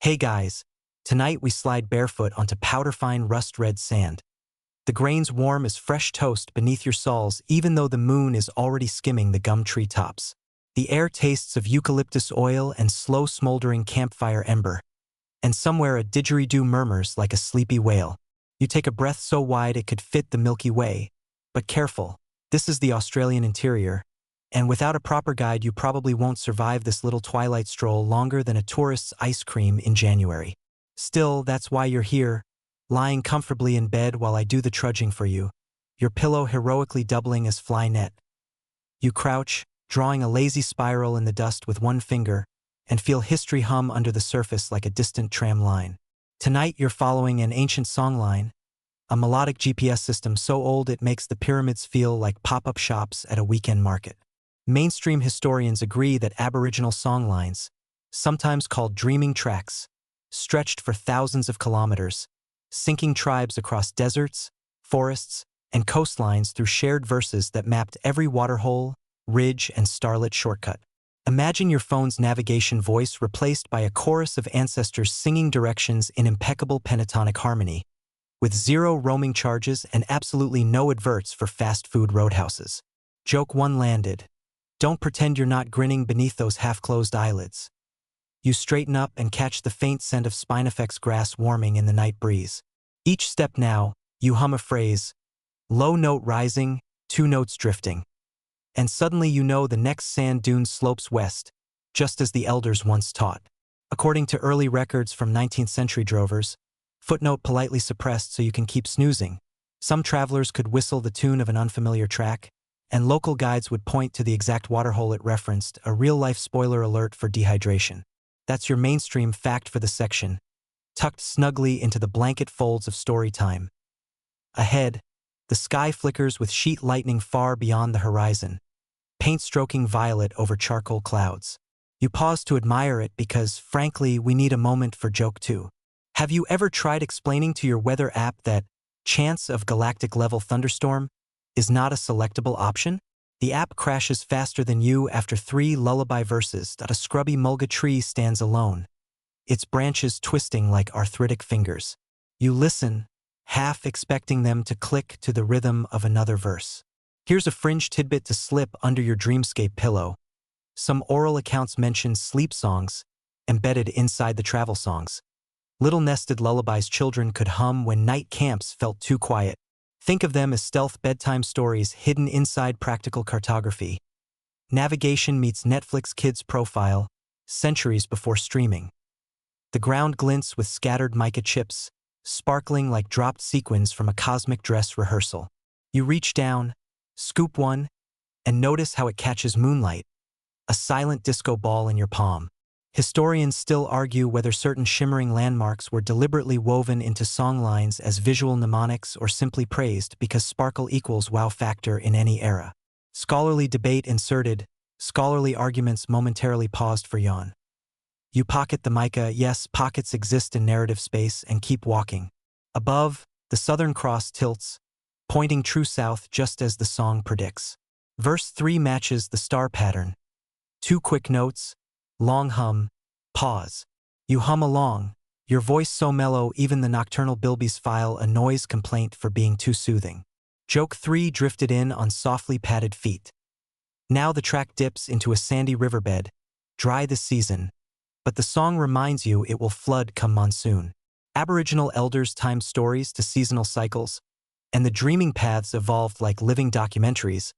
Hey guys, tonight we slide barefoot onto powder-fine rust-red sand. The grains warm as fresh toast beneath your soles even though the moon is already skimming the gum tree tops. The air tastes of eucalyptus oil and slow smoldering campfire ember. And somewhere a didgeridoo murmurs like a sleepy whale. You take a breath so wide it could fit the Milky Way. But careful, this is the Australian interior. And without a proper guide you probably won't survive this little twilight stroll longer than a tourist's ice cream in January. Still, that's why you're here, lying comfortably in bed while I do the trudging for you, your pillow heroically doubling as fly net. You crouch, drawing a lazy spiral in the dust with one finger, and feel history hum under the surface like a distant tram line. Tonight you're following an ancient songline, a melodic GPS system so old it makes the pyramids feel like pop-up shops at a weekend market. Mainstream historians agree that Aboriginal songlines, sometimes called dreaming tracks, stretched for thousands of kilometers, sinking tribes across deserts, forests, and coastlines through shared verses that mapped every waterhole, ridge, and starlit shortcut. Imagine your phone's navigation voice replaced by a chorus of ancestors singing directions in impeccable pentatonic harmony, with zero roaming charges and absolutely no adverts for fast food roadhouses. Joke one landed. Don't pretend you're not grinning beneath those half-closed eyelids. You straighten up and catch the faint scent of Spinifex grass warming in the night breeze. Each step now, you hum a phrase, low note rising, two notes drifting. And suddenly you know the next sand dune slopes west, just as the elders once taught. According to early records from 19th century drovers, footnote politely suppressed so you can keep snoozing, some travelers could whistle the tune of an unfamiliar track, and local guides would point to the exact waterhole it referenced, a real-life spoiler alert for dehydration. That's your mainstream fact for the section, tucked snugly into the blanket folds of story time. Ahead, the sky flickers with sheet lightning far beyond the horizon, paint stroking violet over charcoal clouds. You pause to admire it because, frankly, we need a moment for joke too. Have you ever tried explaining to your weather app that chance of galactic-level thunderstorm is not a selectable option? The app crashes faster than you after 3 lullaby verses that a scrubby mulga tree stands alone, its branches twisting like arthritic fingers. You listen, half expecting them to click to the rhythm of another verse. Here's a fringe tidbit to slip under your dreamscape pillow. Some oral accounts mention sleep songs, embedded inside the travel songs. Little nested lullabies children could hum when night camps felt too quiet. Think of them as stealth bedtime stories hidden inside practical cartography. Navigation meets Netflix Kids profile, centuries before streaming. The ground glints with scattered mica chips, sparkling like dropped sequins from a cosmic dress rehearsal. You reach down, scoop one, and notice how it catches moonlight, a silent disco ball in your palm. Historians still argue whether certain shimmering landmarks were deliberately woven into songlines as visual mnemonics or simply praised because sparkle equals wow factor in any era. Scholarly debate inserted, scholarly arguments momentarily paused for yawn. You pocket the mica, yes, pockets exist in narrative space, and keep walking. Above, the Southern Cross tilts, pointing true south just as the song predicts. Verse 3 matches the star pattern. 2 quick notes, long hum, pause. You hum along, your voice so mellow even the nocturnal bilbies file a noise complaint for being too soothing. Joke 3 drifted in on softly padded feet. Now the track dips into a sandy riverbed, dry this season, but the song reminds you it will flood come monsoon. Aboriginal elders timed stories to seasonal cycles, and the dreaming paths evolved like living documentaries,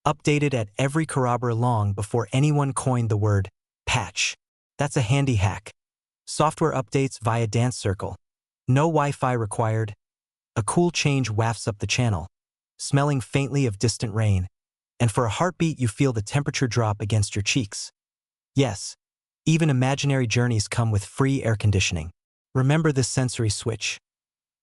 updated at every corroboree long before anyone coined the word patch. That's a handy hack. Software updates via Dance Circle. No Wi-Fi required. A cool change wafts up the channel, smelling faintly of distant rain, and for a heartbeat you feel the temperature drop against your cheeks. Yes, even imaginary journeys come with free air conditioning. Remember this sensory switch.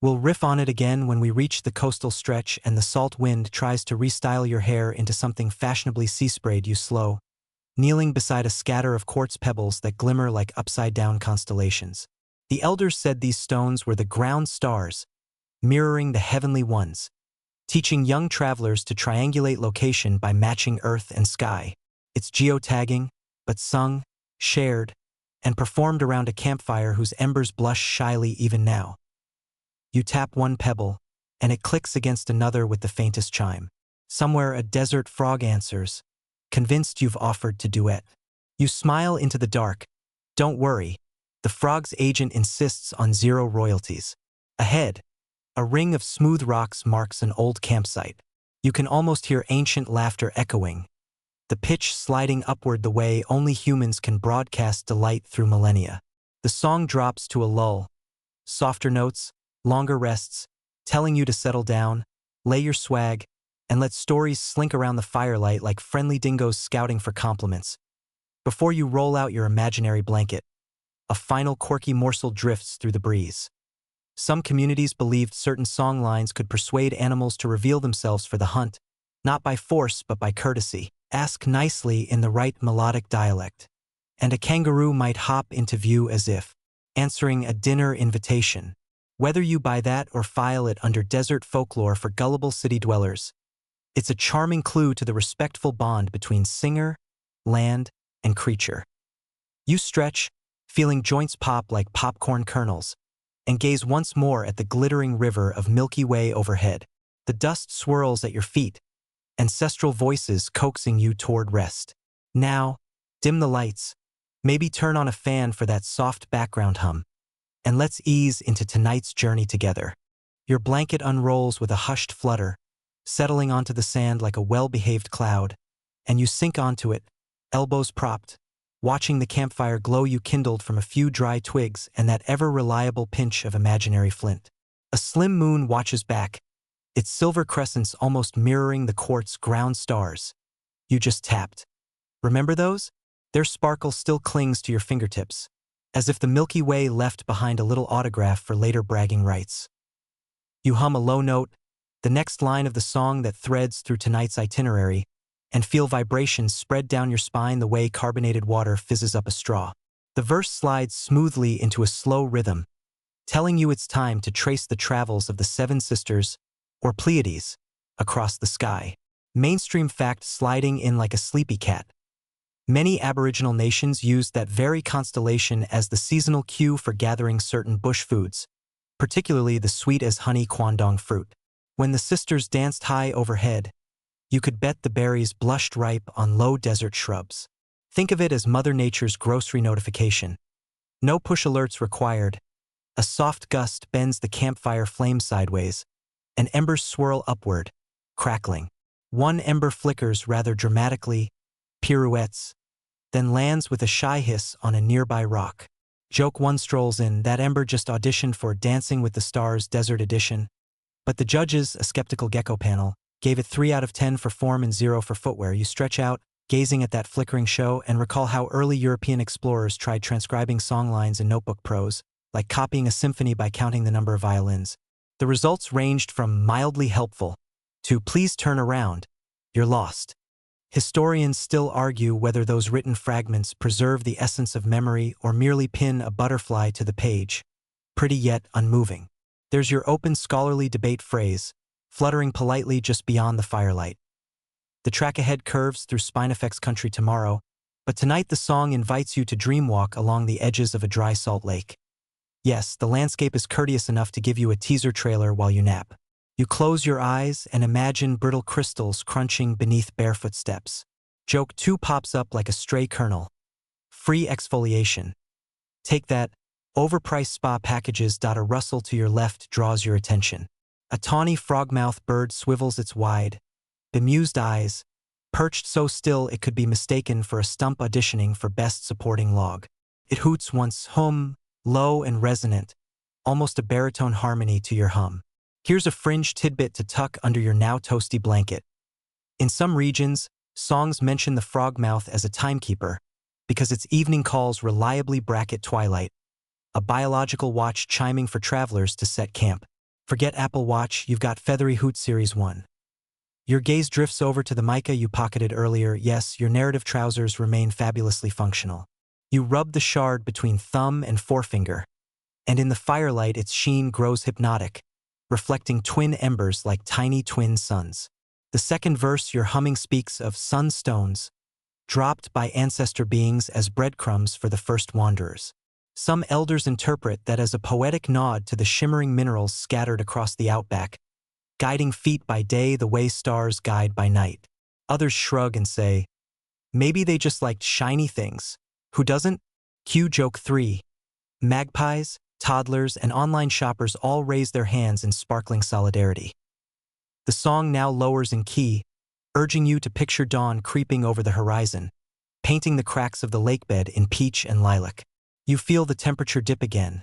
We'll riff on it again when we reach the coastal stretch and the salt wind tries to restyle your hair into something fashionably sea-sprayed you slow, kneeling beside a scatter of quartz pebbles that glimmer like upside-down constellations. The elders said these stones were the ground stars, mirroring the heavenly ones, teaching young travelers to triangulate location by matching earth and sky. It's geotagging, but sung, shared, and performed around a campfire whose embers blush shyly even now. You tap one pebble, and it clicks against another with the faintest chime. Somewhere a desert frog answers, convinced you've offered to duet. You smile into the dark. Don't worry, the frog's agent insists on zero royalties. Ahead, a ring of smooth rocks marks an old campsite. You can almost hear ancient laughter echoing, the pitch sliding upward the way only humans can broadcast delight through millennia. The song drops to a lull, softer notes, longer rests, telling you to settle down, lay your swag, and let stories slink around the firelight like friendly dingoes scouting for compliments. Before you roll out your imaginary blanket, a final quirky morsel drifts through the breeze. Some communities believed certain songlines could persuade animals to reveal themselves for the hunt, not by force but by courtesy. Ask nicely in the right melodic dialect, and a kangaroo might hop into view as if answering a dinner invitation. Whether you buy that or file it under desert folklore for gullible city dwellers, it's a charming clue to the respectful bond between singer, land, and creature. You stretch, feeling joints pop like popcorn kernels, and gaze once more at the glittering river of Milky Way overhead. The dust swirls at your feet, ancestral voices coaxing you toward rest. Now, dim the lights, maybe turn on a fan for that soft background hum, and let's ease into tonight's journey together. Your blanket unrolls with a hushed flutter, settling onto the sand like a well-behaved cloud, and you sink onto it, elbows propped, watching the campfire glow you kindled from a few dry twigs and that ever-reliable pinch of imaginary flint. A slim moon watches back, its silver crescents almost mirroring the quartz ground stars you just tapped. Remember those? Their sparkle still clings to your fingertips, as if the Milky Way left behind a little autograph for later bragging rights. You hum a low note, the next line of the song that threads through tonight's itinerary, and feel vibrations spread down your spine the way carbonated water fizzes up a straw. The verse slides smoothly into a slow rhythm, telling you it's time to trace the travels of the Seven Sisters, or Pleiades, across the sky. Mainstream fact sliding in like a sleepy cat. Many Aboriginal nations used that very constellation as the seasonal cue for gathering certain bush foods, particularly the sweet-as-honey quandong fruit. When the sisters danced high overhead, you could bet the berries blushed ripe on low desert shrubs. Think of it as Mother Nature's grocery notification. No push alerts required. A soft gust bends the campfire flame sideways, and embers swirl upward, crackling. One ember flickers rather dramatically, pirouettes, then lands with a shy hiss on a nearby rock. Joke one strolls in, that ember just auditioned for Dancing with the Stars Desert Edition, but the judges, a skeptical gecko panel, gave it 3 out of 10 for form and 0 for footwear. You stretch out, gazing at that flickering show, and recall how early European explorers tried transcribing songlines in notebook prose, like copying a symphony by counting the number of violins. The results ranged from mildly helpful to please turn around, you're lost. Historians still argue whether those written fragments preserve the essence of memory or merely pin a butterfly to the page, pretty yet unmoving. There's your open scholarly debate phrase, fluttering politely just beyond the firelight. The track ahead curves through Spinifex country tomorrow, but tonight the song invites you to dreamwalk along the edges of a dry salt lake. Yes, the landscape is courteous enough to give you a teaser trailer while you nap. You close your eyes and imagine brittle crystals crunching beneath barefoot steps. Joke 2 pops up like a stray kernel. Free exfoliation. Take that, overpriced spa packages. A rustle to your left draws your attention. A tawny frogmouth bird swivels its wide, bemused eyes, perched so still it could be mistaken for a stump auditioning for Best Supporting Log. It hoots once, low and resonant, almost a baritone harmony to your hum. Here's a fringe tidbit to tuck under your now toasty blanket. In some regions, songs mention the frogmouth as a timekeeper because its evening calls reliably bracket twilight, a biological watch chiming for travelers to set camp. Forget Apple Watch, you've got Feathery Hoot Series 1. Your gaze drifts over to the mica you pocketed earlier. Yes, your narrative trousers remain fabulously functional. You rub the shard between thumb and forefinger, and in the firelight its sheen grows hypnotic, reflecting twin embers like tiny twin suns. The second verse you're humming speaks of sunstones, dropped by ancestor beings as breadcrumbs for the first wanderers. Some elders interpret that as a poetic nod to the shimmering minerals scattered across the outback, guiding feet by day the way stars guide by night. Others shrug and say, maybe they just liked shiny things. Who doesn't? Cue joke 3. Magpies, toddlers, and online shoppers all raise their hands in sparkling solidarity. The song now lowers in key, urging you to picture dawn creeping over the horizon, painting the cracks of the lakebed in peach and lilac. You feel the temperature dip again.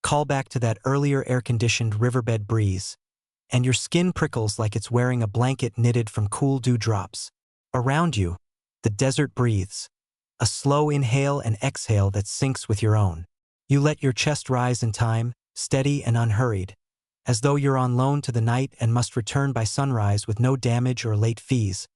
Call back to that earlier air-conditioned riverbed breeze, and your skin prickles like it's wearing a blanket knitted from cool dewdrops. Around you, the desert breathes, a slow inhale and exhale that syncs with your own. You let your chest rise in time, steady and unhurried, as though you're on loan to the night and must return by sunrise with no damage or late fees.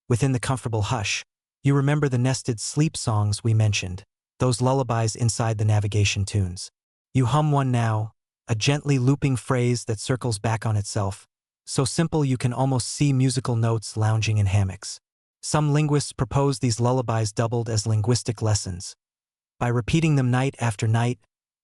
Within the comfortable hush, you remember the nested sleep songs we mentioned, those lullabies inside the navigation tunes. You hum one now, a gently looping phrase that circles back on itself, so simple you can almost see musical notes lounging in hammocks. Some linguists propose these lullabies doubled as linguistic lessons. By repeating them night after night,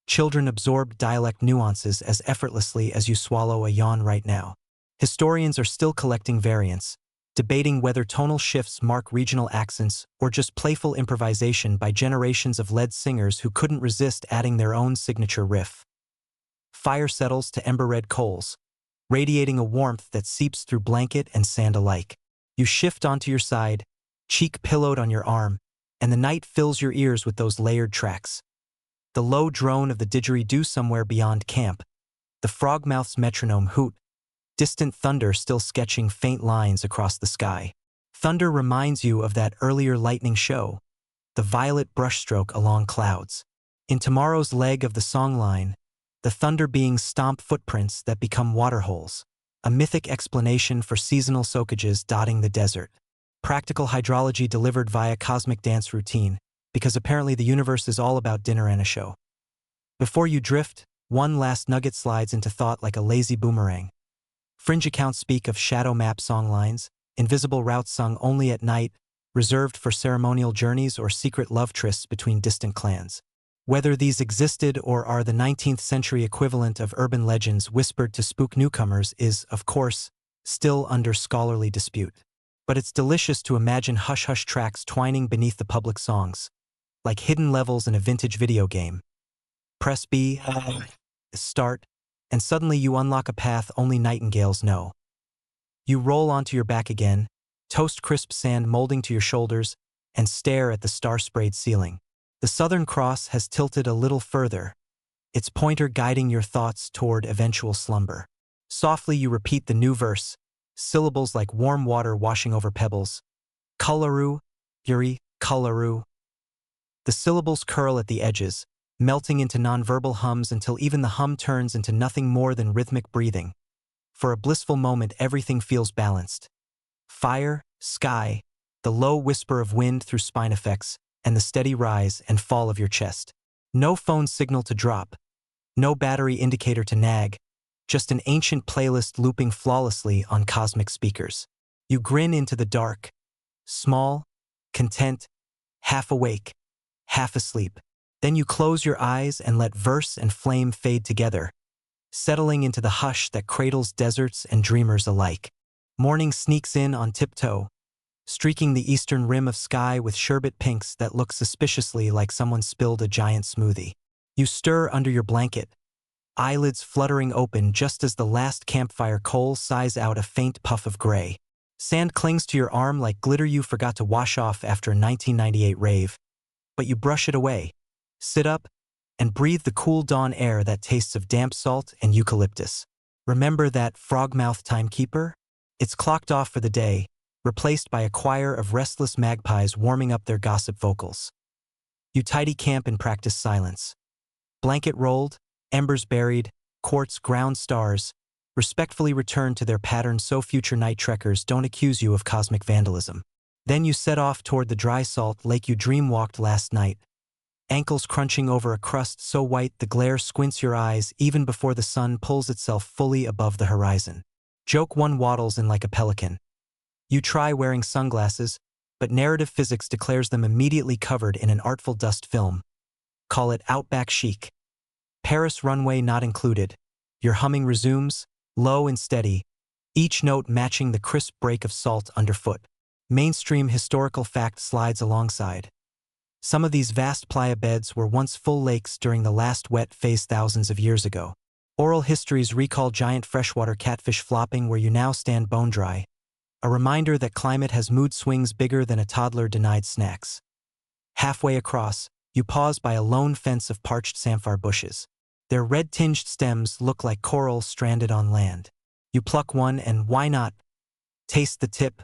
children absorb dialect nuances as effortlessly as you swallow a yawn right now. Historians are still collecting variants, debating whether tonal shifts mark regional accents or just playful improvisation by generations of lead singers who couldn't resist adding their own signature riff. Fire settles to ember-red coals, radiating a warmth that seeps through blanket and sand alike. You shift onto your side, cheek pillowed on your arm, and the night fills your ears with those layered tracks. The low drone of the didgeridoo somewhere beyond camp, the frogmouth's metronome hoot, distant thunder still sketching faint lines across the sky. Thunder reminds you of that earlier lightning show, the violet brushstroke along clouds. In tomorrow's leg of the songline, the thunder beings stomp footprints that become waterholes, a mythic explanation for seasonal soakages dotting the desert. Practical hydrology delivered via cosmic dance routine, because apparently the universe is all about dinner and a show. Before you drift, one last nugget slides into thought like a lazy boomerang. Fringe accounts speak of shadow map songlines, invisible routes sung only at night, reserved for ceremonial journeys or secret love trysts between distant clans. Whether these existed or are the 19th century equivalent of urban legends whispered to spook newcomers is, of course, still under scholarly dispute. But it's delicious to imagine hush-hush tracks twining beneath the public songs, like hidden levels in a vintage video game. Press B, start, and suddenly you unlock a path only nightingales know. You roll onto your back again, toast-crisp sand molding to your shoulders, and stare at the star-sprayed ceiling. The Southern Cross has tilted a little further, its pointer guiding your thoughts toward eventual slumber. Softly you repeat the new verse, syllables like warm water washing over pebbles. Kullaroo, yuri, kullaroo. The syllables curl at the edges, melting into nonverbal hums until even the hum turns into nothing more than rhythmic breathing. For a blissful moment everything feels balanced. Fire, sky, the low whisper of wind through spine effects, and the steady rise and fall of your chest. No phone signal to drop, no battery indicator to nag, just an ancient playlist looping flawlessly on cosmic speakers. You grin into the dark, small, content, half awake, half asleep. Then you close your eyes and let verse and flame fade together, settling into the hush that cradles deserts and dreamers alike. Morning sneaks in on tiptoe, streaking the eastern rim of sky with sherbet pinks that look suspiciously like someone spilled a giant smoothie. You stir under your blanket, eyelids fluttering open just as the last campfire coal sighs out a faint puff of gray. Sand clings to your arm like glitter you forgot to wash off after a 1998 rave, but you brush it away, sit up, and breathe the cool dawn air that tastes of damp salt and eucalyptus. Remember that frogmouth timekeeper? It's clocked off for the day, replaced by a choir of restless magpies warming up their gossip vocals. You tidy camp and practice silence. Blanket rolled, embers buried, quartz ground stars, respectfully return to their pattern so future night trekkers don't accuse you of cosmic vandalism. Then you set off toward the dry salt lake you dream-walked last night, ankles crunching over a crust so white the glare squints your eyes even before the sun pulls itself fully above the horizon. Joke one waddles in like a pelican. You try wearing sunglasses, but narrative physics declares them immediately covered in an artful dust film. Call it outback chic. Paris runway not included. Your humming resumes, low and steady, each note matching the crisp break of salt underfoot. Mainstream historical fact slides alongside. Some of these vast playa beds were once full lakes during the last wet phase thousands of years ago. Oral histories recall giant freshwater catfish flopping where you now stand bone dry. A reminder that climate has mood swings bigger than a toddler denied snacks. Halfway across, you pause by a lone fence of parched samphire bushes. Their red-tinged stems look like coral stranded on land. You pluck one and why not? Taste the tip.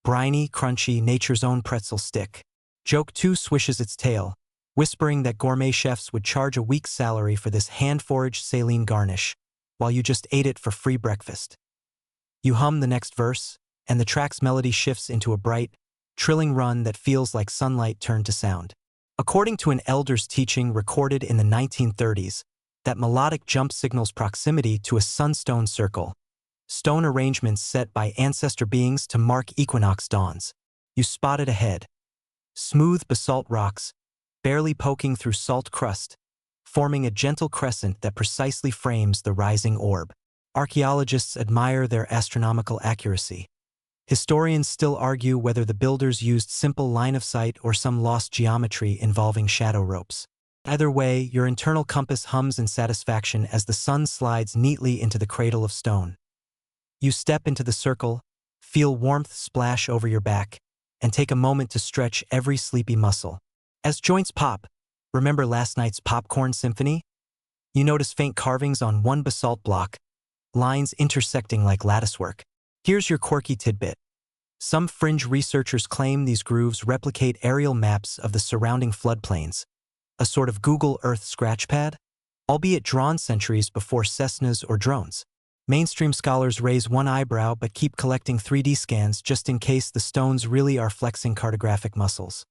Briny, crunchy, nature's own pretzel stick. Joke 2 swishes its tail, whispering that gourmet chefs would charge a week's salary for this hand-foraged saline garnish, while you just ate it for free breakfast. You hum the next verse, and the track's melody shifts into a bright, trilling run that feels like sunlight turned to sound. According to an elder's teaching recorded in the 1930s, that melodic jump signals proximity to a sunstone circle, stone arrangements set by ancestor beings to mark equinox dawns. You spot it ahead. Smooth basalt rocks, barely poking through salt crust, forming a gentle crescent that precisely frames the rising orb. Archaeologists admire their astronomical accuracy. Historians still argue whether the builders used simple line of sight or some lost geometry involving shadow ropes. Either way, your internal compass hums in satisfaction as the sun slides neatly into the cradle of stone. You step into the circle, feel warmth splash over your back, and take a moment to stretch every sleepy muscle. As joints pop, remember last night's popcorn symphony? You notice faint carvings on one basalt block, lines intersecting like latticework. Here's your quirky tidbit. Some fringe researchers claim these grooves replicate aerial maps of the surrounding floodplains, a sort of Google Earth scratchpad, albeit drawn centuries before Cessnas or drones. Mainstream scholars raise one eyebrow but keep collecting 3D scans just in case the stones really are flexing cartographic muscles.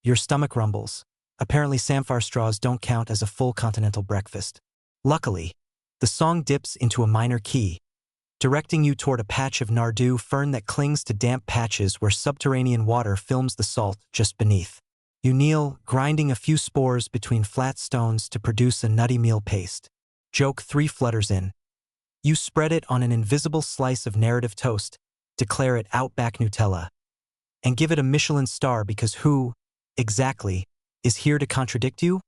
Your stomach rumbles. Apparently samphire straws don't count as a full continental breakfast. Luckily, the song dips into a minor key, directing you toward a patch of Nardu fern that clings to damp patches where subterranean water films the salt just beneath. You kneel, grinding a few spores between flat stones to produce a nutty meal paste. Joke 3 flutters in. You spread it on an invisible slice of narrative toast, declare it Outback Nutella, and give it a Michelin star because who, exactly, is here to contradict you?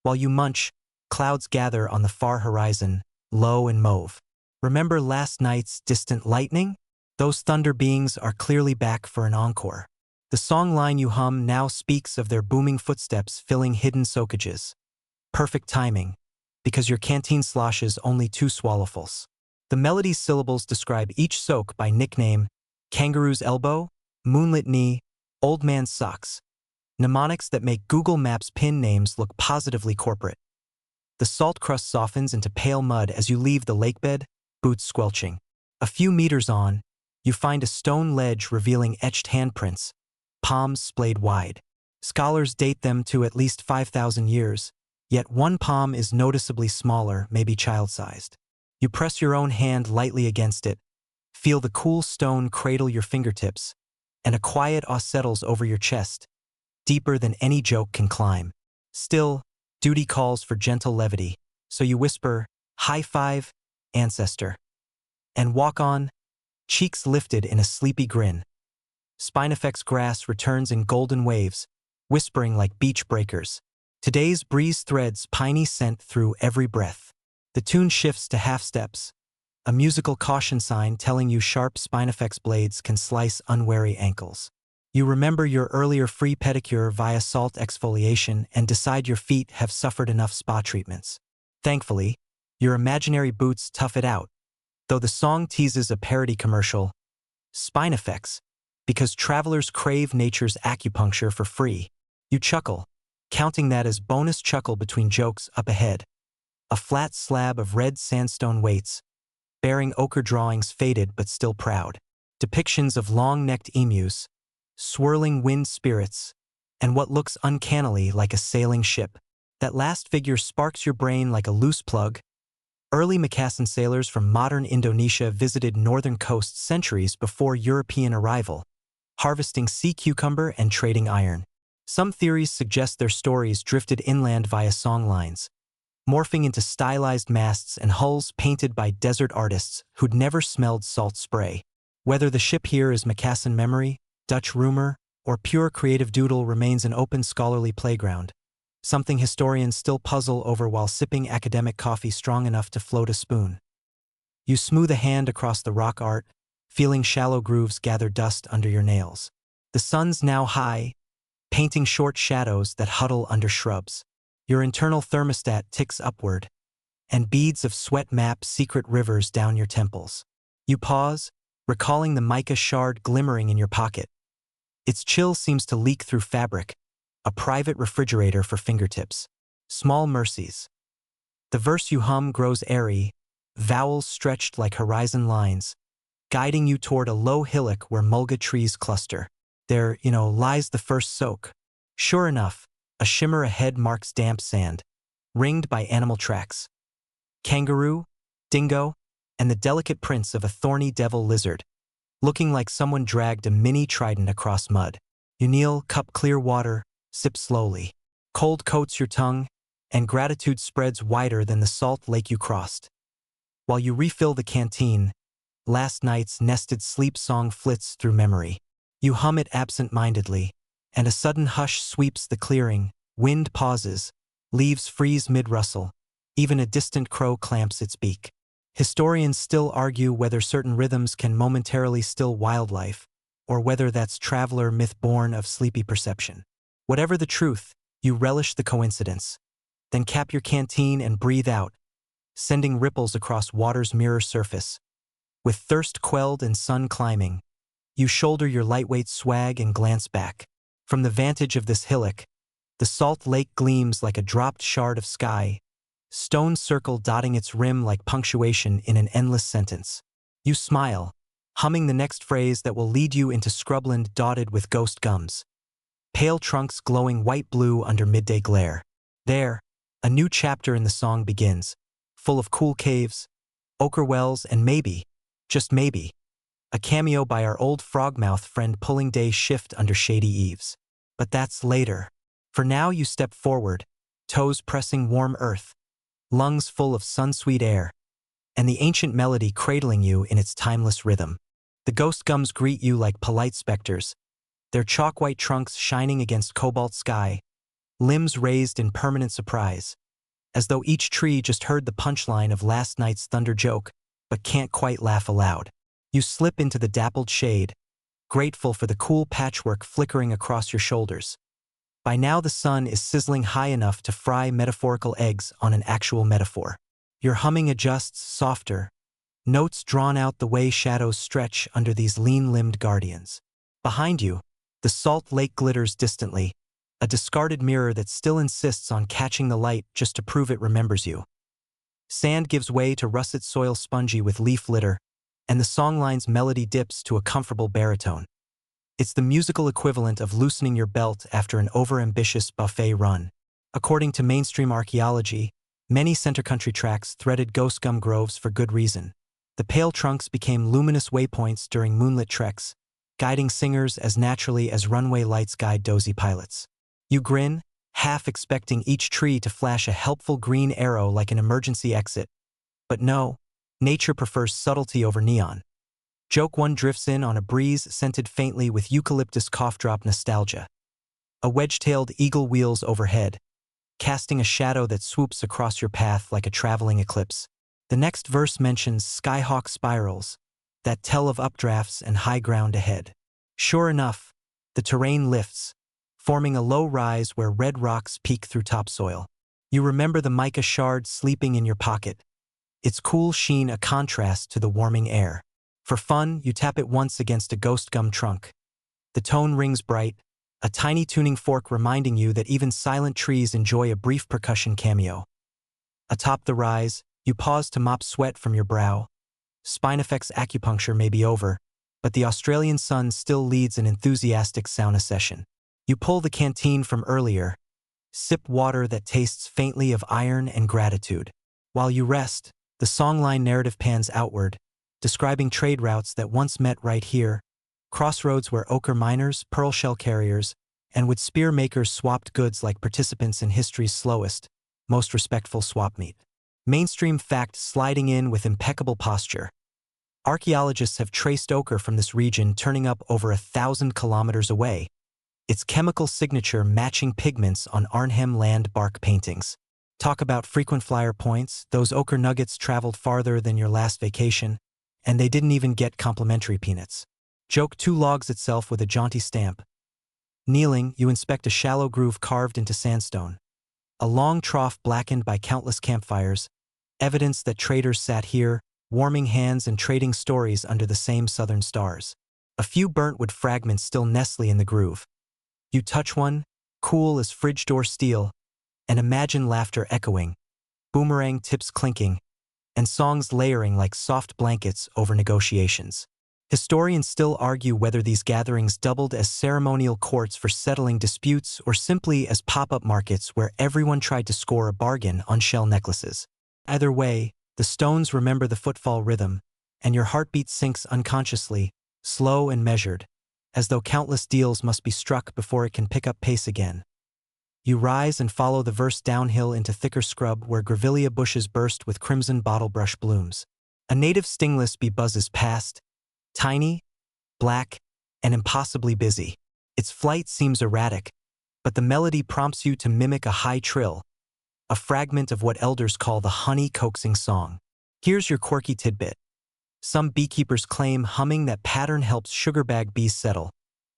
While you munch, clouds gather on the far horizon, low and mauve. Remember last night's distant lightning? Those thunder beings are clearly back for an encore. The song line you hum now speaks of their booming footsteps filling hidden soakages. Perfect timing, because your canteen sloshes only 2 swallowfuls. The melody's syllables describe each soak by nickname: kangaroo's elbow, moonlit knee, old man's socks. Mnemonics that make Google Maps pin names look positively corporate. The salt crust softens into pale mud as you leave the lakebed, boots squelching. A few meters on, you find a stone ledge revealing etched handprints, palms splayed wide. Scholars date them to at least 5,000 years, yet one palm is noticeably smaller, maybe child-sized. You press your own hand lightly against it, feel the cool stone cradle your fingertips, and a quiet awe settles over your chest, deeper than any joke can climb. Still, duty calls for gentle levity, so you whisper, "High five, ancestor," and walk on, cheeks lifted in a sleepy grin. Spinifex grass returns in golden waves, whispering like beach breakers. Today's breeze threads piney scent through every breath. The tune shifts to half steps, a musical caution sign telling you sharp Spinifex blades can slice unwary ankles. You remember your earlier free pedicure via salt exfoliation and decide your feet have suffered enough spa treatments. Thankfully, your imaginary boots tough it out, though the song teases a parody commercial, Spinifex, because travelers crave nature's acupuncture for free. You chuckle, counting that as bonus chuckle between jokes up ahead. A flat slab of red sandstone waits, bearing ochre drawings faded but still proud. Depictions of long-necked emus, swirling wind spirits, and what looks uncannily like a sailing ship. That last figure sparks your brain like a loose plug. Early Macassan sailors from modern Indonesia visited northern coasts centuries before European arrival, harvesting sea cucumber and trading iron. Some theories suggest their stories drifted inland via songlines, morphing into stylized masts and hulls painted by desert artists who'd never smelled salt spray. Whether the ship here is Macassan memory, Dutch rumor, or pure creative doodle remains an open scholarly playground, something historians still puzzle over while sipping academic coffee strong enough to float a spoon. You smooth a hand across the rock art, feeling shallow grooves gather dust under your nails. The sun's now high, painting short shadows that huddle under shrubs. Your internal thermostat ticks upward, and beads of sweat map secret rivers down your temples. You pause, recalling the mica shard glimmering in your pocket. Its chill seems to leak through fabric, a private refrigerator for fingertips. Small mercies. The verse you hum grows airy, vowels stretched like horizon lines, guiding you toward a low hillock where mulga trees cluster. There, lies the first soak. Sure enough, a shimmer ahead marks damp sand, ringed by animal tracks. Kangaroo, dingo, and the delicate prints of a thorny devil lizard, looking like someone dragged a mini trident across mud. You kneel, cup clear water, sip slowly. Cold coats your tongue, and gratitude spreads wider than the salt lake you crossed. While you refill the canteen, last night's nested sleep song flits through memory. You hum it absent-mindedly, and a sudden hush sweeps the clearing. Wind pauses, leaves freeze mid-rustle, even a distant crow clamps its beak. Historians still argue whether certain rhythms can momentarily still wildlife, or whether that's traveler myth born of sleepy perception. Whatever the truth, you relish the coincidence. Then cap your canteen and breathe out, sending ripples across water's mirror surface. With thirst quelled and sun climbing, you shoulder your lightweight swag and glance back. From the vantage of this hillock, the salt lake gleams like a dropped shard of sky, stone circle dotting its rim like punctuation in an endless sentence. You smile, humming the next phrase that will lead you into scrubland dotted with ghost gums. Pale trunks glowing white-blue under midday glare. There, a new chapter in the song begins, full of cool caves, ochre wells, and maybe, just maybe, a cameo by our old frogmouth friend pulling day shift under shady eaves. But that's later. For now you step forward, toes pressing warm earth, lungs full of sun-sweet air, and the ancient melody cradling you in its timeless rhythm. The ghost gums greet you like polite specters, their chalk-white trunks shining against cobalt sky, limbs raised in permanent surprise, as though each tree just heard the punchline of last night's thunder joke, but can't quite laugh aloud. You slip into the dappled shade, grateful for the cool patchwork flickering across your shoulders. By now the sun is sizzling high enough to fry metaphorical eggs on an actual metaphor. Your humming adjusts softer, notes drawn out the way shadows stretch under these lean-limbed guardians. Behind you, the salt lake glitters distantly, a discarded mirror that still insists on catching the light just to prove it remembers you. Sand gives way to russet soil spongy with leaf litter, and the songline's melody dips to a comfortable baritone. It's the musical equivalent of loosening your belt after an overambitious buffet run. According to mainstream archaeology, many center country tracks threaded ghost gum groves for good reason. The pale trunks became luminous waypoints during moonlit treks, guiding singers as naturally as runway lights guide dozy pilots. You grin, half expecting each tree to flash a helpful green arrow like an emergency exit. But no, nature prefers subtlety over neon. Joke one drifts in on a breeze scented faintly with eucalyptus cough drop nostalgia. A wedge-tailed eagle wheels overhead, casting a shadow that swoops across your path like a traveling eclipse. The next verse mentions skyhawk spirals that tell of updrafts and high ground ahead. Sure enough, the terrain lifts, forming a low rise where red rocks peek through topsoil. You remember the mica shard sleeping in your pocket, its cool sheen a contrast to the warming air. For fun, you tap it once against a ghost gum trunk. The tone rings bright, a tiny tuning fork reminding you that even silent trees enjoy a brief percussion cameo. Atop the rise, you pause to mop sweat from your brow. Spinifex acupuncture may be over, but the Australian sun still leads an enthusiastic sauna session. You pull the canteen from earlier, sip water that tastes faintly of iron and gratitude. While you rest, the songline narrative pans outward, describing trade routes that once met right here, crossroads where ochre miners, pearl shell carriers, and wood spear makers swapped goods like participants in history's slowest, most respectful swap meet. Mainstream fact sliding in with impeccable posture. Archaeologists have traced ochre from this region turning up over 1,000 kilometers away, its chemical signature matching pigments on Arnhem land bark paintings. Talk about frequent flyer points, those ochre nuggets traveled farther than your last vacation, and they didn't even get complimentary peanuts. Joke 2 logs itself with a jaunty stamp. Kneeling, you inspect a shallow groove carved into sandstone. A long trough blackened by countless campfires, evidence that traders sat here, warming hands and trading stories under the same southern stars. A few burnt wood fragments still nestle in the groove. You touch one, cool as fridge door steel, and imagine laughter echoing, boomerang tips clinking, and songs layering like soft blankets over negotiations. Historians still argue whether these gatherings doubled as ceremonial courts for settling disputes or simply as pop-up markets where everyone tried to score a bargain on shell necklaces. Either way, the stones remember the footfall rhythm, and your heartbeat sinks unconsciously, slow and measured, as though countless deals must be struck before it can pick up pace again. You rise and follow the verse downhill into thicker scrub where grevillea bushes burst with crimson bottlebrush blooms. A native stingless bee buzzes past, tiny, black, and impossibly busy. Its flight seems erratic, but the melody prompts you to mimic a high trill, a fragment of what elders call the honey-coaxing song. Here's your quirky tidbit. Some beekeepers claim humming that pattern helps sugarbag bees settle,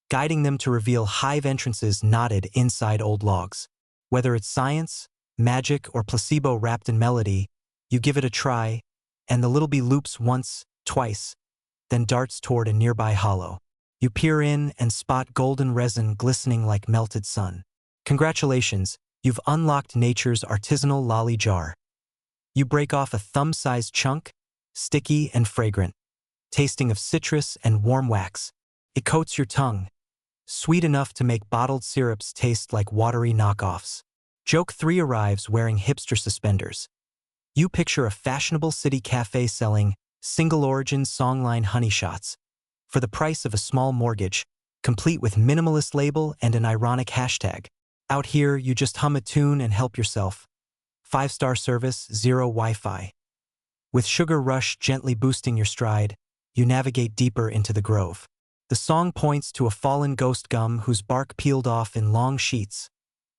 guiding them to reveal hive entrances knotted inside old logs. Whether it's science, magic, or placebo wrapped in melody, you give it a try, and the little bee loops once, twice, then darts toward a nearby hollow. You peer in and spot golden resin glistening like melted sun. Congratulations, you've unlocked nature's artisanal lolly jar. You break off a thumb-sized chunk, sticky and fragrant, tasting of citrus and warm wax. It coats your tongue, sweet enough to make bottled syrups taste like watery knockoffs. Joke 3 arrives wearing hipster suspenders. You picture a fashionable city cafe selling single-origin songline honey shots for the price of a small mortgage, complete with minimalist label and an ironic hashtag. Out here, you just hum a tune and help yourself. 5-star service, 0 Wi-Fi. With Sugar Rush gently boosting your stride, you navigate deeper into the grove. The song points to a fallen ghost gum whose bark peeled off in long sheets,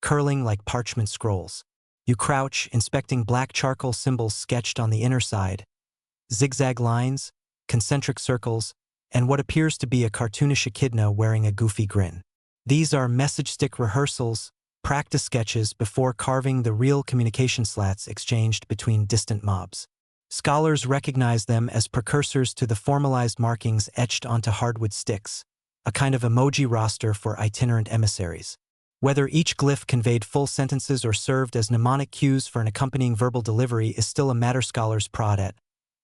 curling like parchment scrolls. You crouch, inspecting black charcoal symbols sketched on the inner side, zigzag lines, concentric circles, and what appears to be a cartoonish echidna wearing a goofy grin. These are message stick rehearsals, practice sketches before carving the real communication slats exchanged between distant mobs. Scholars recognize them as precursors to the formalized markings etched onto hardwood sticks, a kind of emoji roster for itinerant emissaries. Whether each glyph conveyed full sentences or served as mnemonic cues for an accompanying verbal delivery is still a matter scholars prod at,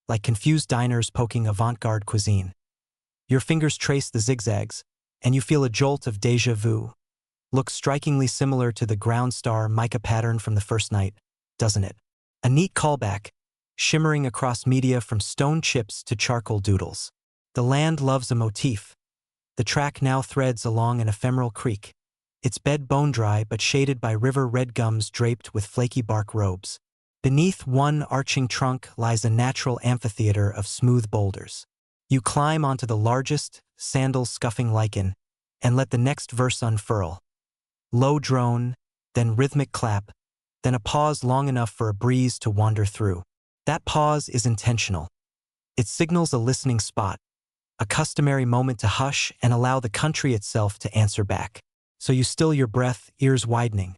like confused diners poking avant-garde cuisine. Your fingers trace the zigzags, and you feel a jolt of déjà vu. Looks strikingly similar to the ground star mica pattern from the first night, doesn't it? A neat callback, shimmering across media from stone chips to charcoal doodles. The land loves a motif. The track now threads along an ephemeral creek, its bed bone-dry but shaded by river red gums draped with flaky bark robes. Beneath one arching trunk lies a natural amphitheater of smooth boulders. You climb onto the largest, sandal-scuffing lichen, and let the next verse unfurl. Low drone, then rhythmic clap, then a pause long enough for a breeze to wander through. That pause is intentional. It signals a listening spot, a customary moment to hush and allow the country itself to answer back. So you still your breath, ears widening.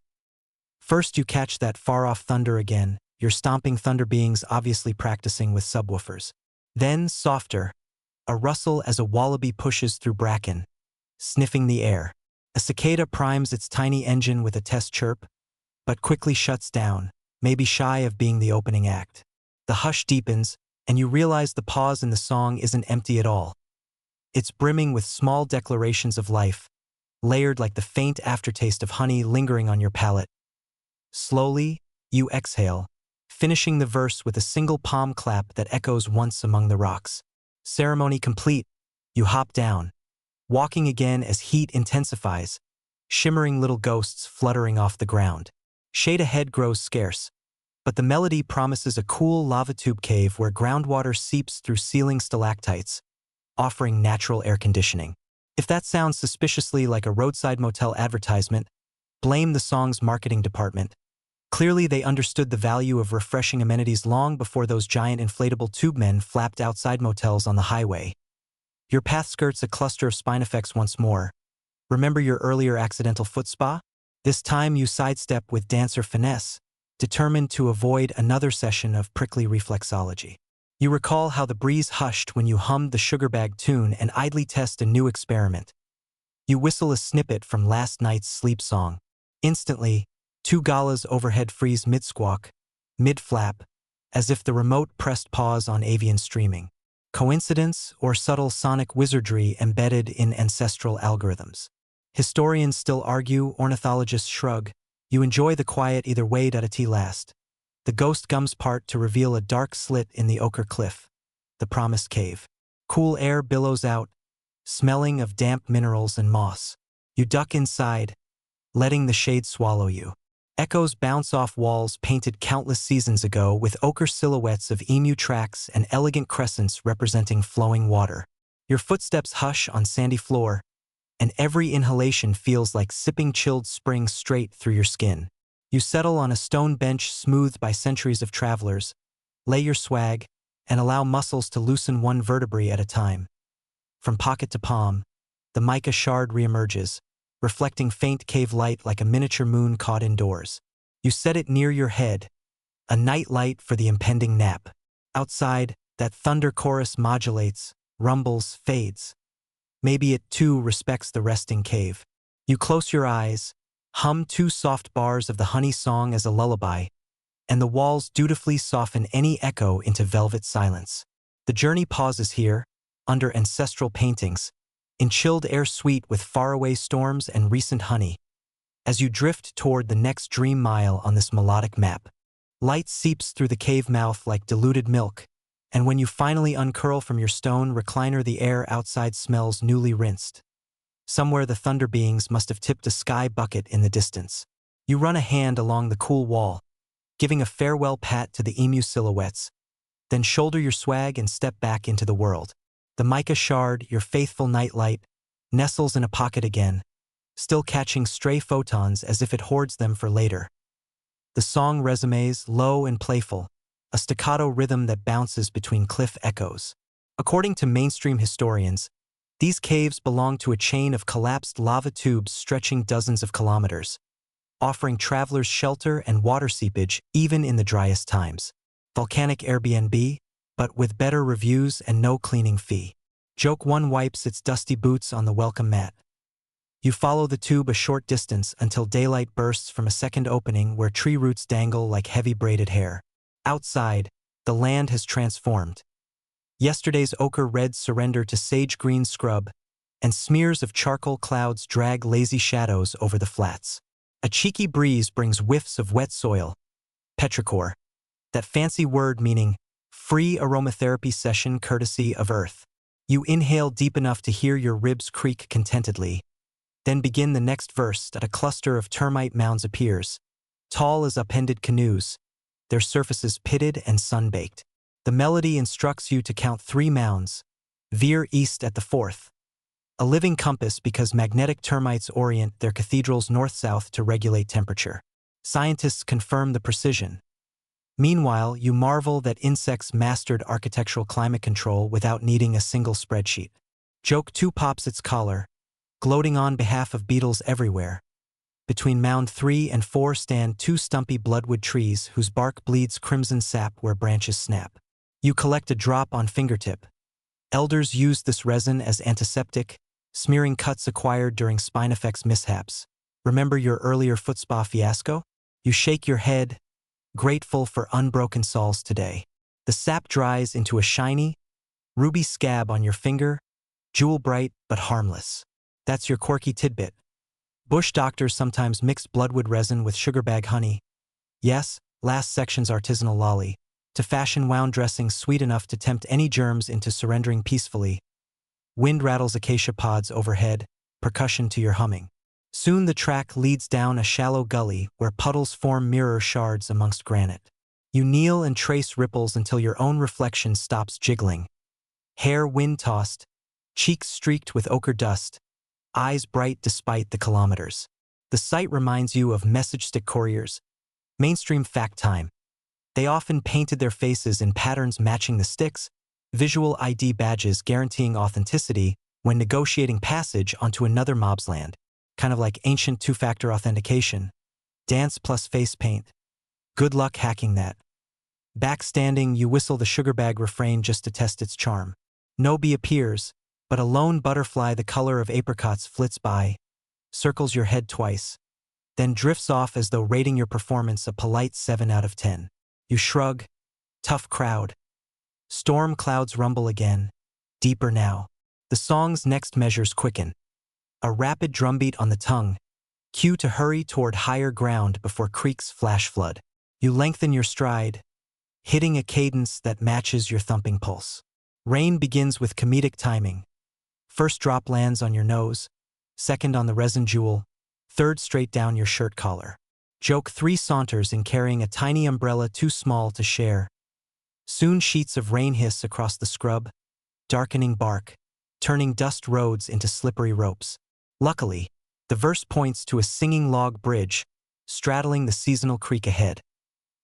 First you catch that far-off thunder again, your stomping thunder beings obviously practicing with subwoofers. Then, softer, a rustle as a wallaby pushes through bracken, sniffing the air. A cicada primes its tiny engine with a test chirp, but quickly shuts down, maybe shy of being the opening act. The hush deepens, and you realize the pause in the song isn't empty at all. It's brimming with small declarations of life, layered like the faint aftertaste of honey lingering on your palate. Slowly, you exhale, finishing the verse with a single palm clap that echoes once among the rocks. Ceremony complete, you hop down, walking again as heat intensifies, shimmering little ghosts fluttering off the ground. Shade ahead grows scarce, but the melody promises a cool lava tube cave where groundwater seeps through ceiling stalactites, offering natural air conditioning. If that sounds suspiciously like a roadside motel advertisement, blame the song's marketing department. Clearly they understood the value of refreshing amenities long before those giant inflatable tube men flapped outside motels on the highway. Your path skirts a cluster of spine effects once more. Remember your earlier accidental foot spa? This time you sidestep with dancer finesse, determined to avoid another session of prickly reflexology. You recall how the breeze hushed when you hummed the sugar bag tune and idly test a new experiment. You whistle a snippet from last night's sleep song. Instantly, two galas overhead freeze mid-squawk, mid-flap, as if the remote pressed pause on avian streaming. Coincidence or subtle sonic wizardry embedded in ancestral algorithms? Historians still argue, ornithologists shrug. You enjoy the quiet either way. T last. The ghost gums part to reveal a dark slit in the ochre cliff, the promised cave. Cool air billows out, smelling of damp minerals and moss. You duck inside, letting the shade swallow you. Echoes bounce off walls painted countless seasons ago with ochre silhouettes of emu tracks and elegant crescents representing flowing water. Your footsteps hush on sandy floor, and every inhalation feels like sipping chilled spring straight through your skin. You settle on a stone bench smoothed by centuries of travelers, lay your swag, and allow muscles to loosen one vertebrae at a time. From pocket to palm, the mica shard reemerges, reflecting faint cave light like a miniature moon caught indoors. You set it near your head, a night light for the impending nap. Outside, that thunder chorus modulates, rumbles, fades. Maybe it too respects the resting cave. You close your eyes, hum two soft bars of the honey song as a lullaby, and the walls dutifully soften any echo into velvet silence. The journey pauses here, under ancestral paintings, in chilled air sweet with faraway storms and recent honey, as you drift toward the next dream mile on this melodic map. Light seeps through the cave mouth like diluted milk, and when you finally uncurl from your stone recliner, the air outside smells newly rinsed. Somewhere the thunder beings must have tipped a sky bucket in the distance. You run a hand along the cool wall, giving a farewell pat to the emu silhouettes, then shoulder your swag and step back into the world. The mica shard, your faithful nightlight, nestles in a pocket again, still catching stray photons as if it hoards them for later. The song resumes, low and playful, a staccato rhythm that bounces between cliff echoes. According to mainstream historians, these caves belong to a chain of collapsed lava tubes stretching dozens of kilometers, offering travelers shelter and water seepage even in the driest times. Volcanic Airbnb, but with better reviews and no cleaning fee. Joke 1 wipes its dusty boots on the welcome mat. You follow the tube a short distance until daylight bursts from a second opening where tree roots dangle like heavy braided hair. Outside, the land has transformed. Yesterday's ochre reds surrender to sage-green scrub, and smears of charcoal clouds drag lazy shadows over the flats. A cheeky breeze brings whiffs of wet soil, petrichor, that fancy word meaning free aromatherapy session courtesy of Earth. You inhale deep enough to hear your ribs creak contentedly, then begin the next verse at a cluster of termite mounds appears, tall as upended canoes, their surfaces pitted and sun-baked. The melody instructs you to count 3 mounds, veer east at the 4th. A living compass because magnetic termites orient their cathedrals north-south to regulate temperature. Scientists confirm the precision. Meanwhile, you marvel that insects mastered architectural climate control without needing a single spreadsheet. Joke 2 pops its collar, gloating on behalf of beetles everywhere. Between mound 3 and 4 stand 2 stumpy bloodwood trees whose bark bleeds crimson sap where branches snap. You collect a drop on fingertip. Elders used this resin as antiseptic, smearing cuts acquired during spine effects mishaps. Remember your earlier foot spa fiasco? You shake your head, grateful for unbroken soles today. The sap dries into a shiny, ruby scab on your finger, jewel bright but harmless. That's your quirky tidbit. Bush doctors sometimes mix bloodwood resin with sugar bag honey. Yes, last section's artisanal lolly, to fashion wound dressings sweet enough to tempt any germs into surrendering peacefully. Wind rattles acacia pods overhead, percussion to your humming. Soon the track leads down a shallow gully where puddles form mirror shards amongst granite. You kneel and trace ripples until your own reflection stops jiggling. Hair wind-tossed, cheeks streaked with ochre dust, eyes bright despite the kilometers. The sight reminds you of message stick couriers. Mainstream fact time. They often painted their faces in patterns matching the sticks, visual ID badges guaranteeing authenticity when negotiating passage onto another mob's land. Kind of like ancient two-factor authentication. Dance plus face paint. Good luck hacking that. Backstanding, you whistle the sugar bag refrain just to test its charm. No bee appears, but a lone butterfly the color of apricots flits by, circles your head twice, then drifts off as though rating your performance a polite 7 out of 10. You shrug. Tough crowd. Storm clouds rumble again, deeper now. The song's next measures quicken. A rapid drumbeat on the tongue, cue to hurry toward higher ground before creeks flash flood. You lengthen your stride, hitting a cadence that matches your thumping pulse. Rain begins with comedic timing. First drop lands on your nose, second on the resin jewel, third straight down your shirt collar. Joke 3 saunters in carrying a tiny umbrella too small to share. Soon sheets of rain hiss across the scrub, darkening bark, turning dust roads into slippery ropes. Luckily, the verse points to a singing log bridge, straddling the seasonal creek ahead.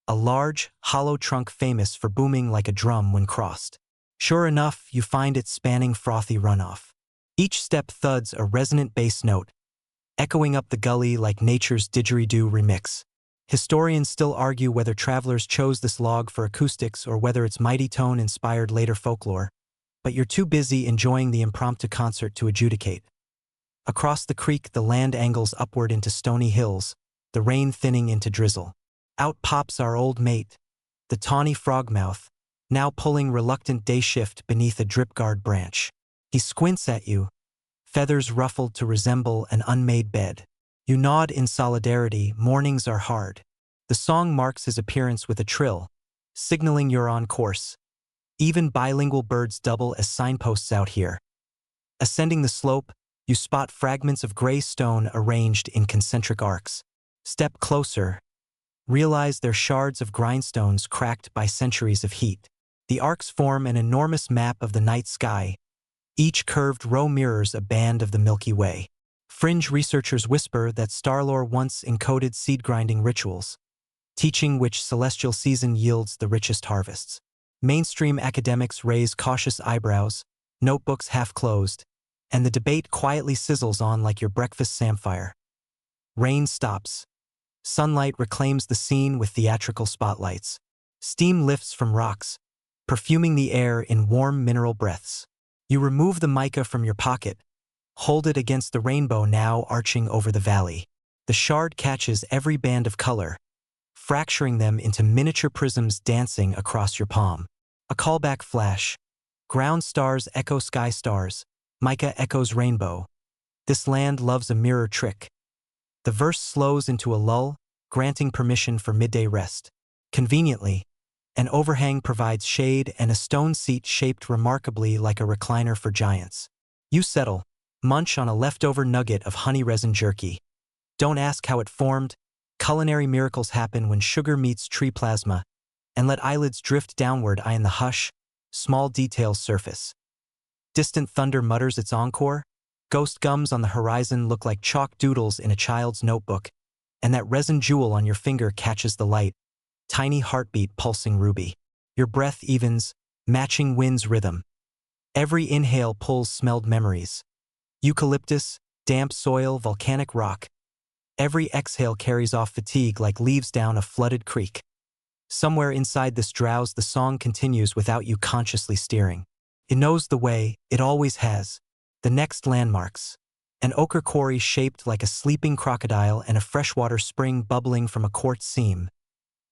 A large, hollow trunk famous for booming like a drum when crossed. Sure enough, you find it spanning frothy runoff. Each step thuds a resonant bass note, echoing up the gully like nature's didgeridoo remix. Historians still argue whether travelers chose this log for acoustics or whether its mighty tone inspired later folklore, but you're too busy enjoying the impromptu concert to adjudicate. Across the creek, the land angles upward into stony hills, the rain thinning into drizzle. Out pops our old mate, the tawny frogmouth, now pulling reluctant day shift beneath a drip-guard branch. He squints at you, feathers ruffled to resemble an unmade bed. You nod in solidarity. Mornings are hard. The song marks his appearance with a trill, signaling you're on course. Even bilingual birds double as signposts out here. Ascending the slope, you spot fragments of gray stone arranged in concentric arcs. Step closer. Realize they're shards of grindstones cracked by centuries of heat. The arcs form an enormous map of the night sky. Each curved row mirrors a band of the Milky Way. Fringe researchers whisper that starlore once encoded seed-grinding rituals, teaching which celestial season yields the richest harvests. Mainstream academics raise cautious eyebrows, notebooks half-closed, and the debate quietly sizzles on like your breakfast samphire. Rain stops. Sunlight reclaims the scene with theatrical spotlights. Steam lifts from rocks, perfuming the air in warm mineral breaths. You remove the mica from your pocket, hold it against the rainbow now arching over the valley. The shard catches every band of color, fracturing them into miniature prisms dancing across your palm. A callback flash. Ground stars echo sky stars. Mica echoes rainbow. This land loves a mirror trick. The verse slows into a lull, granting permission for midday rest. Conveniently, an overhang provides shade and a stone seat shaped remarkably like a recliner for giants. You settle, munch on a leftover nugget of honey resin jerky. Don't ask how it formed. Culinary miracles happen when sugar meets tree plasma, and let eyelids drift downward eyeing the hush, small details surface. Distant thunder mutters its encore. Ghost gums on the horizon look like chalk doodles in a child's notebook, and that resin jewel on your finger catches the light, tiny heartbeat pulsing ruby. Your breath evens, matching wind's rhythm. Every inhale pulls smelled memories. Eucalyptus, damp soil, volcanic rock. Every exhale carries off fatigue like leaves down a flooded creek. Somewhere inside this drowse, the song continues without you consciously steering. It knows the way, it always has. The next landmarks. An ochre quarry shaped like a sleeping crocodile and a freshwater spring bubbling from a quartz seam.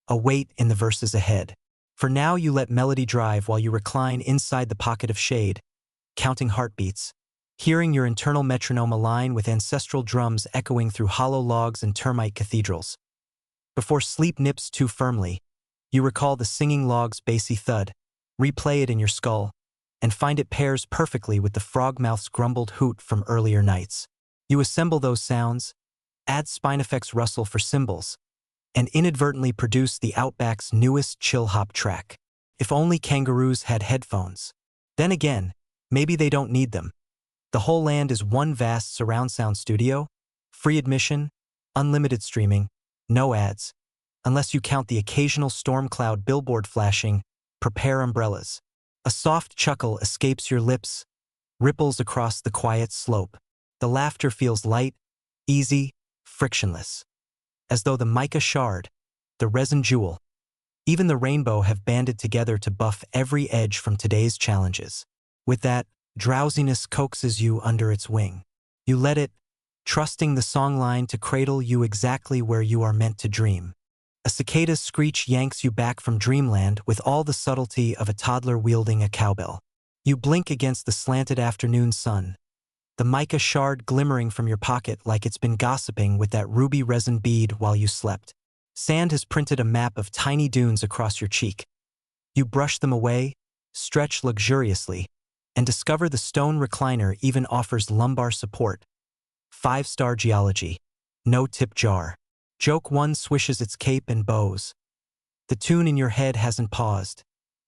A wait in the verses ahead. For now you let melody drive while you recline inside the pocket of shade, counting heartbeats, hearing your internal metronome align with ancestral drums echoing through hollow logs and termite cathedrals. Before sleep nips too firmly, you recall the singing log's bassy thud, replay it in your skull, and find it pairs perfectly with the frogmouth's grumbled hoot from earlier nights. You assemble those sounds, add Spinifex rustle for cymbals, and inadvertently produce the Outback's newest chill-hop track. If only kangaroos had headphones. Then again, maybe they don't need them. The whole land is one vast surround sound studio, free admission, unlimited streaming, no ads, unless you count the occasional storm cloud billboard flashing, "Prepare umbrellas." A soft chuckle escapes your lips, ripples across the quiet slope. The laughter feels light, easy, frictionless. As though the mica shard, the resin jewel, even the rainbow have banded together to buff every edge from today's challenges. With that, drowsiness coaxes you under its wing. You let it, trusting the songline to cradle you exactly where you are meant to dream. A cicada's screech yanks you back from dreamland with all the subtlety of a toddler wielding a cowbell. You blink against the slanted afternoon sun, the mica shard glimmering from your pocket like it's been gossiping with that ruby resin bead while you slept. Sand has printed a map of tiny dunes across your cheek. You brush them away, stretch luxuriously, and discover the stone recliner even offers lumbar support. 5-star geology. No tip jar. Joke 1 swishes its cape and bows. The tune in your head hasn't paused.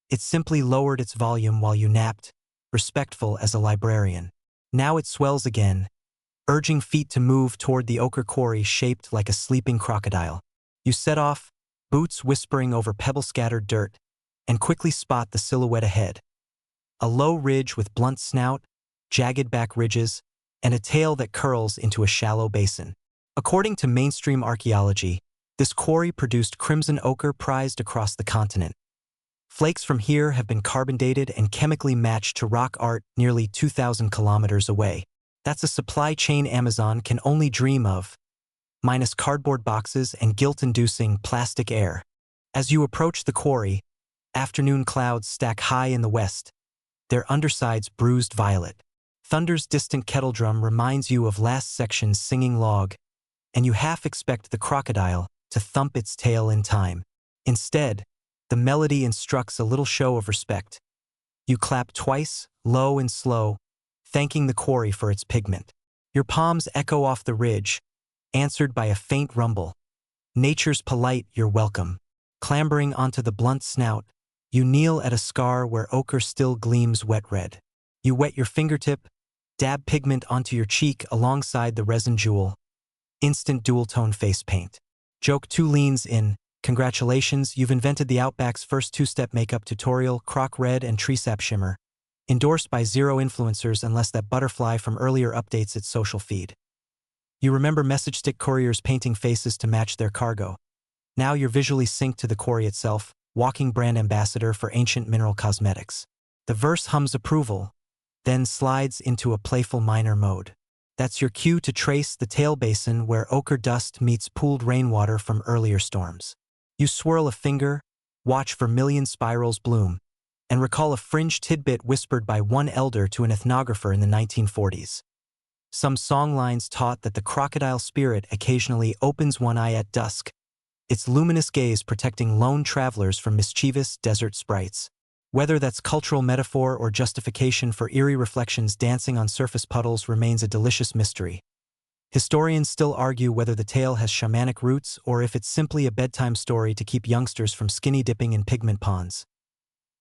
It simply lowered its volume while you napped, respectful as a librarian. Now it swells again, urging feet to move toward the ochre quarry shaped like a sleeping crocodile. You set off, boots whispering over pebble-scattered dirt, and quickly spot the silhouette ahead. A low ridge with blunt snout, jagged back ridges, and a tail that curls into a shallow basin. According to mainstream archaeology, this quarry produced crimson ochre prized across the continent. Flakes from here have been carbon-dated and chemically matched to rock art nearly 2,000 kilometers away. That's a supply chain Amazon can only dream of, minus cardboard boxes and guilt-inducing plastic air. As you approach the quarry, afternoon clouds stack high in the west, their undersides bruised violet. Thunder's distant kettle drum reminds you of last section's singing log, and you half expect the crocodile to thump its tail in time. Instead, the melody instructs a little show of respect. You clap twice, low and slow, thanking the quarry for its pigment. Your palms echo off the ridge, answered by a faint rumble. Nature's polite, you're welcome. Clambering onto the blunt snout, you kneel at a scar where ochre still gleams wet red. You wet your fingertip, dab pigment onto your cheek alongside the resin jewel. Instant dual-tone face paint. Joke 2 leans in. Congratulations, you've invented the Outback's first 2-step makeup tutorial, Croc Red and Tree Sap Shimmer. Endorsed by 0 influencers unless that butterfly from earlier updates its social feed. You remember message stick couriers painting faces to match their cargo. Now you're visually synced to the quarry itself, walking brand ambassador for ancient mineral cosmetics. The verse hums approval, then slides into a playful minor mode. That's your cue to trace the tail basin where ochre dust meets pooled rainwater from earlier storms. You swirl a finger, watch vermilion spirals bloom, and recall a fringe tidbit whispered by one elder to an ethnographer in the 1940s. Some songlines taught that the crocodile spirit occasionally opens one eye at dusk, its luminous gaze protecting lone travelers from mischievous desert sprites. Whether that's cultural metaphor or justification for eerie reflections dancing on surface puddles remains a delicious mystery. Historians still argue whether the tale has shamanic roots or if it's simply a bedtime story to keep youngsters from skinny dipping in pigment ponds.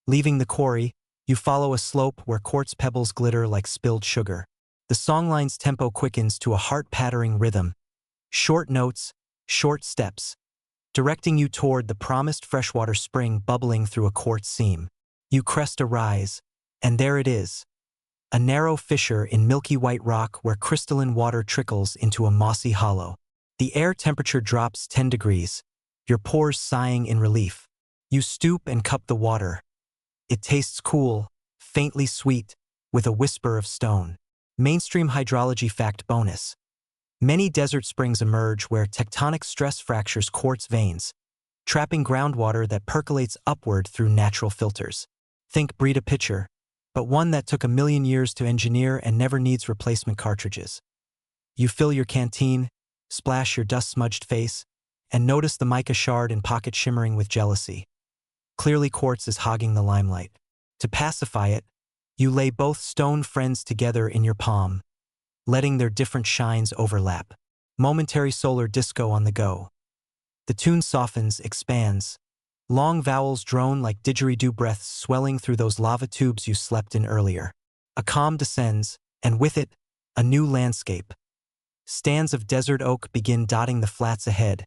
Leaving the quarry, you follow a slope where quartz pebbles glitter like spilled sugar. The songline's tempo quickens to a heart-pattering rhythm. Short notes, short steps, directing you toward the promised freshwater spring bubbling through a quartz seam. You crest a rise, and there it is. A narrow fissure in milky white rock where crystalline water trickles into a mossy hollow. The air temperature drops 10 degrees, your pores sighing in relief. You stoop and cup the water. It tastes cool, faintly sweet, with a whisper of stone. Mainstream hydrology fact bonus. Many desert springs emerge where tectonic stress fractures quartz veins, trapping groundwater that percolates upward through natural filters. Think Brita pitcher, but one that took 1,000,000 years to engineer and never needs replacement cartridges. You fill your canteen, splash your dust-smudged face, and notice the mica shard in pocket shimmering with jealousy. Clearly quartz is hogging the limelight. To pacify it, You lay both stone friends together in your palm, letting their different shines overlap. Momentary solar disco on the go. The tune softens, expands. Long vowels drone like didgeridoo breaths swelling through those lava tubes you slept in earlier. A calm descends, and with it, a new landscape. Stands of desert oak begin dotting the flats ahead,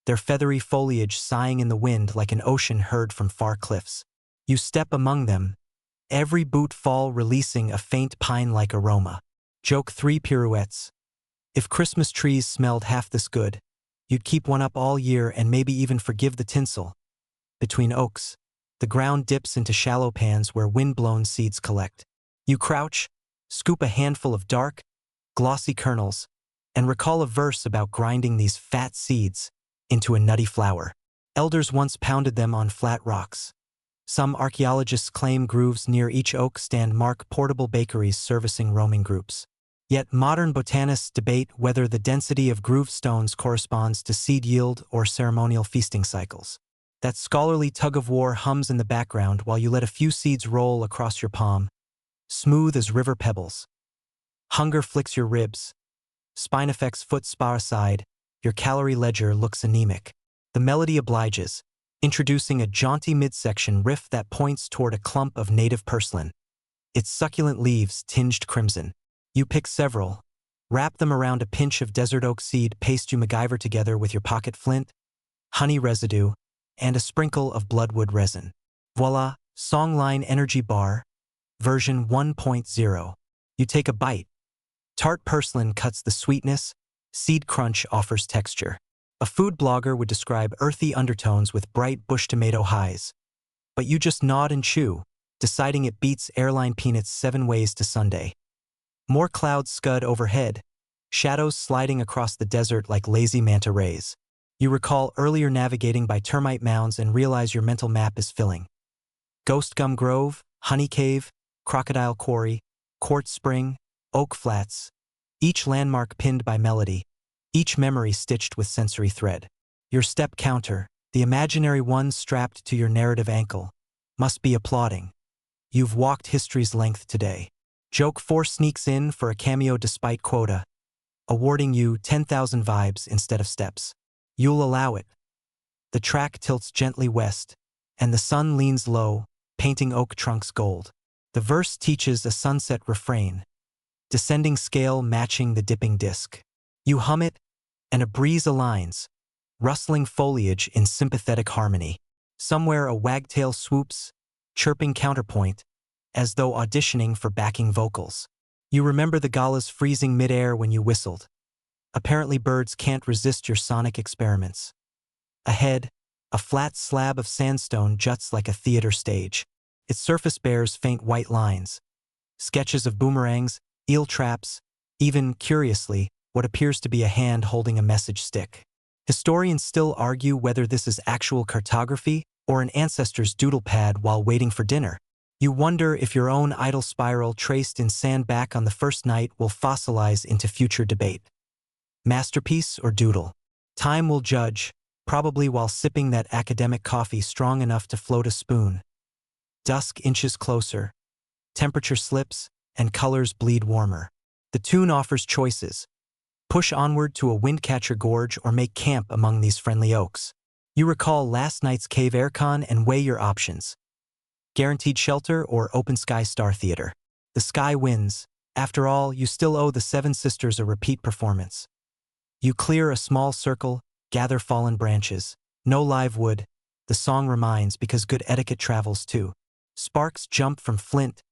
their feathery foliage sighing in the wind like an ocean heard from far cliffs. You step among them, every boot fall releasing a faint pine-like aroma. Joke 3 pirouettes. If Christmas trees smelled half this good, you'd keep one up all year and maybe even forgive the tinsel. Between oaks, the ground dips into shallow pans where wind-blown seeds collect. You crouch, scoop a handful of dark, glossy kernels, and recall a verse about grinding these fat seeds into a nutty flour. Elders once pounded them on flat rocks. Some archaeologists claim grooves near each oak stand mark portable bakeries servicing roaming groups. Yet modern botanists debate whether the density of groove stones corresponds to seed yield or ceremonial feasting cycles. That scholarly tug-of-war hums in the background while you let a few seeds roll across your palm, smooth as river pebbles. Hunger flicks your ribs. Spine affects foot spar aside, your calorie ledger looks anemic. The melody obliges, introducing a jaunty midsection riff that points toward a clump of native purslane. Its succulent leaves tinged crimson. You pick several, wrap them around a pinch of desert oak seed paste you MacGyver together with your pocket flint, honey residue, and a sprinkle of bloodwood resin. Voila, Songline Energy Bar, version 1.0. You take a bite. Tart purslane cuts the sweetness, seed crunch offers texture. A food blogger would describe earthy undertones with bright bush tomato highs. But you just nod and chew, deciding it beats airline peanuts 7 ways to Sunday. More clouds scud overhead, shadows sliding across the desert like lazy manta rays. You recall earlier navigating by termite mounds and realize your mental map is filling. Ghost Gum Grove, Honey Cave, Crocodile Quarry, Quartz Spring, Oak Flats, each landmark pinned by melody, each memory stitched with sensory thread. Your step counter, the imaginary one strapped to your narrative ankle, must be applauding. You've walked history's length today. Joke 4 sneaks in for a cameo despite quota, awarding you 10,000 vibes instead of steps. You'll allow it. The track tilts gently west, and the sun leans low, painting oak trunks gold. The verse teaches a sunset refrain, descending scale matching the dipping disc. You hum it, and a breeze aligns, rustling foliage in sympathetic harmony. Somewhere a wagtail swoops, chirping counterpoint, as though auditioning for backing vocals. You remember the gala's freezing midair when you whistled. Apparently birds can't resist your sonic experiments. Ahead, a flat slab of sandstone juts like a theater stage. Its surface bears faint white lines, sketches of boomerangs, eel traps, even, curiously, what appears to be a hand holding a message stick. Historians still argue whether this is actual cartography or an ancestor's doodle pad while waiting for dinner. You wonder if your own idle spiral traced in sand back on the first night will fossilize into future debate. Masterpiece or doodle? Time will judge, probably while sipping that academic coffee strong enough to float a spoon. Dusk inches closer, temperature slips, and colors bleed warmer. The tune offers choices. Push onward to a windcatcher gorge or make camp among these friendly oaks. You recall last night's cave aircon and weigh your options. Guaranteed shelter or open sky star theater. The sky wins. After all, you still owe the Seven Sisters a repeat performance. You clear a small circle, gather fallen branches. No live wood, the song reminds, because good etiquette travels too. Sparks jump from flint,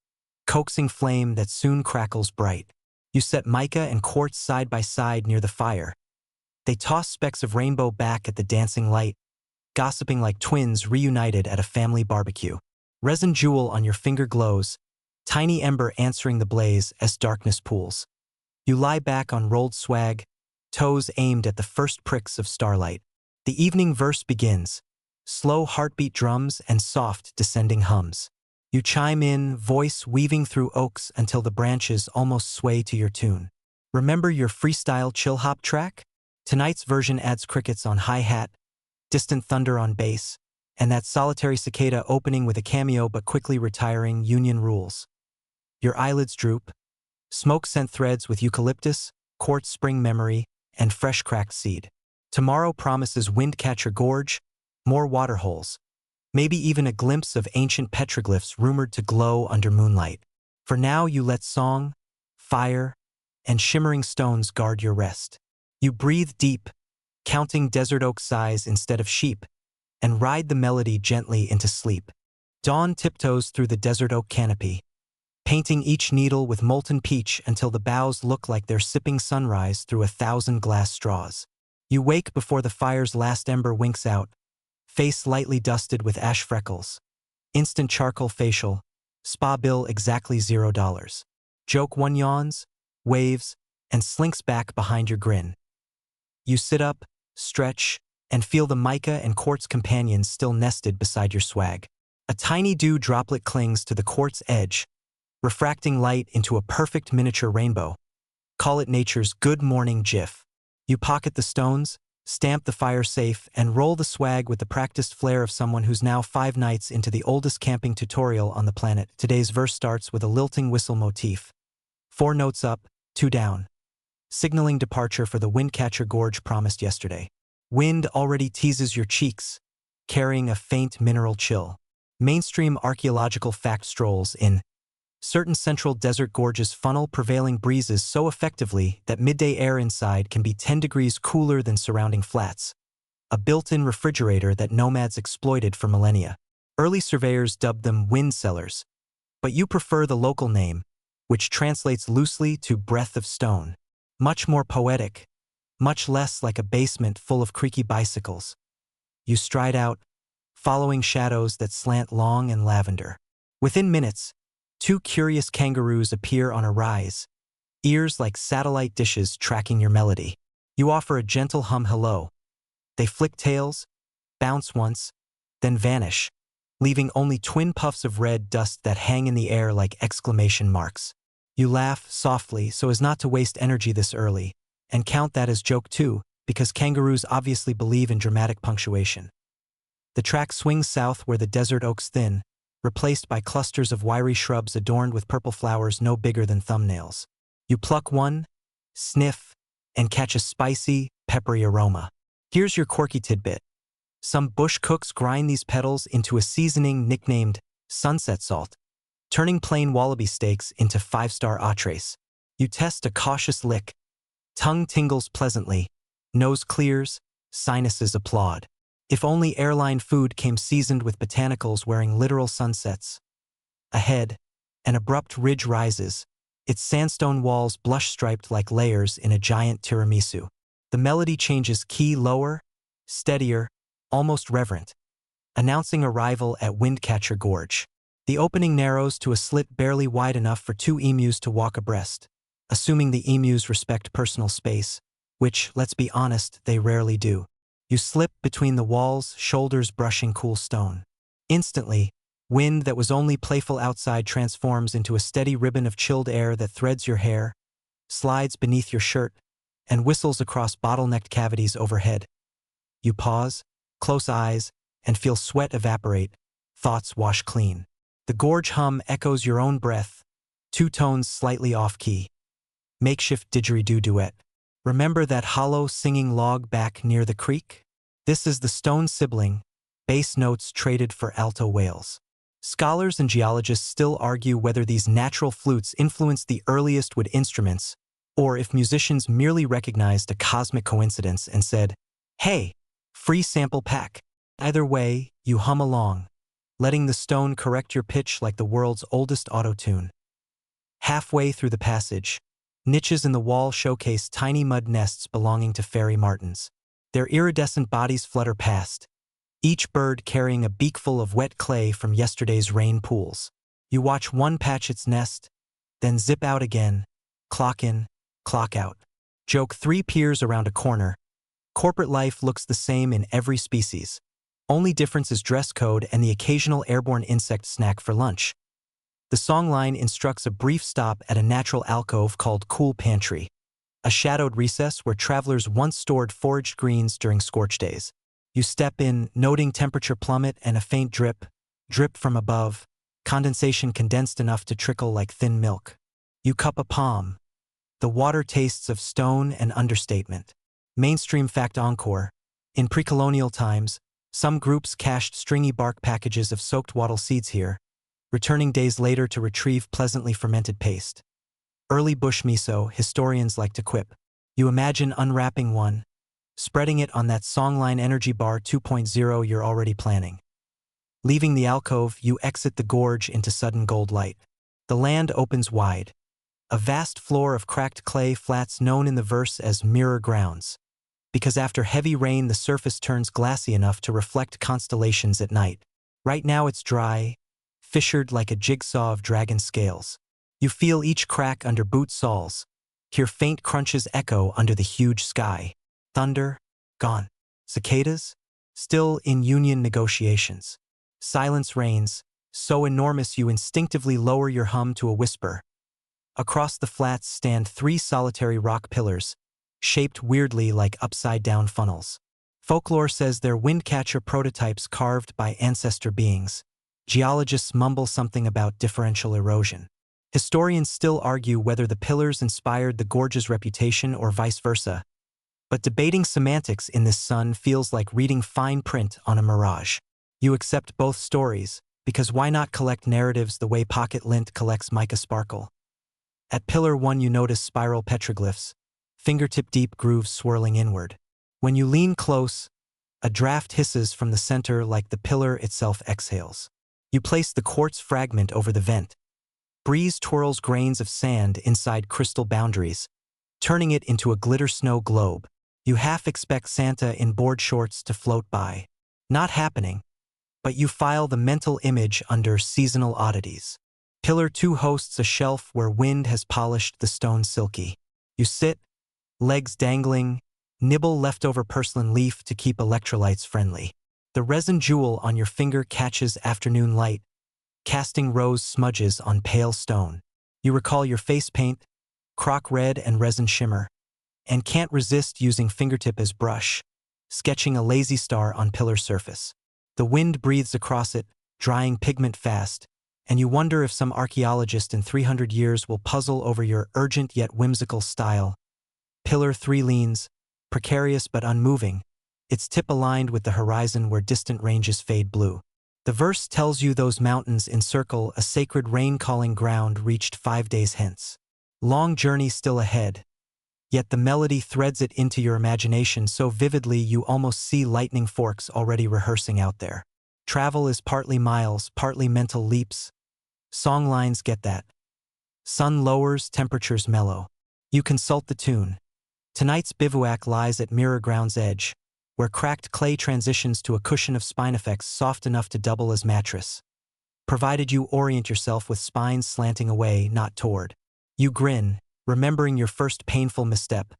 coaxing flame that soon crackles bright. You set mica and quartz side by side near the fire. They toss specks of rainbow back at the dancing light, gossiping like twins reunited at a family barbecue. Resin jewel on your finger glows, tiny ember answering the blaze as darkness pools. You lie back on rolled swag, toes aimed at the first pricks of starlight. The evening verse begins, slow heartbeat drums and soft descending hums. You chime in, voice weaving through oaks until the branches almost sway to your tune. Remember your freestyle chill hop track? Tonight's version adds crickets on hi-hat, distant thunder on bass, and that solitary cicada opening with a cameo but quickly retiring Union rules. Your eyelids droop. Smoke scent threads with eucalyptus, quartz spring memory, and fresh cracked seed. Tomorrow promises Windcatcher Gorge, more waterholes, maybe even a glimpse of ancient petroglyphs rumored to glow under moonlight. For now you let song, fire, and shimmering stones guard your rest. You breathe deep, counting desert oak sighs instead of sheep, and ride the melody gently into sleep. Dawn tiptoes through the desert oak canopy, painting each needle with molten peach until the boughs look like they're sipping sunrise through 1,000 glass straws. You wake before the fire's last ember winks out, face lightly dusted with ash freckles. Instant charcoal facial, spa bill exactly $0. Joke one yawns, waves, and slinks back behind your grin. You sit up, stretch, and feel the mica and quartz companions still nested beside your swag. A tiny dew droplet clings to the quartz edge, refracting light into a perfect miniature rainbow. Call it nature's good morning gif. You pocket the stones, stamp the fire safe, and roll the swag with the practiced flair of someone who's now 5 nights into the oldest camping tutorial on the planet. Today's verse starts with a lilting whistle motif. 4 notes up, 2 down, signaling departure for the Windcatcher Gorge promised yesterday. Wind already teases your cheeks, carrying a faint mineral chill. Mainstream archaeological fact strolls in. Certain central desert gorges funnel prevailing breezes so effectively that midday air inside can be 10 degrees cooler than surrounding flats. A built-in refrigerator that nomads exploited for millennia. Early surveyors dubbed them wind cellars, but you prefer the local name, which translates loosely to breath of stone. Much more poetic, much less like a basement full of creaky bicycles. You stride out, following shadows that slant long and lavender. Within minutes, 2 curious kangaroos appear on a rise, ears like satellite dishes tracking your melody. You offer a gentle hum hello. They flick tails, bounce once, then vanish, leaving only twin puffs of red dust that hang in the air like exclamation marks. You laugh softly so as not to waste energy this early, and count that as joke too, because kangaroos obviously believe in dramatic punctuation. The track swings south where the desert oaks thin, replaced by clusters of wiry shrubs adorned with purple flowers no bigger than thumbnails. You pluck one, sniff, and catch a spicy, peppery aroma. Here's your quirky tidbit. Some bush cooks grind these petals into a seasoning nicknamed sunset salt, turning plain wallaby steaks into 5-star entrees. You test a cautious lick. Tongue tingles pleasantly, nose clears, sinuses applaud. If only airline food came seasoned with botanicals wearing literal sunsets. Ahead, an abrupt ridge rises, its sandstone walls blush-striped like layers in a giant tiramisu. The melody changes key lower, steadier, almost reverent, announcing arrival at Windcatcher Gorge. The opening narrows to a slit barely wide enough for 2 emus to walk abreast, assuming the emus respect personal space, which, let's be honest, they rarely do. You slip between the walls, shoulders brushing cool stone. Instantly, wind that was only playful outside transforms into a steady ribbon of chilled air that threads your hair, slides beneath your shirt, and whistles across bottlenecked cavities overhead. You pause, close eyes, and feel sweat evaporate, thoughts wash clean. The gorge hum echoes your own breath, 2 tones slightly off-key. Makeshift didgeridoo duet. Remember that hollow singing log back near the creek? This is the stone sibling, bass notes traded for alto wails. Scholars and geologists still argue whether these natural flutes influenced the earliest wood instruments, or if musicians merely recognized a cosmic coincidence and said, "Hey, free sample pack." Either way, you hum along, letting the stone correct your pitch like the world's oldest auto-tune. Halfway through the passage, niches in the wall showcase tiny mud nests belonging to fairy martins. Their iridescent bodies flutter past, each bird carrying a beakful of wet clay from yesterday's rain pools. You watch one patch its nest, then zip out again, clock in, clock out. Joke 3 peers around a corner. Corporate life looks the same in every species. Only difference is dress code and the occasional airborne insect snack for lunch. The songline instructs a brief stop at a natural alcove called Cool Pantry, a shadowed recess where travelers once stored foraged greens during scorch days. You step in, noting temperature plummet and a faint drip from above, condensation condensed enough to trickle like thin milk. You cup a palm. The water tastes of stone and understatement. Mainstream fact encore. In pre-colonial times, some groups cached stringy bark packages of soaked wattle seeds here, returning days later to retrieve pleasantly fermented paste. Early bush miso, historians like to quip. You imagine unwrapping one, spreading it on that Songline Energy Bar 2.0 you're already planning. Leaving the alcove, you exit the gorge into sudden gold light. The land opens wide. A vast floor of cracked clay flats known in the verse as mirror grounds, because after heavy rain the surface turns glassy enough to reflect constellations at night. Right now it's dry, fissured like a jigsaw of dragon scales. You feel each crack under boot soles, hear faint crunches echo under the huge sky. Thunder? Gone. Cicadas? Still in union negotiations. Silence reigns, so enormous you instinctively lower your hum to a whisper. Across the flats stand 3 solitary rock pillars, shaped weirdly like upside-down funnels. Folklore says they're windcatcher prototypes carved by ancestor beings. Geologists mumble something about differential erosion. Historians still argue whether the pillars inspired the gorge's reputation or vice versa. But debating semantics in this sun feels like reading fine print on a mirage. You accept both stories, because why not collect narratives the way pocket lint collects mica sparkle? At Pillar 1 you notice spiral petroglyphs, fingertip-deep grooves swirling inward. When you lean close, a draft hisses from the center like the pillar itself exhales. You place the quartz fragment over the vent. Breeze twirls grains of sand inside crystal boundaries, turning it into a glitter snow globe. You half expect Santa in board shorts to float by. Not happening, but you file the mental image under seasonal oddities. Pillar 2 hosts a shelf where wind has polished the stone silky. You sit, legs dangling, nibble leftover porcelain leaf to keep electrolytes friendly. The resin jewel on your finger catches afternoon light, casting rose smudges on pale stone. You recall your face paint, croc red and resin shimmer, and can't resist using fingertip as brush, sketching a lazy star on pillar surface. The wind breathes across it, drying pigment fast, and you wonder if some archaeologist in 300 years will puzzle over your urgent yet whimsical style. Pillar 3 leans, precarious but unmoving, its tip aligned with the horizon where distant ranges fade blue. The verse tells you those mountains encircle a sacred rain-calling ground reached 5 days hence. Long journey still ahead, yet the melody threads it into your imagination so vividly you almost see lightning forks already rehearsing out there. Travel is partly miles, partly mental leaps. Songlines get that. Sun lowers, temperatures mellow. You consult the tune. Tonight's bivouac lies at Mirror Ground's edge, where cracked clay transitions to a cushion of spine effects soft enough to double as mattress. Provided you orient yourself with spines slanting away, not toward. You grin, remembering your first painful misstep.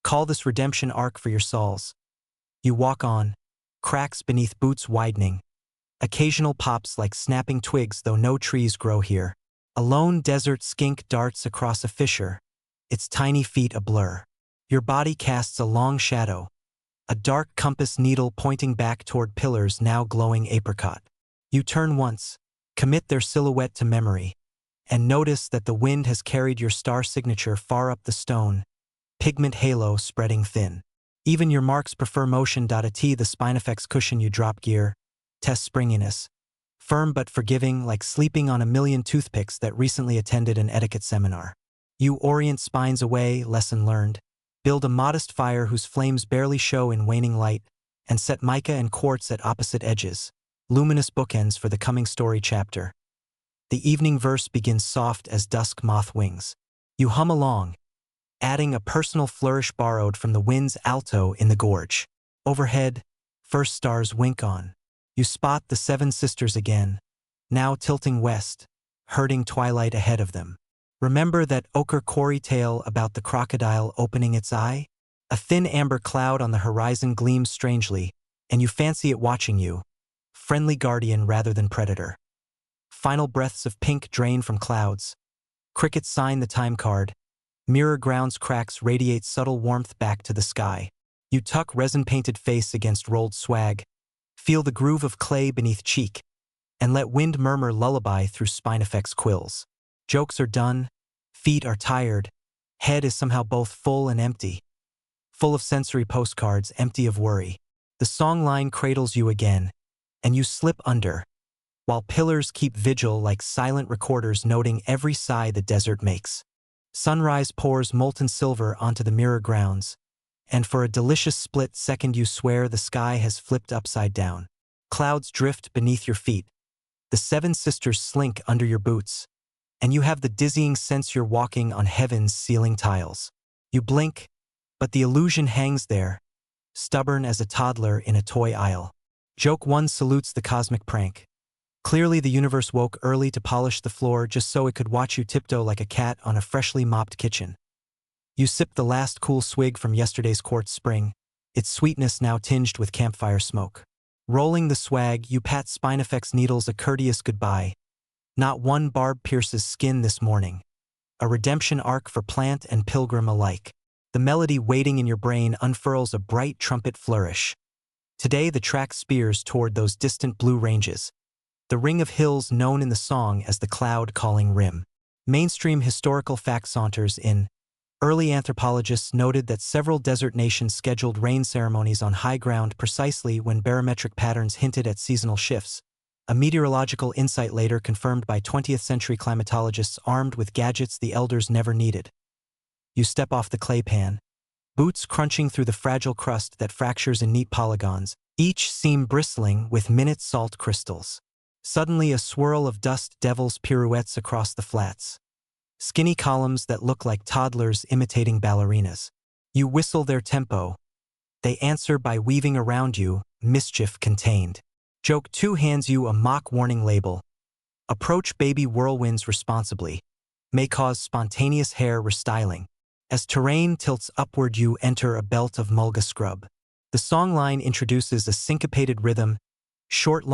Call this redemption arc for your souls. You walk on, cracks beneath boots widening. Occasional pops like snapping twigs though no trees grow here. A lone desert skink darts across a fissure, its tiny feet a blur. Your body casts a long shadow, a dark compass needle pointing back toward pillars now glowing apricot. You turn once, commit their silhouette to memory, and notice that the wind has carried your star signature far up the stone, pigment halo spreading thin. Even your marks prefer motion. The spine effects cushion you drop gear, test springiness, firm but forgiving like sleeping on a million toothpicks that recently attended an etiquette seminar. You orient spines away, lesson learned, build a modest fire whose flames barely show in waning light, and set mica and quartz at opposite edges, luminous bookends for the coming story chapter. The evening verse begins soft as dusk moth wings. You hum along, adding a personal flourish borrowed from the wind's alto in the gorge. Overhead, first stars wink on. You spot the Seven Sisters again, now tilting west, herding twilight ahead of them. Remember that ochre quarry tale about the crocodile opening its eye? A thin amber cloud on the horizon gleams strangely, and you fancy it watching you, friendly guardian rather than predator. Final breaths of pink drain from clouds. Crickets sign the time card. Mirror Ground's cracks radiate subtle warmth back to the sky. You tuck resin-painted face against rolled swag. Feel the groove of clay beneath cheek. and let wind murmur lullaby through Spinifex quills. Jokes are done, feet are tired, head is somehow both full and empty, full of sensory postcards, empty of worry. The songline cradles you again, and you slip under, while pillars keep vigil like silent recorders noting every sigh the desert makes. Sunrise pours molten silver onto the mirror grounds, and for a delicious split second you swear the sky has flipped upside down. Clouds drift beneath your feet, the seven sisters slink under your boots, and you have the dizzying sense you're walking on heaven's ceiling tiles. You blink, but the illusion hangs there, stubborn as a toddler in a toy aisle. Joke 1 salutes the cosmic prank. Clearly the universe woke early to polish the floor just so it could watch you tiptoe like a cat on a freshly mopped kitchen. You sip the last cool swig from yesterday's quartz spring, its sweetness now tinged with campfire smoke. Rolling the swag, you pat Spinifex needles a courteous goodbye. Not one barb pierces skin this morning. A redemption arc for plant and pilgrim alike. The melody waiting in your brain unfurls a bright trumpet flourish. Today the track spears toward those distant blue ranges, the ring of hills known in the song as the cloud-calling rim. Mainstream historical fact saunters in. Early anthropologists noted that several desert nations scheduled rain ceremonies on high ground precisely when barometric patterns hinted at seasonal shifts, a meteorological insight later confirmed by 20th-century climatologists armed with gadgets the elders never needed. You step off the clay pan, boots crunching through the fragile crust that fractures in neat polygons, each seam bristling with minute salt crystals. Suddenly a swirl of dust devils pirouettes across the flats. Skinny columns that look like toddlers imitating ballerinas. You whistle their tempo. They answer by weaving around you, mischief contained. Joke 2 hands you a mock warning label. Approach baby whirlwinds responsibly. May cause spontaneous hair restyling. As terrain tilts upward you enter a belt of mulga scrub. The songline introduces a syncopated rhythm, short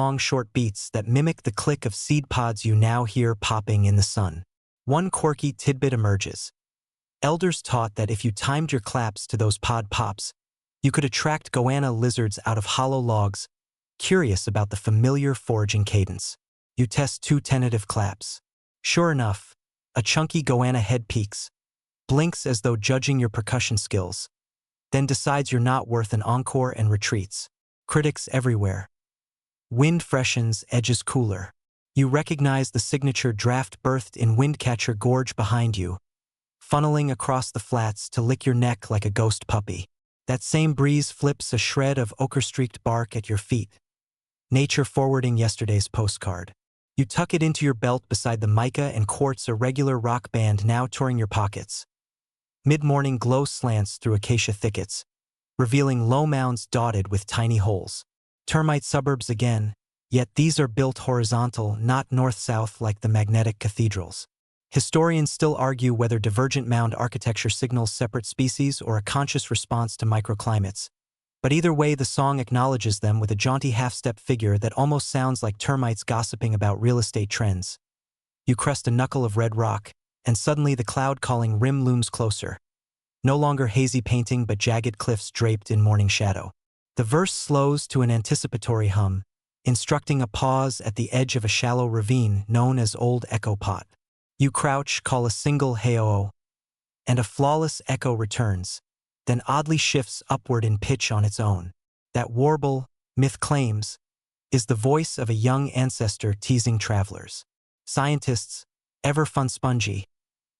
beats that mimic the click of seed pods you now hear popping in the sun. One quirky tidbit emerges. Elders taught that if you timed your claps to those pod pops, you could attract goanna lizards out of hollow logs, curious about the familiar foraging cadence. You test 2 tentative claps. Sure enough, a chunky goanna head peeks, blinks as though judging your percussion skills, then decides you're not worth an encore and retreats. Critics everywhere. Wind freshens, edges cooler. You recognize the signature draft birthed in Windcatcher Gorge behind you, funneling across the flats to lick your neck like a ghost puppy. That same breeze flips a shred of ochre-streaked bark at your feet. Nature forwarding yesterday's postcard. You tuck it into your belt beside the mica and quartz irregular rock band now touring your pockets. Mid-morning glow slants through acacia thickets, revealing low mounds dotted with tiny holes. Termite suburbs again, yet these are built horizontal, not north-south like the magnetic cathedrals. Historians still argue whether divergent mound architecture signals separate species or a conscious response to microclimates. But either way, the song acknowledges them with a jaunty half-step figure that almost sounds like termites gossiping about real estate trends. You crest a knuckle of red rock, and suddenly the cloud-calling rim looms closer. No longer hazy painting but jagged cliffs draped in morning shadow. The verse slows to an anticipatory hum, instructing a pause at the edge of a shallow ravine known as Old Echo Pot. You crouch, call a single hey-oh, and a flawless echo returns, then oddly shifts upward in pitch on its own. That warble, myth claims, is the voice of a young ancestor teasing travelers. Scientists, ever fun-spongy,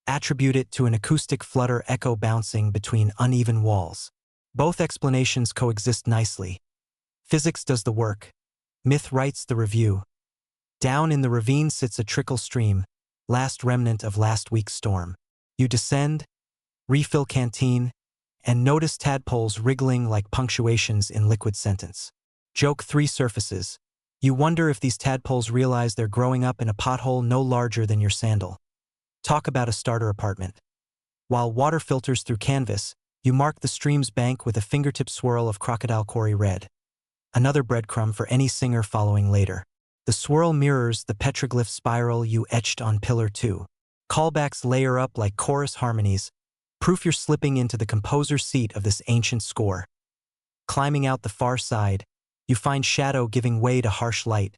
attribute it to an acoustic flutter echo bouncing between uneven walls. Both explanations coexist nicely. Physics does the work. Myth writes the review. Down in the ravine sits a trickle stream, last remnant of last week's storm. You descend, refill canteen, and notice tadpoles wriggling like punctuations in liquid sentence. Joke 3 surfaces. You wonder if these tadpoles realize they're growing up in a pothole no larger than your sandal. Talk about a starter apartment. While water filters through canvas, you mark the stream's bank with a fingertip swirl of crocodile quarry red. Another breadcrumb for any singer following later. The swirl mirrors the petroglyph spiral you etched on Pillar 2. Callbacks layer up like chorus harmonies, proof you're slipping into the composer's seat of this ancient score. Climbing out the far side, you find shadow giving way to harsh light,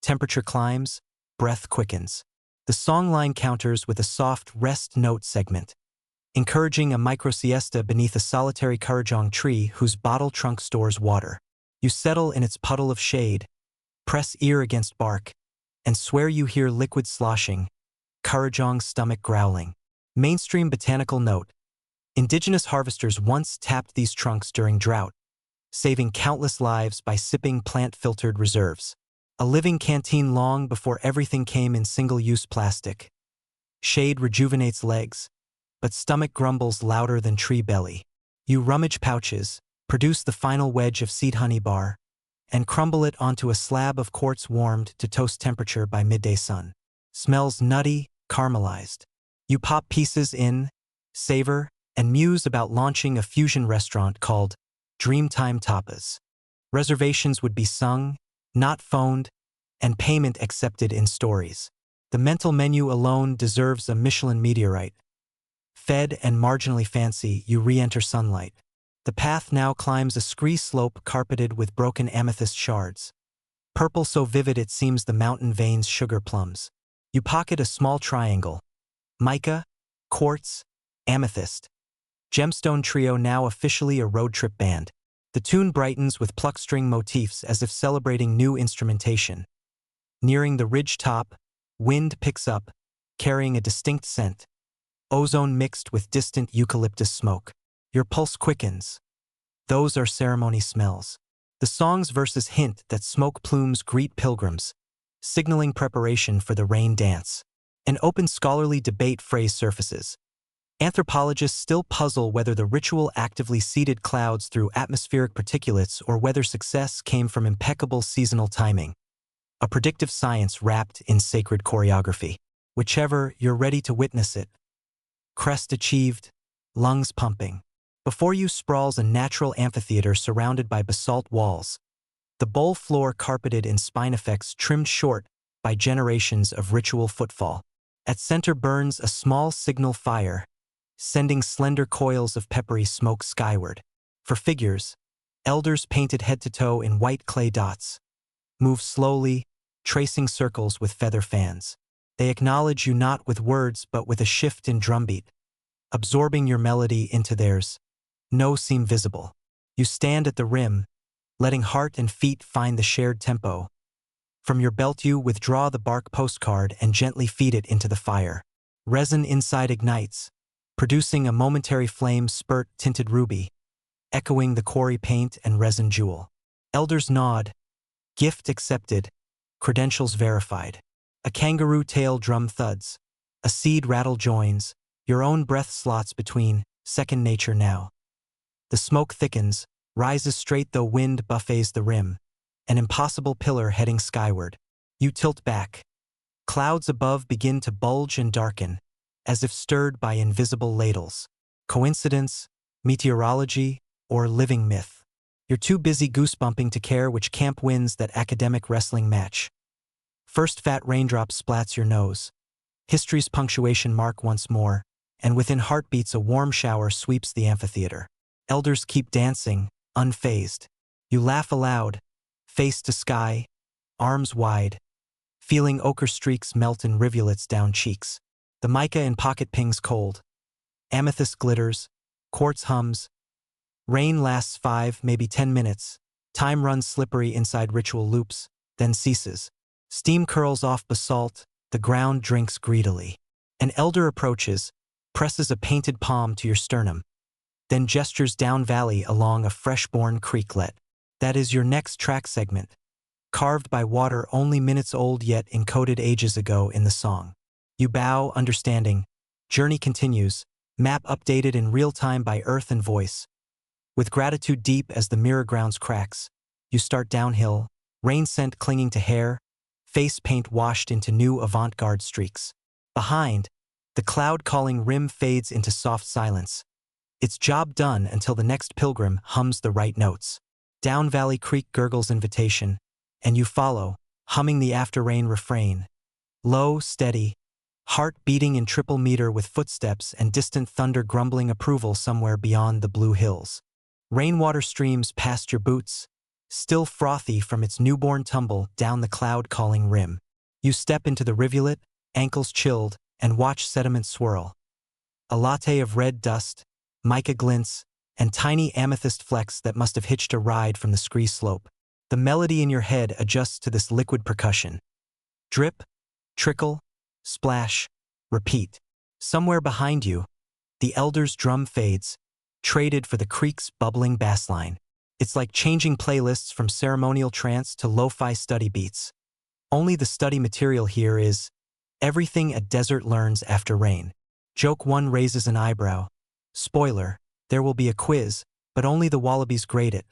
Temperature climbs, breath quickens. The songline counters with a soft rest note segment, encouraging a micro-siesta beneath a solitary kurrajong tree whose bottle trunk stores water. You settle in its puddle of shade, press ear against bark, and swear you hear liquid sloshing, kurrajong's stomach growling. Mainstream botanical note. Indigenous harvesters once tapped these trunks during drought, saving countless lives by sipping plant-filtered reserves. A living canteen long before everything came in single-use plastic. Shade rejuvenates legs, but stomach grumbles louder than tree belly. You rummage pouches, produce the final wedge of seed honey bar, and crumble it onto a slab of quartz warmed to toast temperature by midday sun. Smells nutty, caramelized. You pop pieces in, savor, and muse about launching a fusion restaurant called Dreamtime Tapas. Reservations would be sung, not phoned, and payment accepted in stories. The mental menu alone deserves a Michelin meteorite. Fed and marginally fancy, you re-enter sunlight. The path now climbs a scree slope carpeted with broken amethyst shards. Purple so vivid it seems the mountain veins sugar plums. You pocket a small triangle. Mica, quartz, amethyst. Gemstone trio now officially a road trip band. The tune brightens with pluck string motifs as if celebrating new instrumentation. Nearing the ridge top, wind picks up, carrying a distinct scent. Ozone mixed with distant eucalyptus smoke. Your pulse quickens. Those are ceremony smells. The song's verses hint that smoke plumes greet pilgrims, signaling preparation for the rain dance. An open scholarly debate phrase surfaces. Anthropologists still puzzle whether the ritual actively seeded clouds through atmospheric particulates or whether success came from impeccable seasonal timing. A predictive science wrapped in sacred choreography. Whichever, you're ready to witness it. Crest achieved, lungs pumping. Before you sprawls a natural amphitheater surrounded by basalt walls. The bowl floor carpeted in spinifex trimmed short by generations of ritual footfall. At center burns a small signal fire, sending slender coils of peppery smoke skyward. For figures, elders painted head to toe in white clay dots, move slowly, tracing circles with feather fans. They acknowledge you not with words but with a shift in drumbeat, absorbing your melody into theirs. No seem visible. You stand at the rim, letting heart and feet find the shared tempo. From your belt you withdraw the bark postcard and gently feed it into the fire. Resin inside ignites, producing a momentary flame spurt tinted ruby, echoing the quarry paint and resin jewel. Elders nod, gift accepted, credentials verified. A kangaroo tail drum thuds, a seed rattle joins, your own breath slots between, second nature now. The smoke thickens, rises straight though wind buffets the rim, an impossible pillar heading skyward. You tilt back. Clouds above begin to bulge and darken, as if stirred by invisible ladles. Coincidence, meteorology, or living myth? You're too busy goosebumping to care which camp wins that academic wrestling match. First fat raindrop splats your nose. History's punctuation mark once more, and within heartbeats a warm shower sweeps the amphitheater. Elders keep dancing, unfazed. You laugh aloud, face to sky, arms wide, feeling ochre streaks melt in rivulets down cheeks. The mica in pocket pings cold. Amethyst glitters, quartz hums. Rain lasts 5, maybe 10 minutes. Time runs slippery inside ritual loops, then ceases. Steam curls off basalt, the ground drinks greedily. An elder approaches, presses a painted palm to your sternum, then gestures down valley along a fresh-born creeklet. That is your next track segment, carved by water only minutes old yet encoded ages ago in the song. You bow, understanding. Journey continues, map updated in real time by earth and voice. With gratitude deep as the mirror grounds cracks, you start downhill, rain scent clinging to hair, face paint washed into new avant-garde streaks. Behind, the cloud-calling rim fades into soft silence. Its job done until the next pilgrim hums the right notes. Down Valley Creek gurgles invitation, and you follow, humming the after-rain refrain. Low, steady, heart beating in triple meter with footsteps and distant thunder grumbling approval somewhere beyond the blue hills. Rainwater streams past your boots, still frothy from its newborn tumble down the cloud-calling rim. You step into the rivulet, ankles chilled, and watch sediment swirl. A latte of red dust, mica glints, and tiny amethyst flecks that must have hitched a ride from the scree slope. The melody in your head adjusts to this liquid percussion. Drip, trickle, splash, repeat. Somewhere behind you, the elder's drum fades, traded for the creek's bubbling bassline. It's like changing playlists from ceremonial trance to lo-fi study beats. Only the study material here is everything a desert learns after rain. Joke 1 raises an eyebrow. Spoiler, there will be a quiz, but only the wallabies grade it.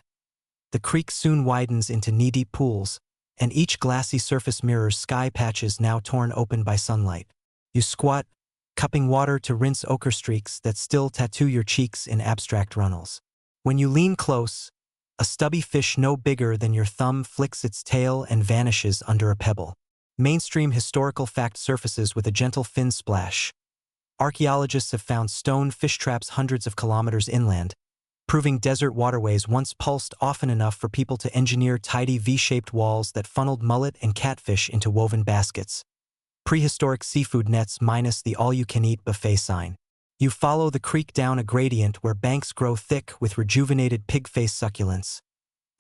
The creek soon widens into knee-deep pools, and each glassy surface mirrors sky patches now torn open by sunlight. You squat, cupping water to rinse ochre streaks that still tattoo your cheeks in abstract runnels. When you lean close, a stubby fish no bigger than your thumb flicks its tail and vanishes under a pebble. Mainstream historical fact surfaces with a gentle fin splash. Archaeologists have found stone fish traps hundreds of kilometers inland, proving desert waterways once pulsed often enough for people to engineer tidy V-shaped walls that funneled mullet and catfish into woven baskets. Prehistoric seafood nets minus the all-you-can-eat buffet sign. You follow the creek down a gradient where banks grow thick with rejuvenated pig-face succulents,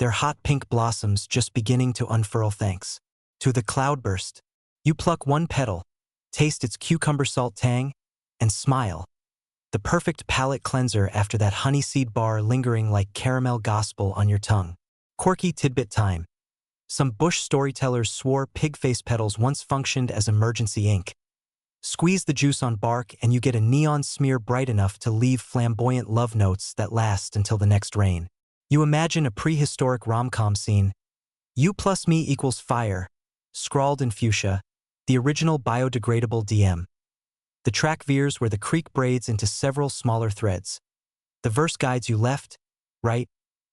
their hot pink blossoms just beginning to unfurl thanks to the cloudburst. You pluck one petal, taste its cucumber salt tang, and smile. The perfect palate cleanser after that honey seed bar lingering like caramel gospel on your tongue. Quirky tidbit time. Some bush storytellers swore pig-face petals once functioned as emergency ink. Squeeze the juice on bark and you get a neon smear bright enough to leave flamboyant love notes that last until the next rain. You imagine a prehistoric rom-com scene. You plus me equals fire, scrawled in fuchsia, the original biodegradable DM. The track veers where the creek braids into several smaller threads. The verse guides you left, right,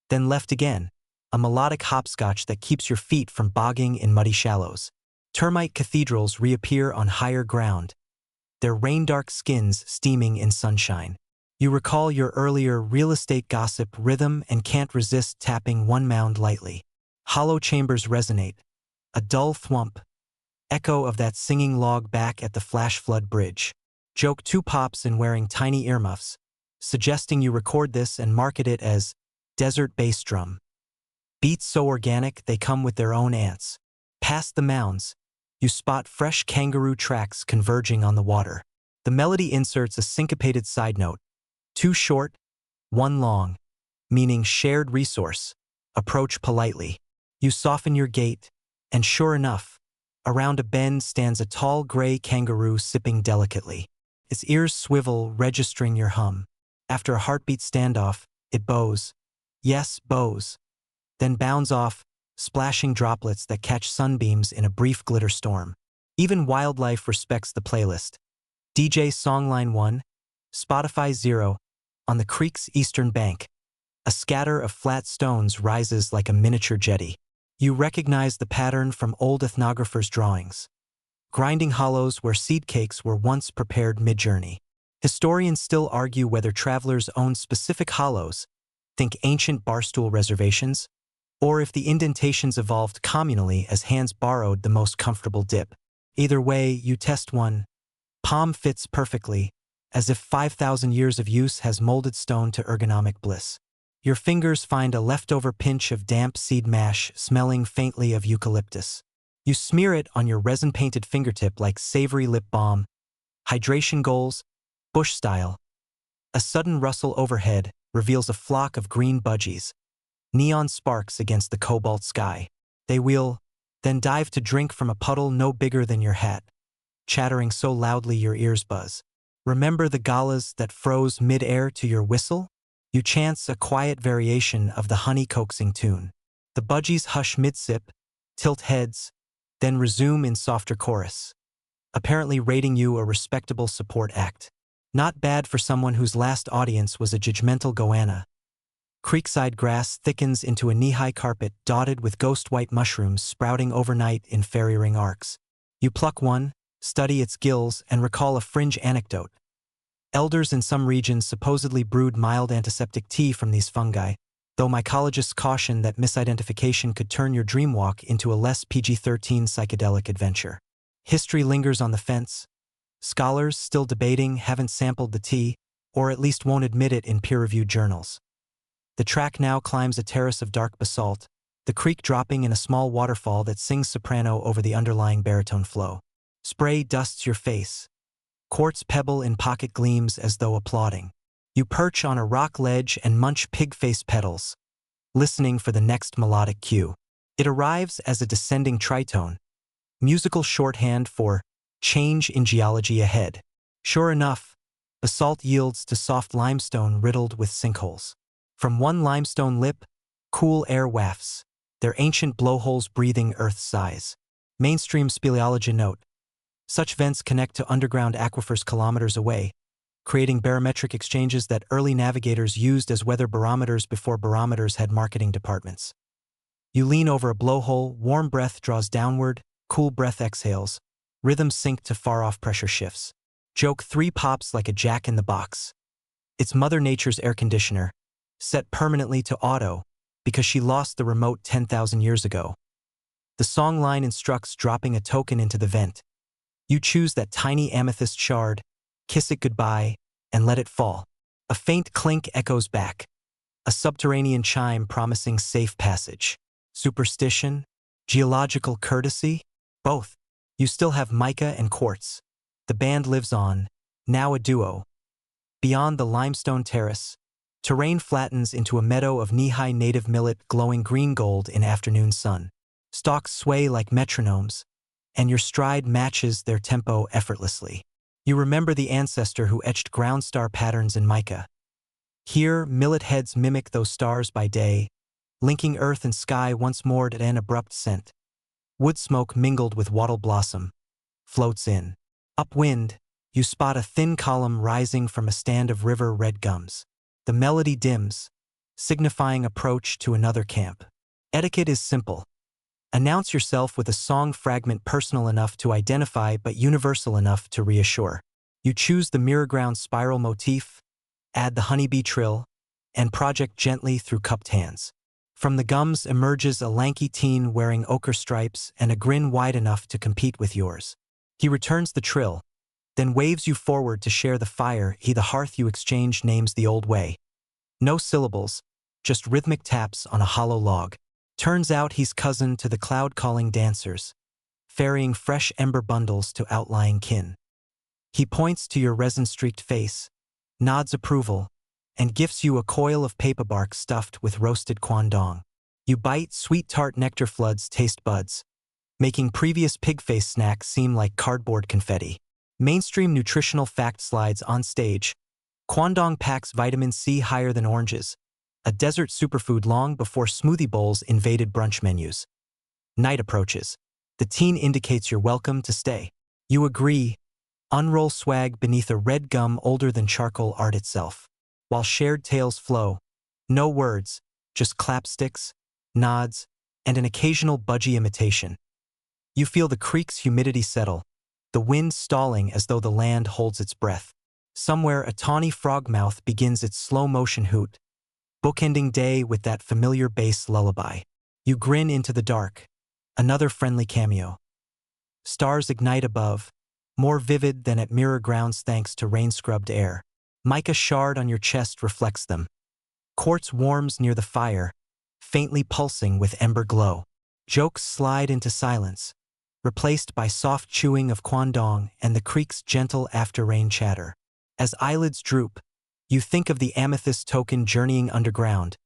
then left again, a melodic hopscotch that keeps your feet from bogging in muddy shallows. Termite cathedrals reappear on higher ground, their rain-dark skins steaming in sunshine. You recall your earlier real estate gossip rhythm and can't resist tapping one mound lightly. Hollow chambers resonate, a dull thwump, echo of that singing log back at the flash flood bridge. Joke 2 pops in wearing tiny earmuffs, suggesting you record this and market it as desert bass drum. Beats so organic they come with their own ants. Past the mounds, you spot fresh kangaroo tracks converging on the water. The melody inserts a syncopated side note. 2 short, 1 long, meaning shared resource. Approach politely. You soften your gait, and sure enough, around a bend stands a tall gray kangaroo sipping delicately. Its ears swivel, registering your hum. After a heartbeat standoff, it bows. Yes, bows. Then bounds off, splashing droplets that catch sunbeams in a brief glitter storm. Even wildlife respects the playlist. DJ Songline 1, Spotify 0, on the creek's eastern bank. A scatter of flat stones rises like a miniature jetty. You recognize the pattern from old ethnographers' drawings. Grinding hollows where seed cakes were once prepared mid-journey. Historians still argue whether travelers owned specific hollows, think ancient barstool reservations, or if the indentations evolved communally as hands borrowed the most comfortable dip. Either way, you test one. Palm fits perfectly, as if 5,000 years of use has molded stone to ergonomic bliss. Your fingers find a leftover pinch of damp seed mash smelling faintly of eucalyptus. You smear it on your resin-painted fingertip like savory lip balm. Hydration goals, bush style. A sudden rustle overhead reveals a flock of green budgies, neon sparks against the cobalt sky. They wheel, then dive to drink from a puddle no bigger than your hat, chattering so loudly your ears buzz. Remember the galas that froze mid-air to your whistle? You chance a quiet variation of the honey-coaxing tune. The budgies hush mid-sip, tilt heads, then resume in softer chorus, apparently rating you a respectable support act. Not bad for someone whose last audience was a judgmental goanna. Creekside grass thickens into a knee-high carpet dotted with ghost-white mushrooms sprouting overnight in fairy-ring arcs. You pluck one, study its gills, and recall a fringe anecdote. Elders in some regions supposedly brewed mild antiseptic tea from these fungi, though mycologists caution that misidentification could turn your dream walk into a less PG-13 psychedelic adventure. History lingers on the fence. Scholars, still debating, haven't sampled the tea, or at least won't admit it in peer-reviewed journals. The track now climbs a terrace of dark basalt, the creek dropping in a small waterfall that sings soprano over the underlying baritone flow. Spray dusts your face. Quartz pebble in pocket gleams as though applauding. You perch on a rock ledge and munch pig-face petals, listening for the next melodic cue. It arrives as a descending tritone, musical shorthand for change in geology ahead. Sure enough, basalt yields to soft limestone riddled with sinkholes. From one limestone lip, cool air wafts, their ancient blowholes breathing Earth's sighs. Mainstream speleology note: such vents connect to underground aquifers kilometers away, creating barometric exchanges that early navigators used as weather barometers before barometers had marketing departments. You lean over a blowhole, warm breath draws downward, cool breath exhales, rhythms sync to far-off pressure shifts. Joke 3 pops like a jack-in-the-box. It's Mother Nature's air conditioner, set permanently to auto because she lost the remote 10,000 years ago. The song line instructs dropping a token into the vent. You choose that tiny amethyst shard, kiss it goodbye, and let it fall. A faint clink echoes back, a subterranean chime promising safe passage. Superstition? Geological courtesy? Both. You still have mica and quartz. The band lives on, now a duo. Beyond the limestone terrace, terrain flattens into a meadow of knee-high native millet glowing green-gold in afternoon sun. Stalks sway like metronomes, and your stride matches their tempo effortlessly. You remember the ancestor who etched ground star patterns in mica. Here, millet heads mimic those stars by day, linking earth and sky once more at an abrupt scent. Wood smoke mingled with wattle blossom floats in. Upwind, you spot a thin column rising from a stand of river red gums. The melody dims, signifying approach to another camp. Etiquette is simple. Announce yourself with a song fragment personal enough to identify but universal enough to reassure. You choose the mirror ground spiral motif, add the honeybee trill, and project gently through cupped hands. From the gums emerges a lanky teen wearing ochre stripes and a grin wide enough to compete with yours. He returns the trill, then waves you forward to share the fire. The hearth you exchange names the old way. No syllables, just rhythmic taps on a hollow log. Turns out he's cousin to the cloud-calling dancers, ferrying fresh ember bundles to outlying kin. He points to your resin-streaked face, nods approval, and gifts you a coil of paper bark stuffed with roasted quandong. You bite, sweet tart nectar floods taste buds, making previous pig-face snacks seem like cardboard confetti. Mainstream nutritional fact slides on stage. Quandong packs vitamin C higher than oranges, a desert superfood long before smoothie bowls invaded brunch menus. Night approaches. The teen indicates you're welcome to stay. You agree, unroll swag beneath a red gum older than charcoal art itself. While shared tales flow, no words, just clapsticks, nods, and an occasional budgie imitation. You feel the creek's humidity settle, the wind stalling as though the land holds its breath. Somewhere a tawny frogmouth begins its slow-motion hoot, bookending day with that familiar bass lullaby. You grin into the dark, another friendly cameo. Stars ignite above, more vivid than at mirror grounds thanks to rain-scrubbed air. Mica shard on your chest reflects them. Quartz warms near the fire, faintly pulsing with ember glow. Jokes slide into silence, replaced by soft chewing of quandong and the creek's gentle after-rain chatter. As eyelids droop, you think of the amethyst token journeying underground,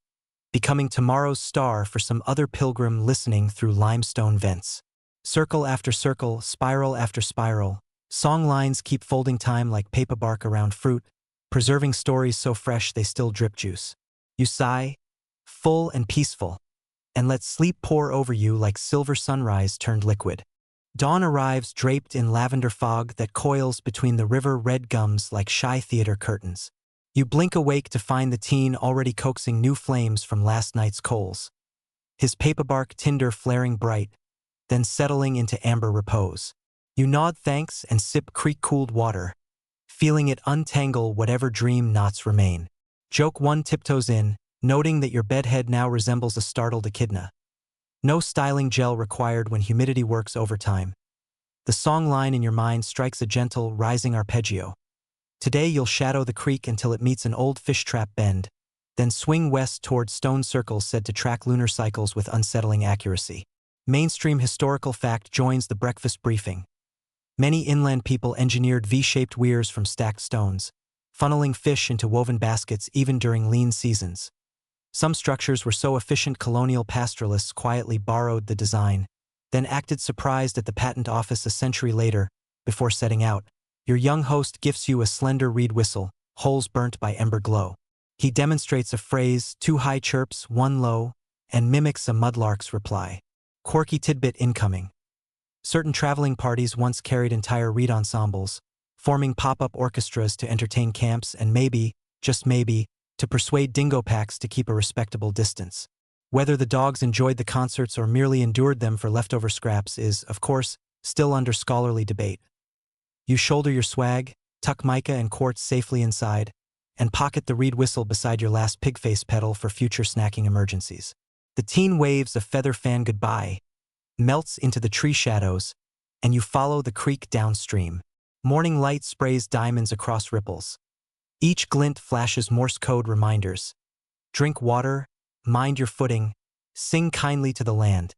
becoming tomorrow's star for some other pilgrim listening through limestone vents. Circle after circle, spiral after spiral, song lines keep folding time like paper bark around fruit, preserving stories so fresh they still drip juice. You sigh, full and peaceful, and let sleep pour over you like silver sunrise turned liquid. Dawn arrives draped in lavender fog that coils between the river red gums like shy theater curtains. You blink awake to find the teen already coaxing new flames from last night's coals. His paperbark tinder flaring bright, then settling into amber repose. You nod thanks and sip creek-cooled water, feeling it untangle whatever dream knots remain. Joke 1 tiptoes in, noting that your bedhead now resembles a startled echidna. No styling gel required when humidity works overtime. The song line in your mind strikes a gentle, rising arpeggio. Today you'll shadow the creek until it meets an old fish trap bend, then swing west toward stone circles said to track lunar cycles with unsettling accuracy. Mainstream historical fact joins the breakfast briefing. Many inland people engineered V-shaped weirs from stacked stones, funneling fish into woven baskets even during lean seasons. Some structures were so efficient colonial pastoralists quietly borrowed the design, then acted surprised at the patent office a century later. Before setting out, your young host gifts you a slender reed whistle, holes burnt by ember glow. He demonstrates a phrase, 2 high chirps, 1 low, and mimics a mudlark's reply. Quirky tidbit incoming. Certain traveling parties once carried entire reed ensembles, forming pop-up orchestras to entertain camps and maybe, just maybe, to persuade dingo packs to keep a respectable distance. Whether the dogs enjoyed the concerts or merely endured them for leftover scraps is, of course, still under scholarly debate. You shoulder your swag, tuck Micah and Quartz safely inside, and pocket the reed whistle beside your last pigface pedal for future snacking emergencies. The teen waves a feather fan goodbye, melts into the tree shadows, and you follow the creek downstream. Morning light sprays diamonds across ripples. Each glint flashes Morse code reminders. Drink water, mind your footing, sing kindly to the land.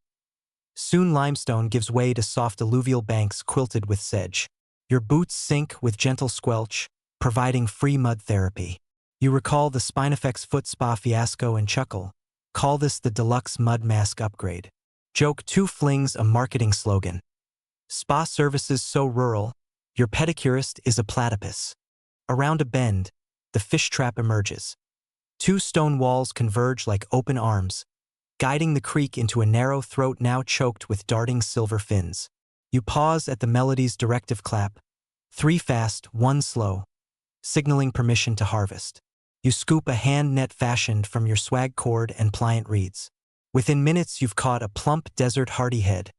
Soon limestone gives way to soft alluvial banks quilted with sedge. Your boots sink with gentle squelch, providing free mud therapy. You recall the Spinifex foot spa fiasco and chuckle. Call this the deluxe mud mask upgrade. Joke 2 flings a marketing slogan. Spa services so rural, your pedicurist is a platypus. Around a bend, the fish trap emerges. 2 stone walls converge like open arms, guiding the creek into a narrow throat now choked with darting silver fins. You pause at the melody's directive clap, 3 fast, 1 slow, signaling permission to harvest. You scoop a hand net fashioned from your swag cord and pliant reeds. Within minutes you've caught a plump desert hardyhead,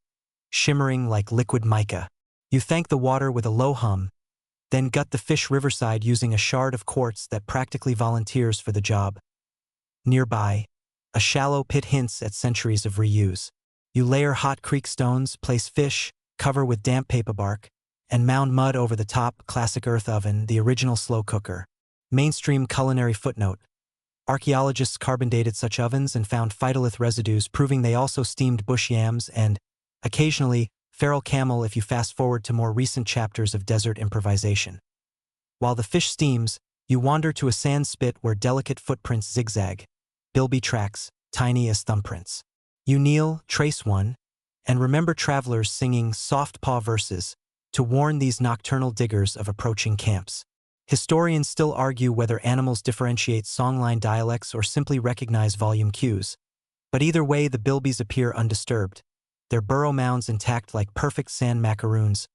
shimmering like liquid mica. You thank the water with a low hum, then gut the fish riverside using a shard of quartz that practically volunteers for the job. Nearby, a shallow pit hints at centuries of reuse. You layer hot creek stones, place fish, cover with damp paper bark, and mound mud over the top. Classic earth oven, the original slow cooker. Mainstream culinary footnote. Archaeologists carbon-dated such ovens and found phytolith residues proving they also steamed bush yams and, occasionally, feral camel if you fast forward to more recent chapters of desert improvisation. While the fish steams, you wander to a sand spit where delicate footprints zigzag, bilby tracks, tiny as thumbprints. You kneel, trace one, and remember travelers singing soft paw verses to warn these nocturnal diggers of approaching camps. Historians still argue whether animals differentiate songline dialects or simply recognize volume cues. But either way, the bilbies appear undisturbed, their burrow mounds intact like perfect sand macaroons.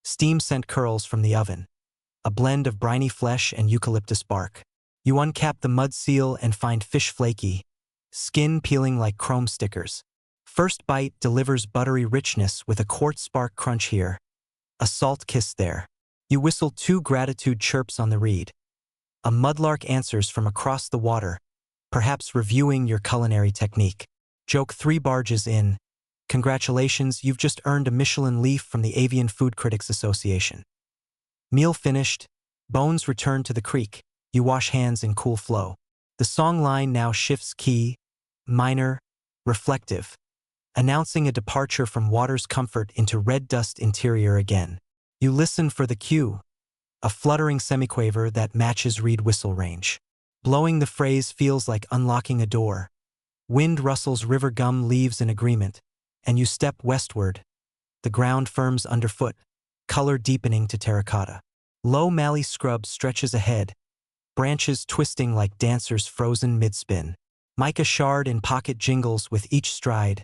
Steam sent curls from the oven, a blend of briny flesh and eucalyptus bark. You uncap the mud seal and find fish flaky, skin peeling like chrome stickers. First bite delivers buttery richness with a quartz spark crunch here, a salt kiss there. You whistle 2 gratitude chirps on the reed. A mudlark answers from across the water, perhaps reviewing your culinary technique. Joke 3 barges in. Congratulations, you've just earned a Michelin leaf from the Avian Food Critics Association. Meal finished, bones return to the creek. You wash hands in cool flow. The song line now shifts key, minor, reflective, announcing a departure from water's comfort into red dust interior again. You listen for the cue, a fluttering semiquaver that matches reed whistle range. Blowing the phrase feels like unlocking a door. Wind rustles river gum leaves in agreement, and you step westward. The ground firms underfoot, color deepening to terracotta. Low mallee scrub stretches ahead, branches twisting like dancers frozen mid-spin. Mica shard in pocket jingles with each stride,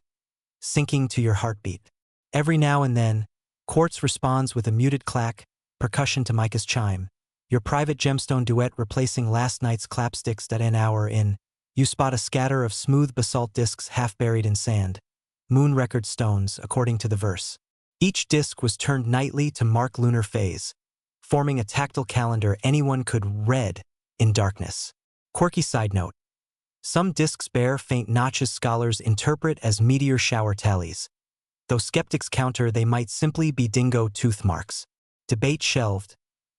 sinking to your heartbeat. Every now and then, Quartz responds with a muted clack, percussion to Mica's chime. Your private gemstone duet replacing last night's clapsticks. An hour in, you spot a scatter of smooth basalt discs half buried in sand. Moon record stones, according to the verse. Each disc was turned nightly to mark lunar phase, forming a tactile calendar anyone could read in darkness. Quirky side note. Some discs bear faint notches scholars interpret as meteor shower tallies. Though skeptics counter they might simply be dingo tooth marks. Debate shelved.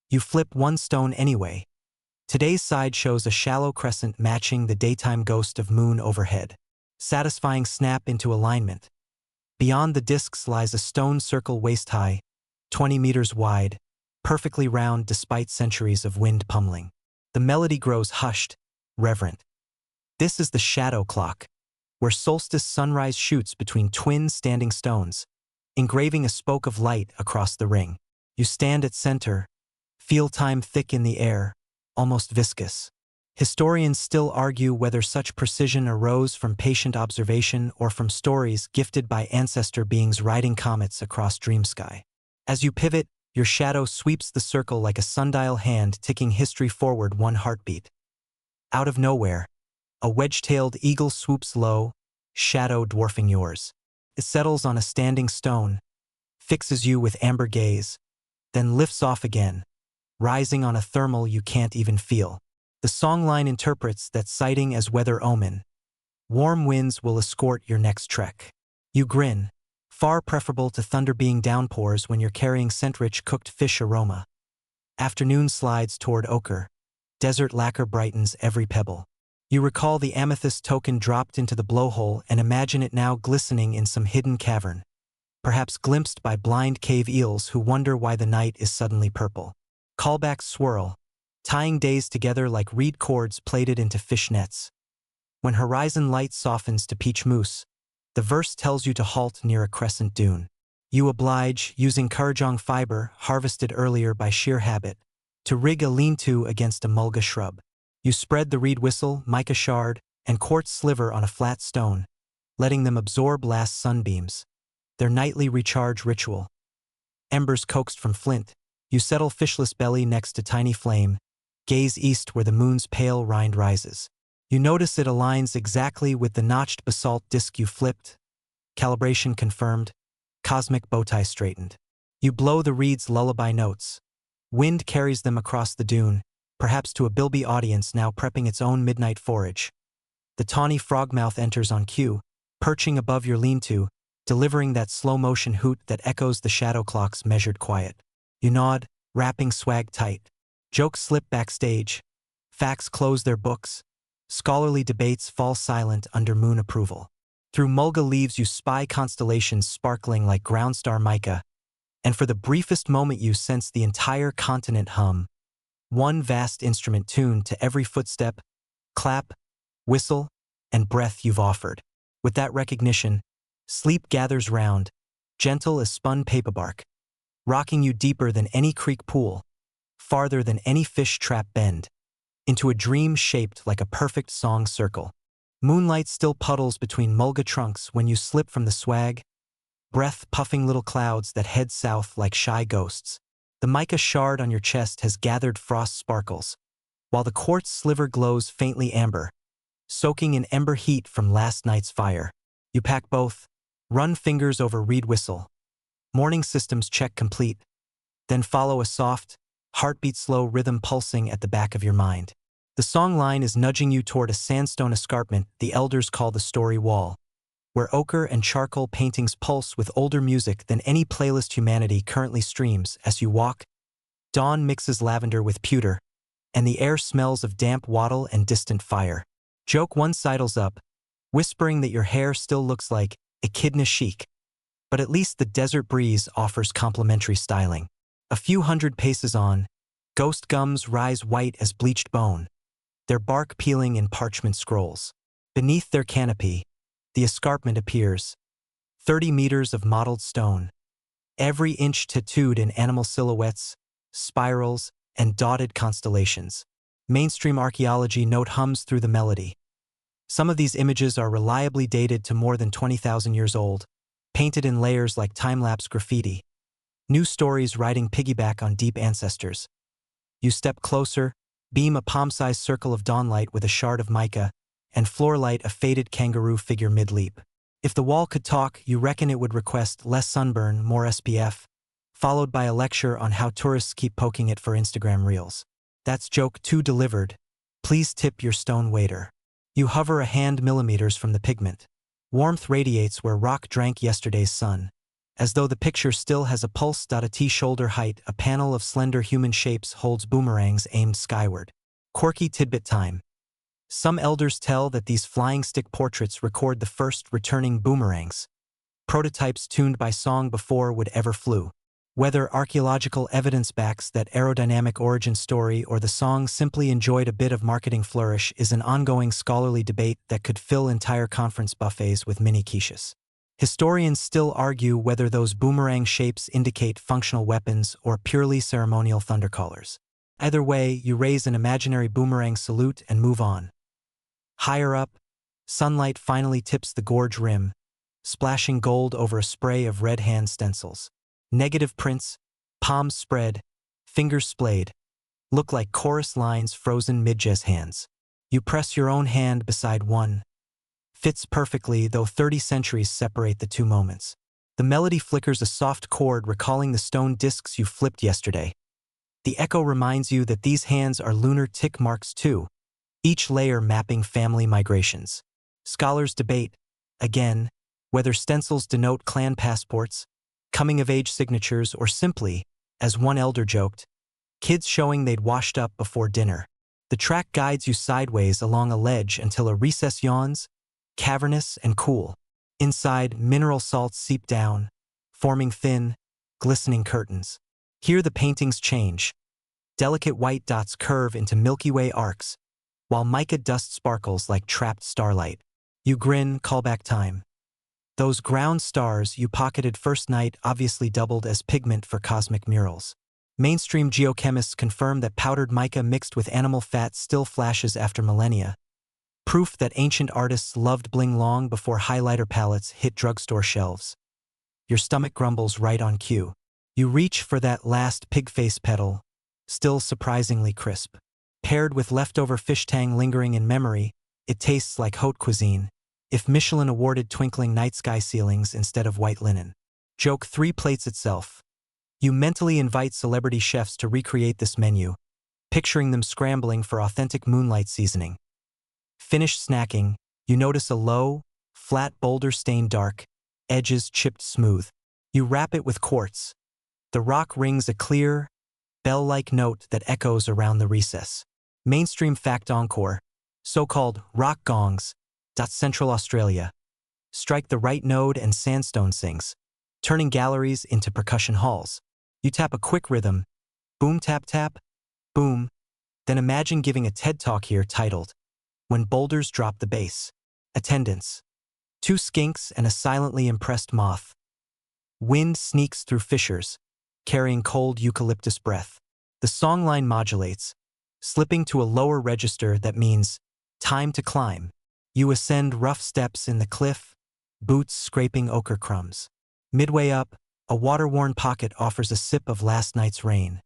You flip one stone anyway. Today's side shows a shallow crescent matching the daytime ghost of moon overhead. Satisfying snap into alignment. Beyond the discs lies a stone circle waist-high, 20 meters wide, perfectly round despite centuries of wind pummeling. The melody grows hushed, reverent. This is the shadow clock, where solstice sunrise shoots between twin standing stones, engraving a spoke of light across the ring. You stand at center, feel time thick in the air, almost viscous. Historians still argue whether such precision arose from patient observation or from stories gifted by ancestor beings riding comets across dream sky. As you pivot, your shadow sweeps the circle like a sundial hand ticking history forward one heartbeat. Out of nowhere, a wedge-tailed eagle swoops low, shadow dwarfing yours. It settles on a standing stone, fixes you with amber gaze, then lifts off again, rising on a thermal you can't even feel. The songline interprets that sighting as weather omen. Warm winds will escort your next trek. You grin, far preferable to thunder-being downpours when you're carrying scent-rich cooked fish aroma. Afternoon slides toward ochre. Desert lacquer brightens every pebble. You recall the amethyst token dropped into the blowhole and imagine it now glistening in some hidden cavern, perhaps glimpsed by blind cave eels who wonder why the night is suddenly purple. Callbacks swirl, tying days together like reed cords plaited into fish nets. When horizon light softens to peach mousse, the verse tells you to halt near a crescent dune. You oblige, using Kurrajong fiber, harvested earlier by sheer habit, to rig a lean-to against a mulga shrub. You spread the reed whistle, mica shard, and quartz sliver on a flat stone, letting them absorb last sunbeams. Their nightly recharge ritual. Embers coaxed from flint, you settle fishless belly next to tiny flame, gaze east where the moon's pale rind rises. You notice it aligns exactly with the notched basalt disc you flipped. Calibration confirmed. Cosmic bowtie straightened. You blow the reed's lullaby notes. Wind carries them across the dune, perhaps to a bilby audience now prepping its own midnight forage. The tawny frogmouth enters on cue, perching above your lean-to, delivering that slow-motion hoot that echoes the shadow clock's measured quiet. You nod, wrapping swag tight. Jokes slip backstage. Facts close their books. Scholarly debates fall silent under moon approval. Through mulga leaves you spy constellations sparkling like ground star mica, and for the briefest moment you sense the entire continent hum. One vast instrument tuned to every footstep, clap, whistle, and breath you've offered. With that recognition, sleep gathers round, gentle as spun paperbark, rocking you deeper than any creek pool, farther than any fish trap bend, into a dream shaped like a perfect song circle. Moonlight still puddles between mulga trunks when you slip from the swag, breath puffing little clouds that head south like shy ghosts. The mica shard on your chest has gathered frost sparkles, while the quartz sliver glows faintly amber, soaking in ember heat from last night's fire. You pack both, run fingers over reed whistle. Morning systems check complete, then follow a soft, heartbeat-slow rhythm pulsing at the back of your mind. The song line is nudging you toward a sandstone escarpment the elders call the story wall, where ochre and charcoal paintings pulse with older music than any playlist humanity currently streams. As you walk, dawn mixes lavender with pewter, and the air smells of damp wattle and distant fire. Joke one sidles up, whispering that your hair still looks like echidna chic, but at least the desert breeze offers complimentary styling. A few hundred paces on, ghost gums rise white as bleached bone, their bark peeling in parchment scrolls. Beneath their canopy, the escarpment appears, 30 meters of mottled stone, every inch tattooed in animal silhouettes, spirals, and dotted constellations. Mainstream archaeology note hums through the melody. Some of these images are reliably dated to more than 20,000 years old, painted in layers like time-lapse graffiti. New stories riding piggyback on deep ancestors. You step closer, beam a palm-sized circle of dawnlight with a shard of mica, and floorlight a faded kangaroo figure mid-leap. If the wall could talk, you reckon it would request less sunburn, more SPF, followed by a lecture on how tourists keep poking it for Instagram reels. That's joke 2 delivered. Please tip your stone waiter. You hover a hand millimeters from the pigment. Warmth radiates where rock drank yesterday's sun. As though the picture still has a pulse. At shoulder height, a panel of slender human shapes holds boomerangs aimed skyward. Quirky tidbit time. Some elders tell that these flying stick portraits record the first returning boomerangs, prototypes tuned by song before would ever flew. Whether archaeological evidence backs that aerodynamic origin story or the song simply enjoyed a bit of marketing flourish is an ongoing scholarly debate that could fill entire conference buffets with mini quiches. Historians still argue whether those boomerang shapes indicate functional weapons or purely ceremonial thundercallers. Either way, you raise an imaginary boomerang salute and move on. Higher up, sunlight finally tips the gorge rim, splashing gold over a spray of red hand stencils. Negative prints, palms spread, fingers splayed, look like chorus lines frozen mid-jazz hands. You press your own hand beside one. Fits perfectly, though 30 centuries separate the two moments. The melody flickers a soft chord recalling the stone discs you flipped yesterday. The echo reminds you that these hands are lunar tick marks too, each layer mapping family migrations. Scholars debate, again, whether stencils denote clan passports, coming-of-age signatures, or simply, as one elder joked, kids showing they'd washed up before dinner. The track guides you sideways along a ledge until a recess yawns, cavernous and cool. Inside, mineral salts seep down, forming thin, glistening curtains. Here the paintings change. Delicate white dots curve into Milky Way arcs, while mica dust sparkles like trapped starlight. You grin, callback time. Those ground stars you pocketed first night obviously doubled as pigment for cosmic murals. Mainstream geochemists confirm that powdered mica mixed with animal fat still flashes after millennia. Proof that ancient artists loved bling long before highlighter palettes hit drugstore shelves. Your stomach grumbles right on cue. You reach for that last pig face petal, still surprisingly crisp. Paired with leftover fish tang lingering in memory, it tastes like haute cuisine. If Michelin awarded twinkling night sky ceilings instead of white linen. Joke 3 plates itself. You mentally invite celebrity chefs to recreate this menu, picturing them scrambling for authentic moonlight seasoning. Finished snacking, you notice a low, flat boulder stained dark, edges chipped smooth. You wrap it with quartz. The rock rings a clear, bell-like note that echoes around the recess. Mainstream fact encore, so-called rock gongs, Central Australia. Strike the right node and sandstone sings, turning galleries into percussion halls. You tap a quick rhythm, boom tap tap, boom, then imagine giving a TED Talk here titled, When Boulders Drop the Bass. Attendance: 2 skinks and a silently impressed moth. Wind sneaks through fissures, carrying cold eucalyptus breath. The songline modulates, slipping to a lower register that means, time to climb. You ascend rough steps in the cliff, boots scraping ochre crumbs. Midway up, a water-worn pocket offers a sip of last night's rain.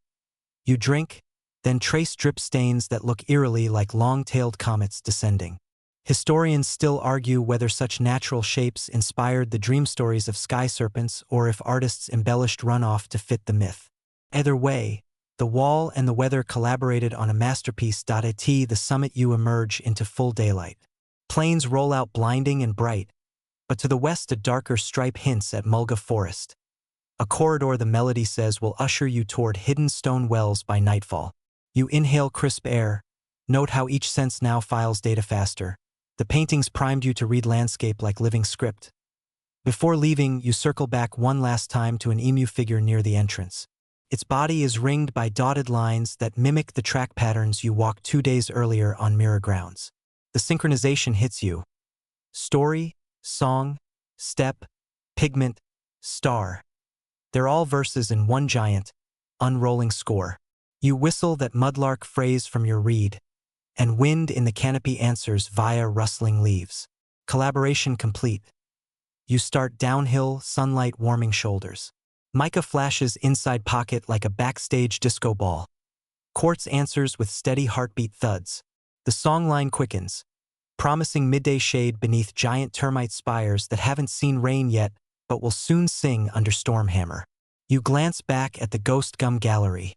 You drink, then trace drip stains that look eerily like long-tailed comets descending. Historians still argue whether such natural shapes inspired the dream stories of sky serpents or if artists embellished runoff to fit the myth. Either way, the wall and the weather collaborated on a masterpiece. At the summit you emerge into full daylight. Plains roll out blinding and bright, but to the west a darker stripe hints at mulga forest. A corridor the melody says will usher you toward hidden stone wells by nightfall. You inhale crisp air, note how each sense now files data faster. The paintings primed you to read landscape like living script. Before leaving, you circle back one last time to an emu figure near the entrance. Its body is ringed by dotted lines that mimic the track patterns you walked 2 days earlier on mirror grounds. The synchronization hits you. Story, song, step, pigment, star. They're all verses in one giant, unrolling score. You whistle that mudlark phrase from your reed, and wind in the canopy answers via rustling leaves. Collaboration complete. You start downhill, sunlight warming shoulders. Mica flashes inside pocket like a backstage disco ball. Quartz answers with steady heartbeat thuds. The songline quickens, promising midday shade beneath giant termite spires that haven't seen rain yet but will soon sing under storm hammer. You glance back at the ghost gum gallery.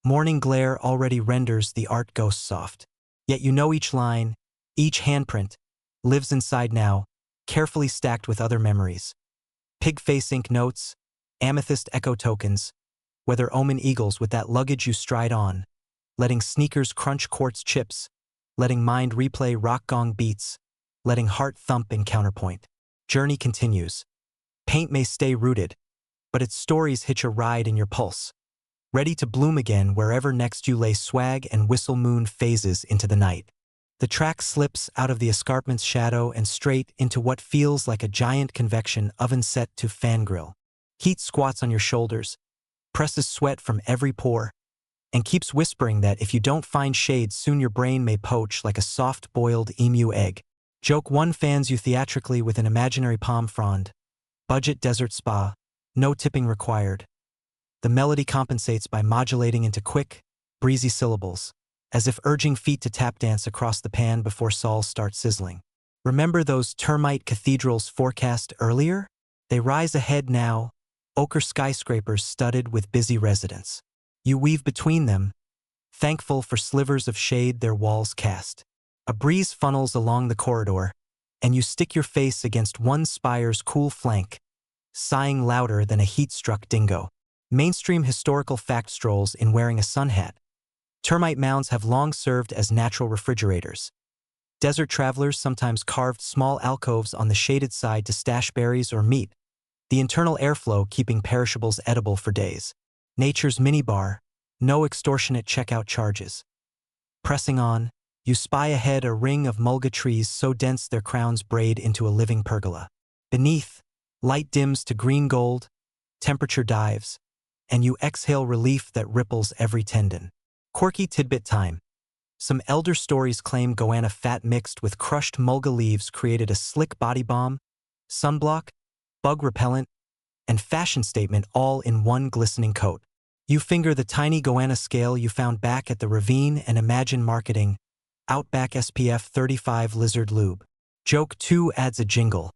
Morning glare already renders the art ghost soft. Yet you know each line, Each handprint lives inside now, carefully stacked with other memories. Pig face ink notes, amethyst echo tokens, weather omen eagles with that luggage you stride on, letting sneakers crunch quartz chips, letting mind replay rock gong beats, letting heart thump in counterpoint. Journey continues. Paint may stay rooted, but its stories hitch a ride in your pulse, ready to bloom again wherever next you lay swag and whistle moon phases into the night. The track slips out of the escarpment's shadow and straight into what feels like a giant convection oven set to fangirl. Heat squats on your shoulders, presses sweat from every pore, and keeps whispering that if you don't find shade soon your brain may poach like a soft-boiled emu egg. Joke 1 fans you theatrically with an imaginary palm frond. Budget desert spa, no tipping required. The melody compensates by modulating into quick, breezy syllables, as if urging feet to tap dance across the pan before sols start sizzling. Remember those termite cathedrals forecast earlier? They rise ahead now, ochre skyscrapers studded with busy residents. You weave between them, thankful for slivers of shade their walls cast. A breeze funnels along the corridor, and you stick your face against one spire's cool flank, sighing louder than a heat-struck dingo. Mainstream historical fact strolls in wearing a sun hat. Termite mounds have long served as natural refrigerators. Desert travelers sometimes carved small alcoves on the shaded side to stash berries or meat, the internal airflow keeping perishables edible for days. Nature's minibar, no extortionate checkout charges. Pressing on, you spy ahead a ring of mulga trees so dense their crowns braid into a living pergola. Beneath, light dims to green gold, temperature dives, and you exhale relief that ripples every tendon. Quirky tidbit time. Some elder stories claim goanna fat mixed with crushed mulga leaves created a slick body balm, sunblock, bug repellent, and fashion statement all in one glistening coat. You finger the tiny goanna scale you found back at the ravine and imagine marketing Outback SPF 35 Lizard Lube. Joke 2 adds a jingle.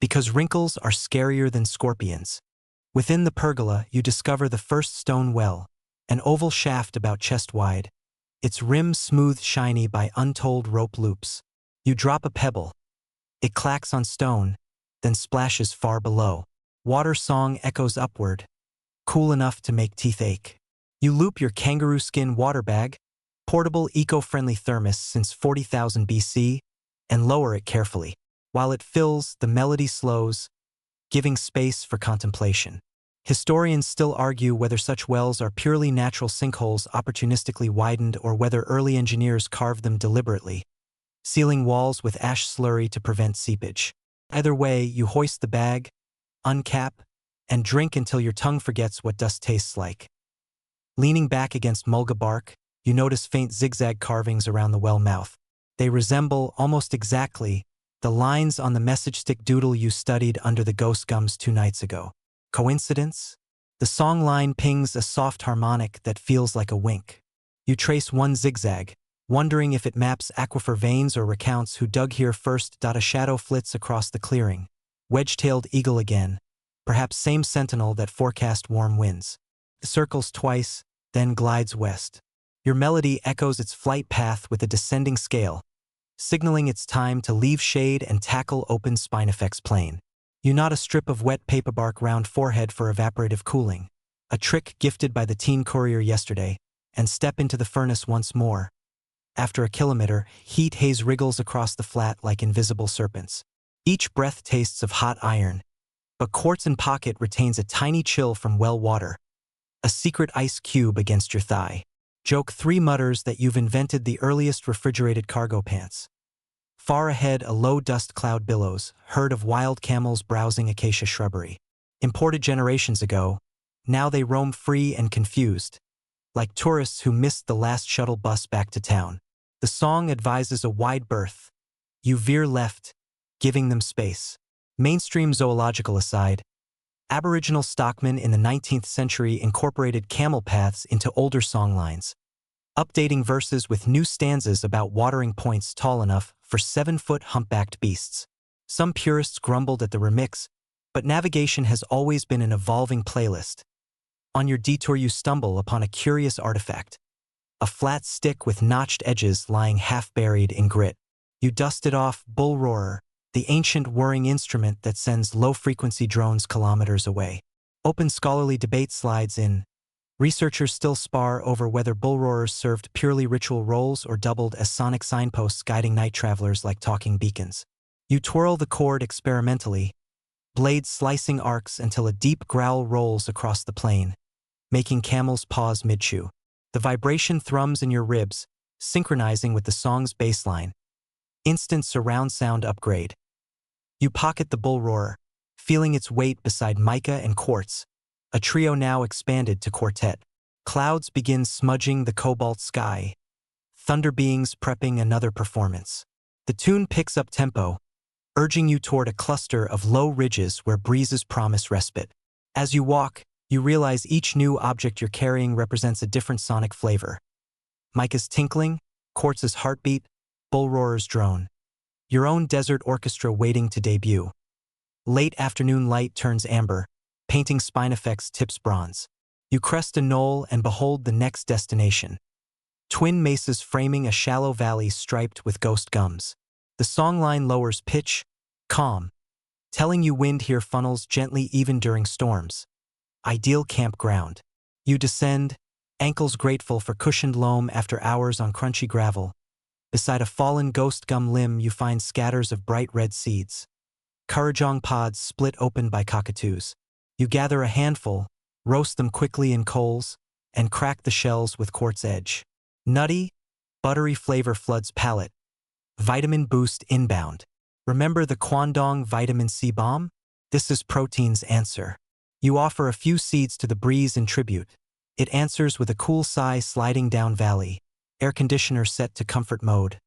Because wrinkles are scarier than scorpions. Within the pergola, you discover the first stone well, an oval shaft about chest wide, its rim smooth shiny by untold rope loops. You drop a pebble. It clacks on stone, then splashes far below. Water song echoes upward, cool enough to make teeth ache. You loop your kangaroo skin water bag, portable eco-friendly thermos since 40,000 BC, and lower it carefully. While it fills, the melody slows, giving space for contemplation. Historians still argue whether such wells are purely natural sinkholes opportunistically widened or whether early engineers carved them deliberately, sealing walls with ash slurry to prevent seepage. Either way, you hoist the bag, uncap, and drink until your tongue forgets what dust tastes like. Leaning back against mulga bark, you notice faint zigzag carvings around the well mouth. They resemble, almost exactly, the lines on the message stick doodle you studied under the ghost gums 2 nights ago. Coincidence? The song line pings a soft harmonic that feels like a wink. You trace one zigzag, wondering if it maps aquifer veins or recounts who dug here first. A shadow flits across the clearing. Wedge-tailed eagle again, perhaps same sentinel that forecast warm winds. It circles twice, then glides west. Your melody echoes its flight path with a descending scale, signaling it's time to leave shade and tackle open spine effects plane. You knot a strip of wet paperbark round forehead for evaporative cooling, a trick gifted by the teen courier yesterday, and step into the furnace once more. After a kilometer, heat haze wriggles across the flat like invisible serpents. Each breath tastes of hot iron, but quartz in pocket retains a tiny chill from well water, a secret ice cube against your thigh. Joke 3 mutters that you've invented the earliest refrigerated cargo pants. Far ahead, a low dust cloud billows, herd of wild camels browsing acacia shrubbery. Imported generations ago, now they roam free and confused, like tourists who missed the last shuttle bus back to town. The song advises a wide berth. You veer left, giving them space. Mainstream zoological aside, Aboriginal stockmen in the 19th century incorporated camel paths into older songlines, updating verses with new stanzas about watering points tall enough for 7-foot humpbacked beasts. Some purists grumbled at the remix, but navigation has always been an evolving playlist. On your detour you stumble upon a curious artifact, a flat stick with notched edges lying half buried in grit. You dust it off, bull roarer, the ancient whirring instrument that sends low-frequency drones kilometers away. Open scholarly debate slides in. Researchers still spar over whether bull roarers served purely ritual roles or doubled as sonic signposts guiding night travelers like talking beacons. You twirl the cord experimentally, blades slicing arcs until a deep growl rolls across the plain, making camels pause mid-chew. The vibration thrums in your ribs, synchronizing with the song's bass line. Instant surround sound upgrade. You pocket the bull roarer, feeling its weight beside mica and quartz, a trio now expanded to quartet. Clouds begin smudging the cobalt sky, thunder beings prepping another performance. The tune picks up tempo, urging you toward a cluster of low ridges where breezes promise respite. As you walk, you realize each new object you're carrying represents a different sonic flavor. Mica's tinkling, quartz's heartbeat, bull roarer's drone. Your own desert orchestra waiting to debut. Late afternoon light turns amber, painting Spinifex tips bronze. You crest a knoll and behold the next destination. Twin mesas framing a shallow valley striped with ghost gums. The songline lowers pitch, calm, telling you wind here funnels gently even during storms. Ideal campground. You descend, ankles grateful for cushioned loam after hours on crunchy gravel. Beside a fallen ghost gum limb you find scatters of bright red seeds. Kurrajong pods split open by cockatoos. You gather a handful, roast them quickly in coals, and crack the shells with quartz edge. Nutty, buttery flavor floods palate. Vitamin boost inbound. Remember the Kwandong vitamin C bomb? This is protein's answer. You offer a few seeds to the breeze in tribute. It answers with a cool sigh sliding down valley, air conditioner set to comfort mode.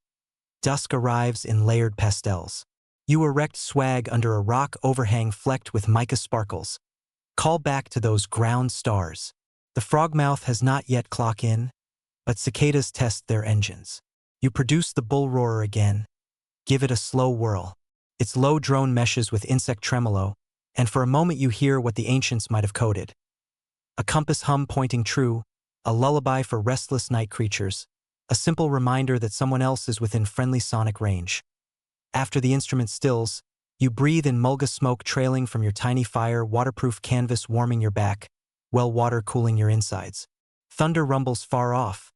Dusk arrives in layered pastels. You erect swag under a rock overhang flecked with mica sparkles. Call back to those ground stars. The frogmouth has not yet clocked in, but cicadas test their engines. You produce the bull roarer again. Give it a slow whirl. Its low drone meshes with insect tremolo, and for a moment you hear what the ancients might have coded. A compass hum pointing true, a lullaby for restless night creatures, a simple reminder that someone else is within friendly sonic range. After the instrument stills, you breathe in mulga smoke trailing from your tiny fire, waterproof canvas warming your back, well water cooling your insides. Thunder rumbles far off,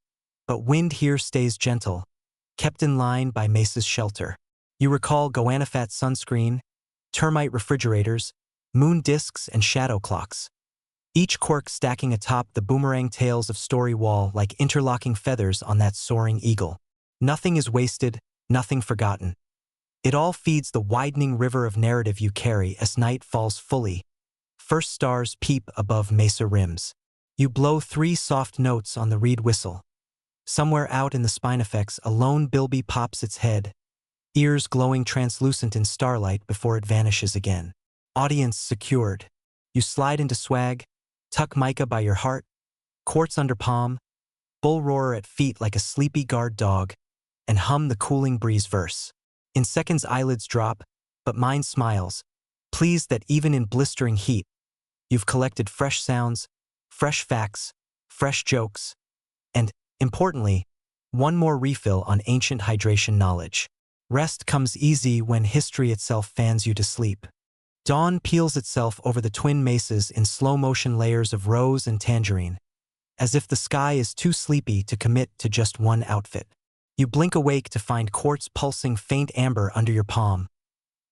but wind here stays gentle, kept in line by mesa's shelter. You recall Goanafat sunscreen, termite refrigerators, moon discs, and shadow clocks. Each quirk stacking atop the boomerang tails of story wall like interlocking feathers on that soaring eagle. Nothing is wasted, nothing forgotten. It all feeds the widening river of narrative you carry as night falls fully. First stars peep above mesa rims. You blow 3 soft notes on the reed whistle. Somewhere out in the Spinifex, a lone bilby pops its head, ears glowing translucent in starlight before it vanishes again. Audience secured. You slide into swag, tuck mica by your heart, quartz under palm, bull roarer at feet like a sleepy guard dog, and hum the cooling breeze verse. In seconds eyelids drop, but mine smiles, pleased that even in blistering heat, you've collected fresh sounds, fresh facts, fresh jokes, and, importantly, one more refill on ancient hydration knowledge. Rest comes easy when history itself fans you to sleep. Dawn peels itself over the twin mesas in slow-motion layers of rose and tangerine, as if the sky is too sleepy to commit to just one outfit. You blink awake to find quartz pulsing faint amber under your palm,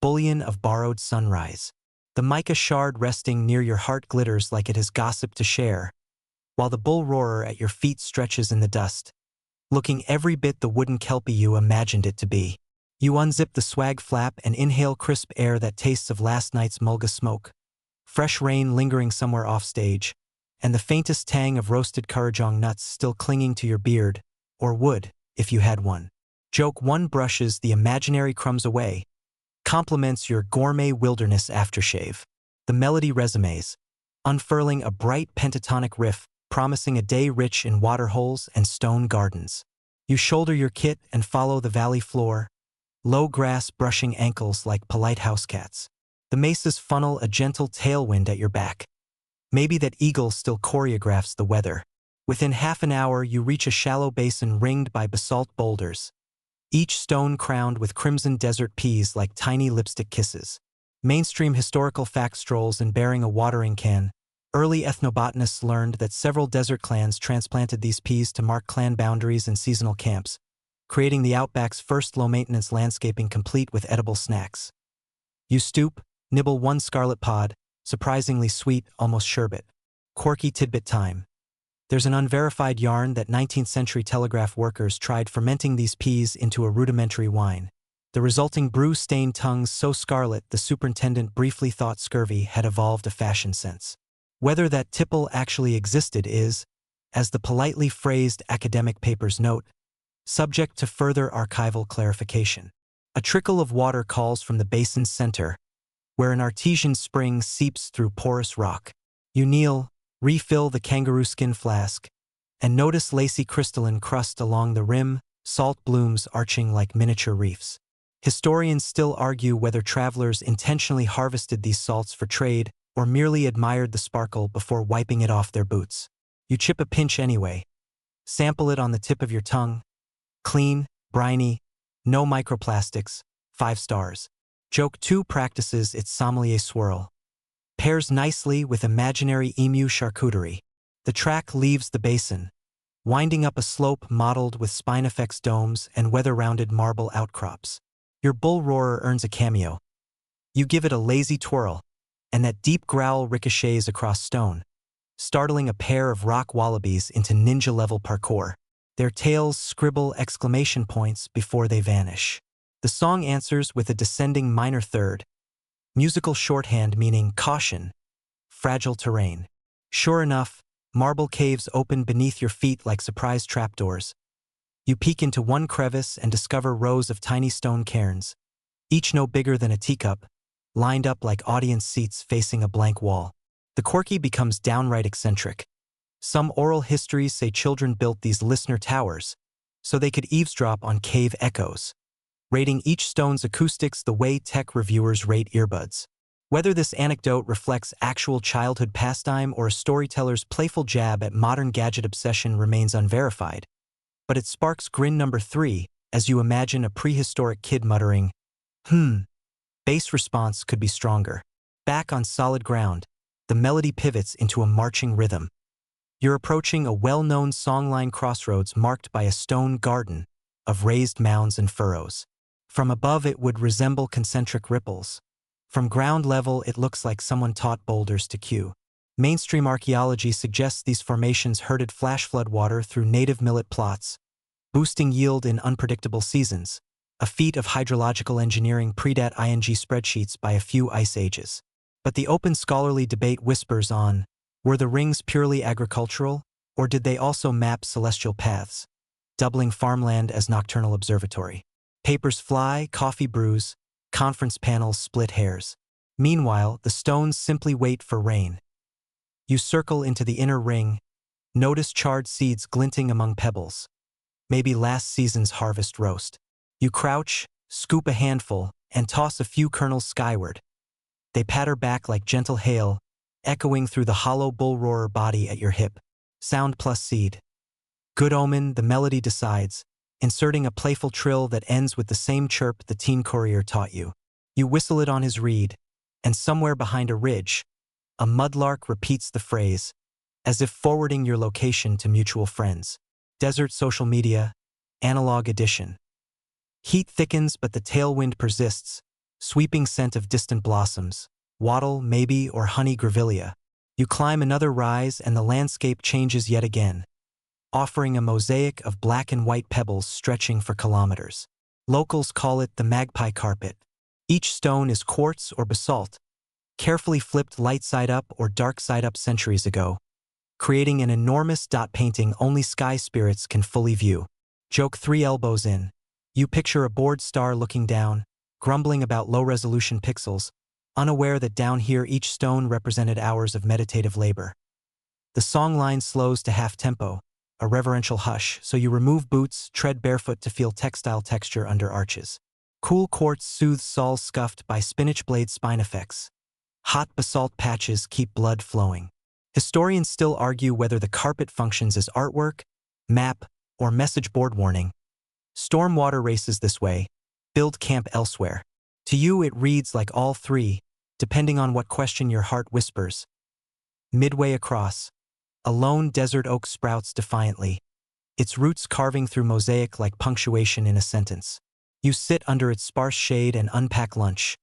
bullion of borrowed sunrise. The mica shard resting near your heart glitters like it has gossip to share, while the bull roarer at your feet stretches in the dust, looking every bit the wooden kelpie you imagined it to be. You unzip the swag flap and inhale crisp air that tastes of last night's mulga smoke, fresh rain lingering somewhere offstage, and the faintest tang of roasted Kurrajong nuts still clinging to your beard, or wood, if you had one. Joke 1 brushes the imaginary crumbs away, compliments your gourmet wilderness aftershave. The melody resumes, unfurling a bright pentatonic riff, promising a day rich in waterholes and stone gardens. You shoulder your kit and follow the valley floor, low grass brushing ankles like polite housecats. The mesas funnel a gentle tailwind at your back. Maybe that eagle still choreographs the weather. Within half an hour you reach a shallow basin ringed by basalt boulders. each stone crowned with crimson desert peas like tiny lipstick kisses. Mainstream historical fact strolls and bearing a watering can. Early ethnobotanists learned that several desert clans transplanted these peas to mark clan boundaries and seasonal camps, creating the outback's first low-maintenance landscaping complete with edible snacks. You stoop, nibble one scarlet pod, surprisingly sweet, almost sherbet. Quirky tidbit time. There's an unverified yarn that 19th century telegraph workers tried fermenting these peas into a rudimentary wine. The resulting brew stained tongues so scarlet the superintendent briefly thought scurvy had evolved a fashion sense. Whether that tipple actually existed is, as the politely phrased academic papers note, subject to further archival clarification. A trickle of water calls from the basin's center, where an artesian spring seeps through porous rock. You kneel, refill the kangaroo skin flask, and notice lacy crystalline crust along the rim, salt blooms arching like miniature reefs. Historians still argue whether travelers intentionally harvested these salts for trade or merely admired the sparkle before wiping it off their boots. You chip a pinch anyway. Sample it on the tip of your tongue. Clean, briny, no microplastics, 5 stars. Joke 2 practices its sommelier swirl. Pairs nicely with imaginary emu charcuterie. The track leaves the basin, winding up a slope modeled with Spinifex domes and weather-rounded marble outcrops. Your bull roarer earns a cameo. You give it a lazy twirl, and that deep growl ricochets across stone, startling a pair of rock wallabies into ninja-level parkour. Their tails scribble exclamation points before they vanish. The song answers with a descending minor third, musical shorthand meaning caution, fragile terrain. Sure enough, marble caves open beneath your feet like surprise trapdoors. You peek into one crevice and discover rows of tiny stone cairns, each no bigger than a teacup, lined up like audience seats facing a blank wall. The quirky becomes downright eccentric. Some oral histories say children built these listener towers so they could eavesdrop on cave echoes, rating each stone's acoustics the way tech reviewers rate earbuds. Whether this anecdote reflects actual childhood pastime or a storyteller's playful jab at modern gadget obsession remains unverified, but it sparks grin number 3 as you imagine a prehistoric kid muttering, Bass response could be stronger. Back on solid ground, the melody pivots into a marching rhythm. You're approaching a well-known songline crossroads marked by a stone garden of raised mounds and furrows. From above it would resemble concentric ripples. From ground level it looks like someone taught boulders to cue. Mainstream archaeology suggests these formations herded flash flood water through native millet plots, boosting yield in unpredictable seasons, a feat of hydrological engineering predate ING spreadsheets by a few ice ages. But the open scholarly debate whispers on, were the rings purely agricultural, or did they also map celestial paths, doubling farmland as nocturnal observatory? Papers fly, coffee brews, conference panels split hairs. Meanwhile, the stones simply wait for rain. You circle into the inner ring, notice charred seeds glinting among pebbles. Maybe last season's harvest roast. You crouch, scoop a handful, and toss a few kernels skyward. They patter back like gentle hail, echoing through the hollow bull roarer body at your hip. Sound plus seed. Good omen, the melody decides, inserting a playful trill that ends with the same chirp the teen courier taught you. You whistle it on his reed, and somewhere behind a ridge, a mudlark repeats the phrase, as if forwarding your location to mutual friends. Desert social media, analog edition. Heat thickens but the tailwind persists, sweeping scent of distant blossoms, wattle, maybe, or honey grevillea. You climb another rise and the landscape changes yet again, offering a mosaic of black and white pebbles stretching for kilometers. Locals call it the magpie carpet. Each stone is quartz or basalt, carefully flipped light side up or dark side up centuries ago, creating an enormous dot painting only sky spirits can fully view. Joke 3 elbows in. You picture a bored star looking down, grumbling about low-resolution pixels, unaware that down here each stone represented hours of meditative labor. The song line slows to half-tempo, a reverential hush, so you remove boots, tread barefoot to feel textile texture under arches. Cool quartz soothes soles scuffed by spinach blade spinifex. Hot basalt patches keep blood flowing. Historians still argue whether the carpet functions as artwork, map, or message board warning, Storm water races this way, build camp elsewhere. To you it reads like all three, depending on what question your heart whispers. Midway across, a lone desert oak sprouts defiantly, its roots carving through mosaic like punctuation in a sentence. You sit under its sparse shade and unpack lunch.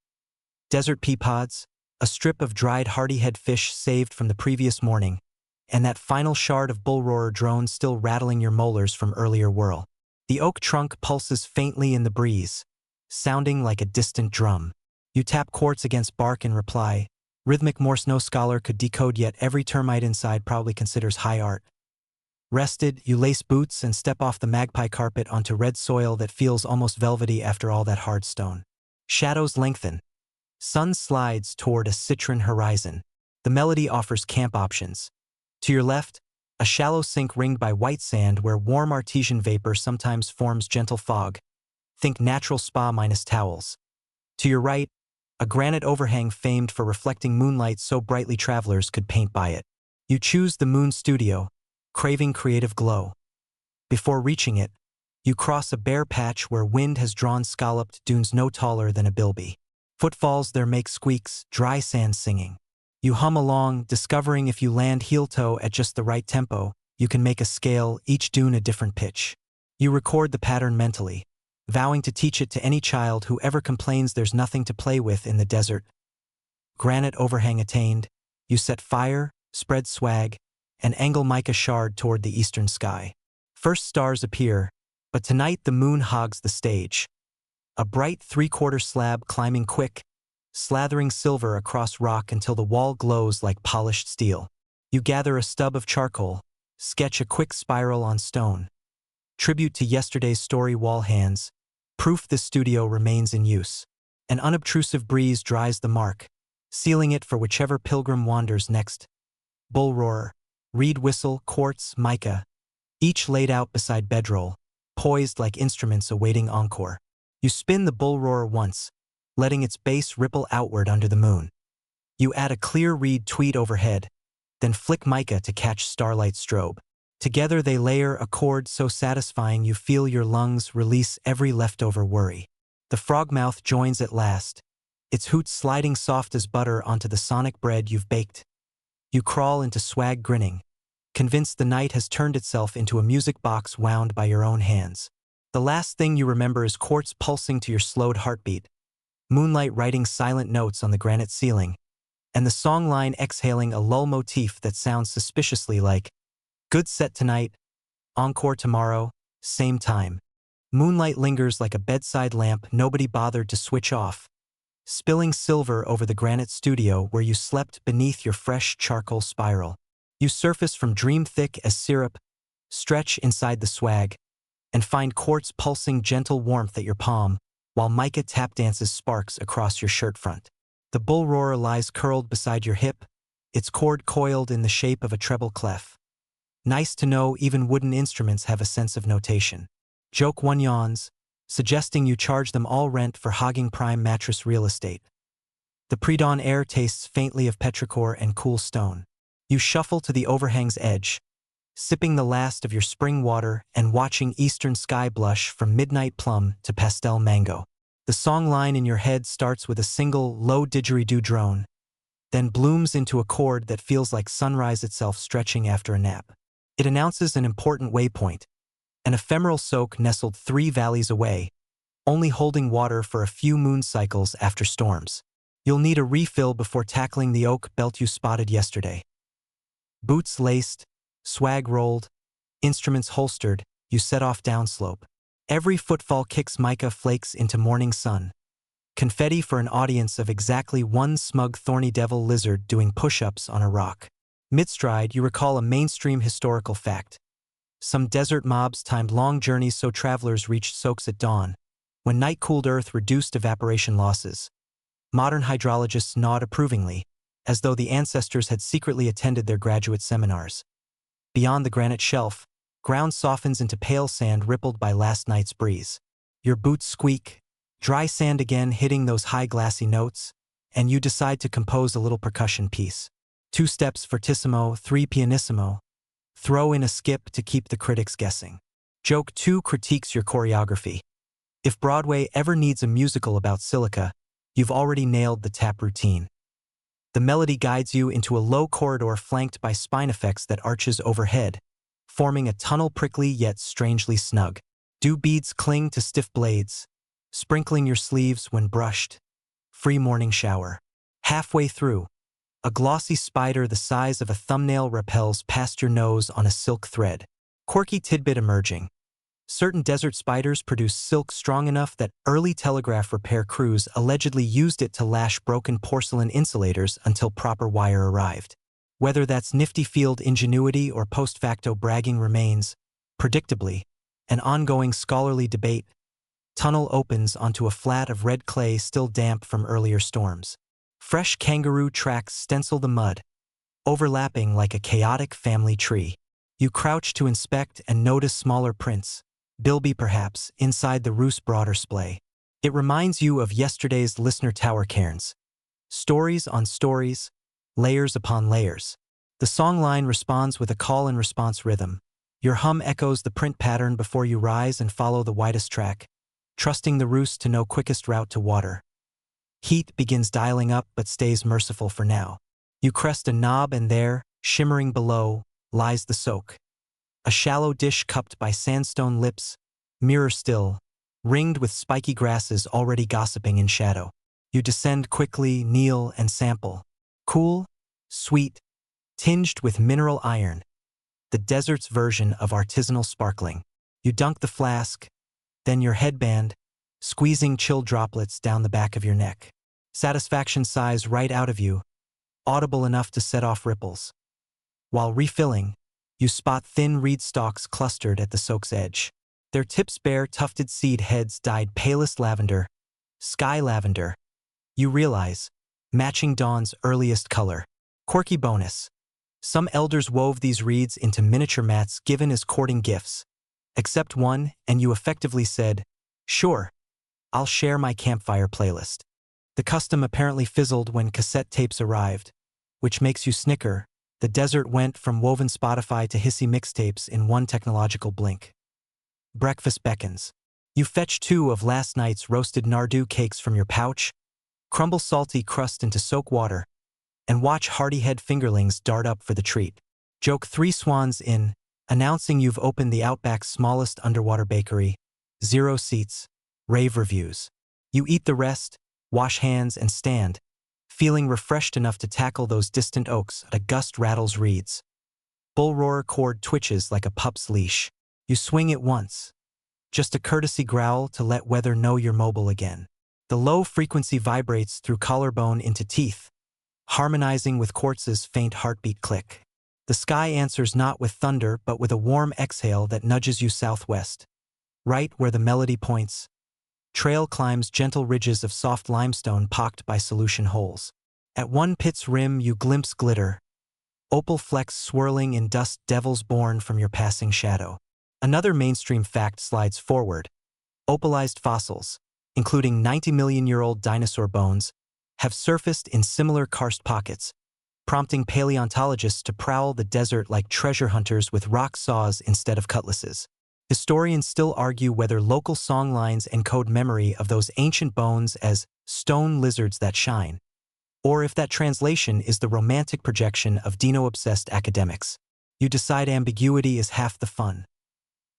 Desert pea pods, a strip of dried hardy-head fish saved from the previous morning, and that final shard of bullroarer drone still rattling your molars from earlier whirl. The oak trunk pulses faintly in the breeze, sounding like a distant drum. You tap quartz against bark in reply. Rhythmic Morse no scholar could decode, yet every termite inside probably considers high art. Rested, you lace boots and step off the magpie carpet onto red soil that feels almost velvety after all that hard stone. Shadows lengthen. Sun slides toward a citron horizon. The melody offers camp options. To your left, a shallow sink ringed by white sand where warm artesian vapor sometimes forms gentle fog. Think natural spa minus towels. To your right, a granite overhang famed for reflecting moonlight so brightly travelers could paint by it. You choose the Moon Studio, craving creative glow. Before reaching it, you cross a bare patch where wind has drawn scalloped dunes no taller than a bilby. Footfalls there make squeaks, dry sand singing. You hum along, discovering if you land heel-toe at just the right tempo, you can make a scale, each dune a different pitch. You record the pattern mentally, vowing to teach it to any child who ever complains there's nothing to play with in the desert. Granite overhang attained, you set fire, spread swag, and angle mica shard toward the eastern sky. First stars appear, but tonight the moon hogs the stage. A bright three-quarter slab climbing quick, slathering silver across rock until the wall glows like polished steel. You gather a stub of charcoal, sketch a quick spiral on stone. Tribute to yesterday's story wall hands, proof this studio remains in use. An unobtrusive breeze dries the mark, sealing it for whichever pilgrim wanders next. Bull roar, reed whistle, quartz, mica, each laid out beside bedroll, poised like instruments awaiting encore. You spin the bull roar once, letting its bass ripple outward under the moon. You add a clear reed tweed overhead, then flick mica to catch starlight strobe. Together they layer a chord so satisfying you feel your lungs release every leftover worry. The frogmouth joins at last, its hoots sliding soft as butter onto the sonic bread you've baked. You crawl into swag grinning, convinced the night has turned itself into a music box wound by your own hands. The last thing you remember is quartz pulsing to your slowed heartbeat, moonlight writing silent notes on the granite ceiling, and the songline exhaling a lull motif that sounds suspiciously like, "Good set tonight, encore tomorrow, same time." Moonlight lingers like a bedside lamp nobody bothered to switch off, spilling silver over the granite studio where you slept beneath your fresh charcoal spiral. You surface from dream thick as syrup, stretch inside the swag, and find quartz pulsing gentle warmth at your palm, while mica tap dances sparks across your shirt front. The bull roarer lies curled beside your hip, its cord coiled in the shape of a treble clef. Nice to know even wooden instruments have a sense of notation. Joke one yawns, suggesting you charge them all rent for hogging prime mattress real estate. The pre-dawn air tastes faintly of petrichor and cool stone. You shuffle to the overhang's edge, sipping the last of your spring water and watching eastern sky blush from midnight plum to pastel mango. The song line in your head starts with a single low didgeridoo drone, then blooms into a chord that feels like sunrise itself stretching after a nap. It announces an important waypoint, an ephemeral soak nestled 3 valleys away, only holding water for a few moon cycles after storms. You'll need a refill before tackling the oak belt you spotted yesterday. Boots laced, swag rolled, instruments holstered, you set off downslope. Every footfall kicks mica flakes into morning sun. Confetti for an audience of exactly one smug thorny devil lizard doing push-ups on a rock. Mid-stride, you recall a mainstream historical fact. Some desert mobs timed long journeys so travelers reached soaks at dawn, when night-cooled earth reduced evaporation losses. Modern hydrologists nod approvingly, as though the ancestors had secretly attended their graduate seminars. Beyond the granite shelf, ground softens into pale sand rippled by last night's breeze. Your boots squeak, dry sand again hitting those high glassy notes, and you decide to compose a little percussion piece. 2 steps fortissimo, 3 pianissimo. Throw in a skip to keep the critics guessing. Joke 2 critiques your choreography. If Broadway ever needs a musical about silica, you've already nailed the tap routine. The melody guides you into a low corridor flanked by spine effects that arches overhead, forming a tunnel prickly yet strangely snug. Dew beads cling to stiff blades, sprinkling your sleeves when brushed. Free morning shower. Halfway through, a glossy spider the size of a thumbnail rappels past your nose on a silk thread. Quirky tidbit emerging. Certain desert spiders produce silk strong enough that early telegraph repair crews allegedly used it to lash broken porcelain insulators until proper wire arrived. Whether that's nifty field ingenuity or post-facto bragging remains, predictably, an ongoing scholarly debate. Tunnel opens onto a flat of red clay still damp from earlier storms. Fresh kangaroo tracks stencil the mud, overlapping like a chaotic family tree. You crouch to inspect and notice smaller prints, bilby perhaps, inside the roost broader splay. It reminds you of yesterday's listener tower cairns. Stories on stories, layers upon layers. The songline responds with a call-and-response rhythm. Your hum echoes the print pattern before you rise and follow the widest track, trusting the roost to know quickest route to water. Heat begins dialing up but stays merciful for now. You crest a knob and there, shimmering below, lies the soak. A shallow dish cupped by sandstone lips, mirror still, ringed with spiky grasses already gossiping in shadow. You descend quickly, kneel, and sample. Cool, sweet, tinged with mineral iron. The desert's version of artisanal sparkling. You dunk the flask, then your headband, squeezing chill droplets down the back of your neck. Satisfaction sighs right out of you, audible enough to set off ripples. While refilling, you spot thin reed stalks clustered at the soak's edge. Their tips bear tufted seed heads dyed palest lavender, sky lavender. You realize, matching dawn's earliest color. Quirky bonus. Some elders wove these reeds into miniature mats given as courting gifts. Accept one, and you effectively said, "Sure, I'll share my campfire playlist." The custom apparently fizzled when cassette tapes arrived, which makes you snicker. The desert went from woven Spotify to hissy mixtapes in one technological blink. Breakfast beckons. You fetch 2 of last night's roasted Nardoo cakes from your pouch, crumble salty crust into soak water, and watch hearty-head fingerlings dart up for the treat. Joke 3 swans in, announcing you've opened the Outback's smallest underwater bakery. 0 seats, rave reviews. You eat the rest, wash hands, and stand, feeling refreshed enough to tackle those distant oaks. A gust rattles reeds. Bull roar cord twitches like a pup's leash. You swing it once. Just a courtesy growl to let weather know you're mobile again. The low frequency vibrates through collarbone into teeth, harmonizing with quartz's faint heartbeat click. The sky answers not with thunder but with a warm exhale that nudges you southwest. Right where the melody points, trail climbs gentle ridges of soft limestone pocked by solution holes. At one pit's rim you glimpse glitter, opal flecks swirling in dust devils born from your passing shadow. Another mainstream fact slides forward. Opalized fossils, including 90-million-year-old dinosaur bones, have surfaced in similar karst pockets, prompting paleontologists to prowl the desert like treasure hunters with rock saws instead of cutlasses. Historians still argue whether local songlines encode memory of those ancient bones as stone lizards that shine, or if that translation is the romantic projection of dino-obsessed academics. You decide ambiguity is half the fun.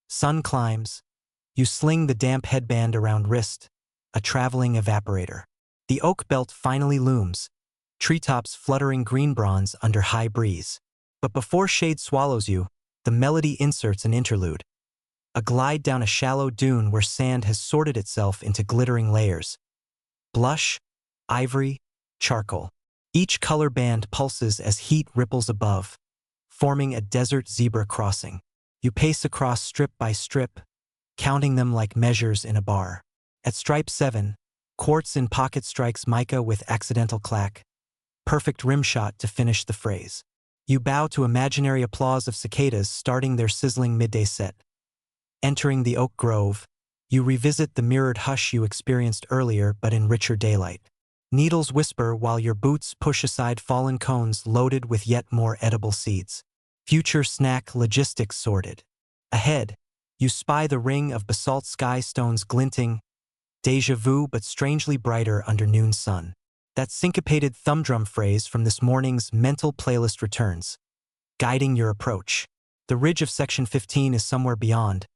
Sun climbs. You sling the damp headband around wrist, a traveling evaporator. The oak belt finally looms, treetops fluttering green bronze under high breeze. But before shade swallows you, the melody inserts an interlude. A glide down a shallow dune where sand has sorted itself into glittering layers. Blush, ivory, charcoal. Each color band pulses as heat ripples above, forming a desert zebra crossing. You pace across strip by strip, counting them like measures in a bar. At stripe 7, quartz in pocket strikes mica with accidental clack. Perfect rim shot to finish the phrase. You bow to imaginary applause of cicadas starting their sizzling midday set. Entering the oak grove, you revisit the mirrored hush you experienced earlier but in richer daylight. Needles whisper while your boots push aside fallen cones loaded with yet more edible seeds. Future snack logistics sorted. Ahead, You spy the ring of basalt sky stones glinting, déjà vu but strangely brighter under noon sun. That syncopated thumb-drum phrase from this morning's mental playlist returns, guiding your approach. The ridge of Section 15 is somewhere beyond,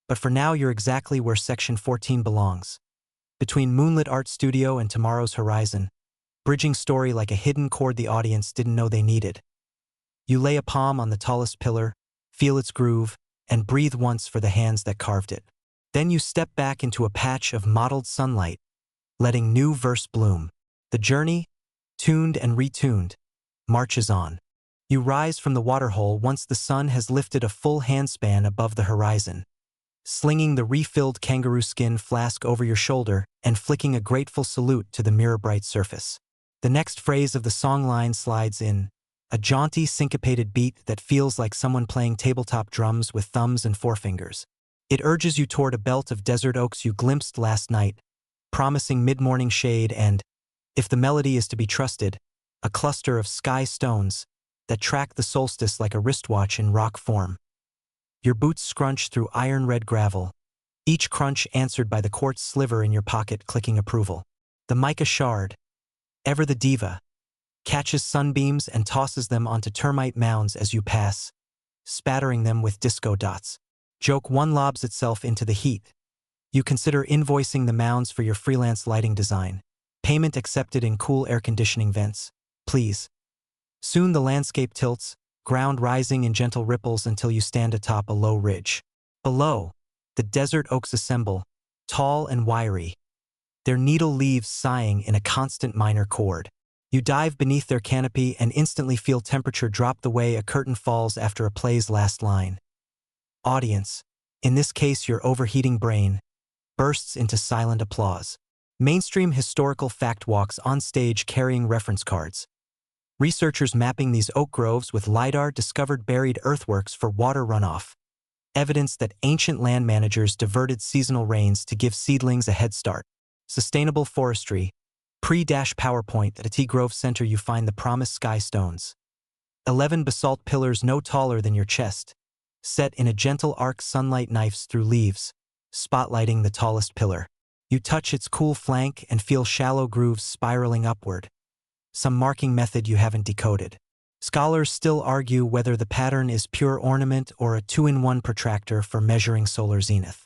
but for now you're exactly where Section 14 belongs. Between Moonlit Art Studio and tomorrow's horizon, bridging story like a hidden chord the audience didn't know they needed. You lay a palm on the tallest pillar, feel its groove, and breathe once for the hands that carved it. Then you step back into a patch of mottled sunlight, letting new verse bloom. The journey, tuned and retuned, marches on. You rise from the waterhole once the sun has lifted a full handspan above the horizon, slinging the refilled kangaroo skin flask over your shoulder and flicking a grateful salute to the mirror-bright surface. The next phrase of the songline slides in, a jaunty, syncopated beat that feels like someone playing tabletop drums with thumbs and forefingers. It urges you toward a belt of desert oaks you glimpsed last night, promising mid-morning shade and, if the melody is to be trusted, a cluster of sky stones that track the solstice like a wristwatch in rock form. Your boots scrunch through iron-red gravel, each crunch answered by the quartz sliver in your pocket clicking approval. The mica shard, ever the diva, catches sunbeams and tosses them onto termite mounds as you pass, spattering them with disco dots. Joke 1 lobs itself into the heat. You consider invoicing the mounds for your freelance lighting design. Payment accepted in cool air conditioning vents, please. Soon the landscape tilts, ground rising in gentle ripples until you stand atop a low ridge. Below, the desert oaks assemble, tall and wiry, their needle leaves sighing in a constant minor chord. You dive beneath their canopy and instantly feel temperature drop the way a curtain falls after a play's last line. Audience, in this case your overheating brain, bursts into silent applause. Mainstream historical fact walks on stage carrying reference cards. Researchers mapping these oak groves with LiDAR discovered buried earthworks for water runoff, evidence that ancient land managers diverted seasonal rains to give seedlings a head start. Sustainable forestry, pre-PowerPoint at a Tea Grove Center you find the promised sky stones. 11 basalt pillars no taller than your chest, set in a gentle arc sunlight knifes through leaves, spotlighting the tallest pillar. You touch its cool flank and feel shallow grooves spiraling upward, some marking method you haven't decoded. Scholars still argue whether the pattern is pure ornament or a 2-in-1 protractor for measuring solar zenith.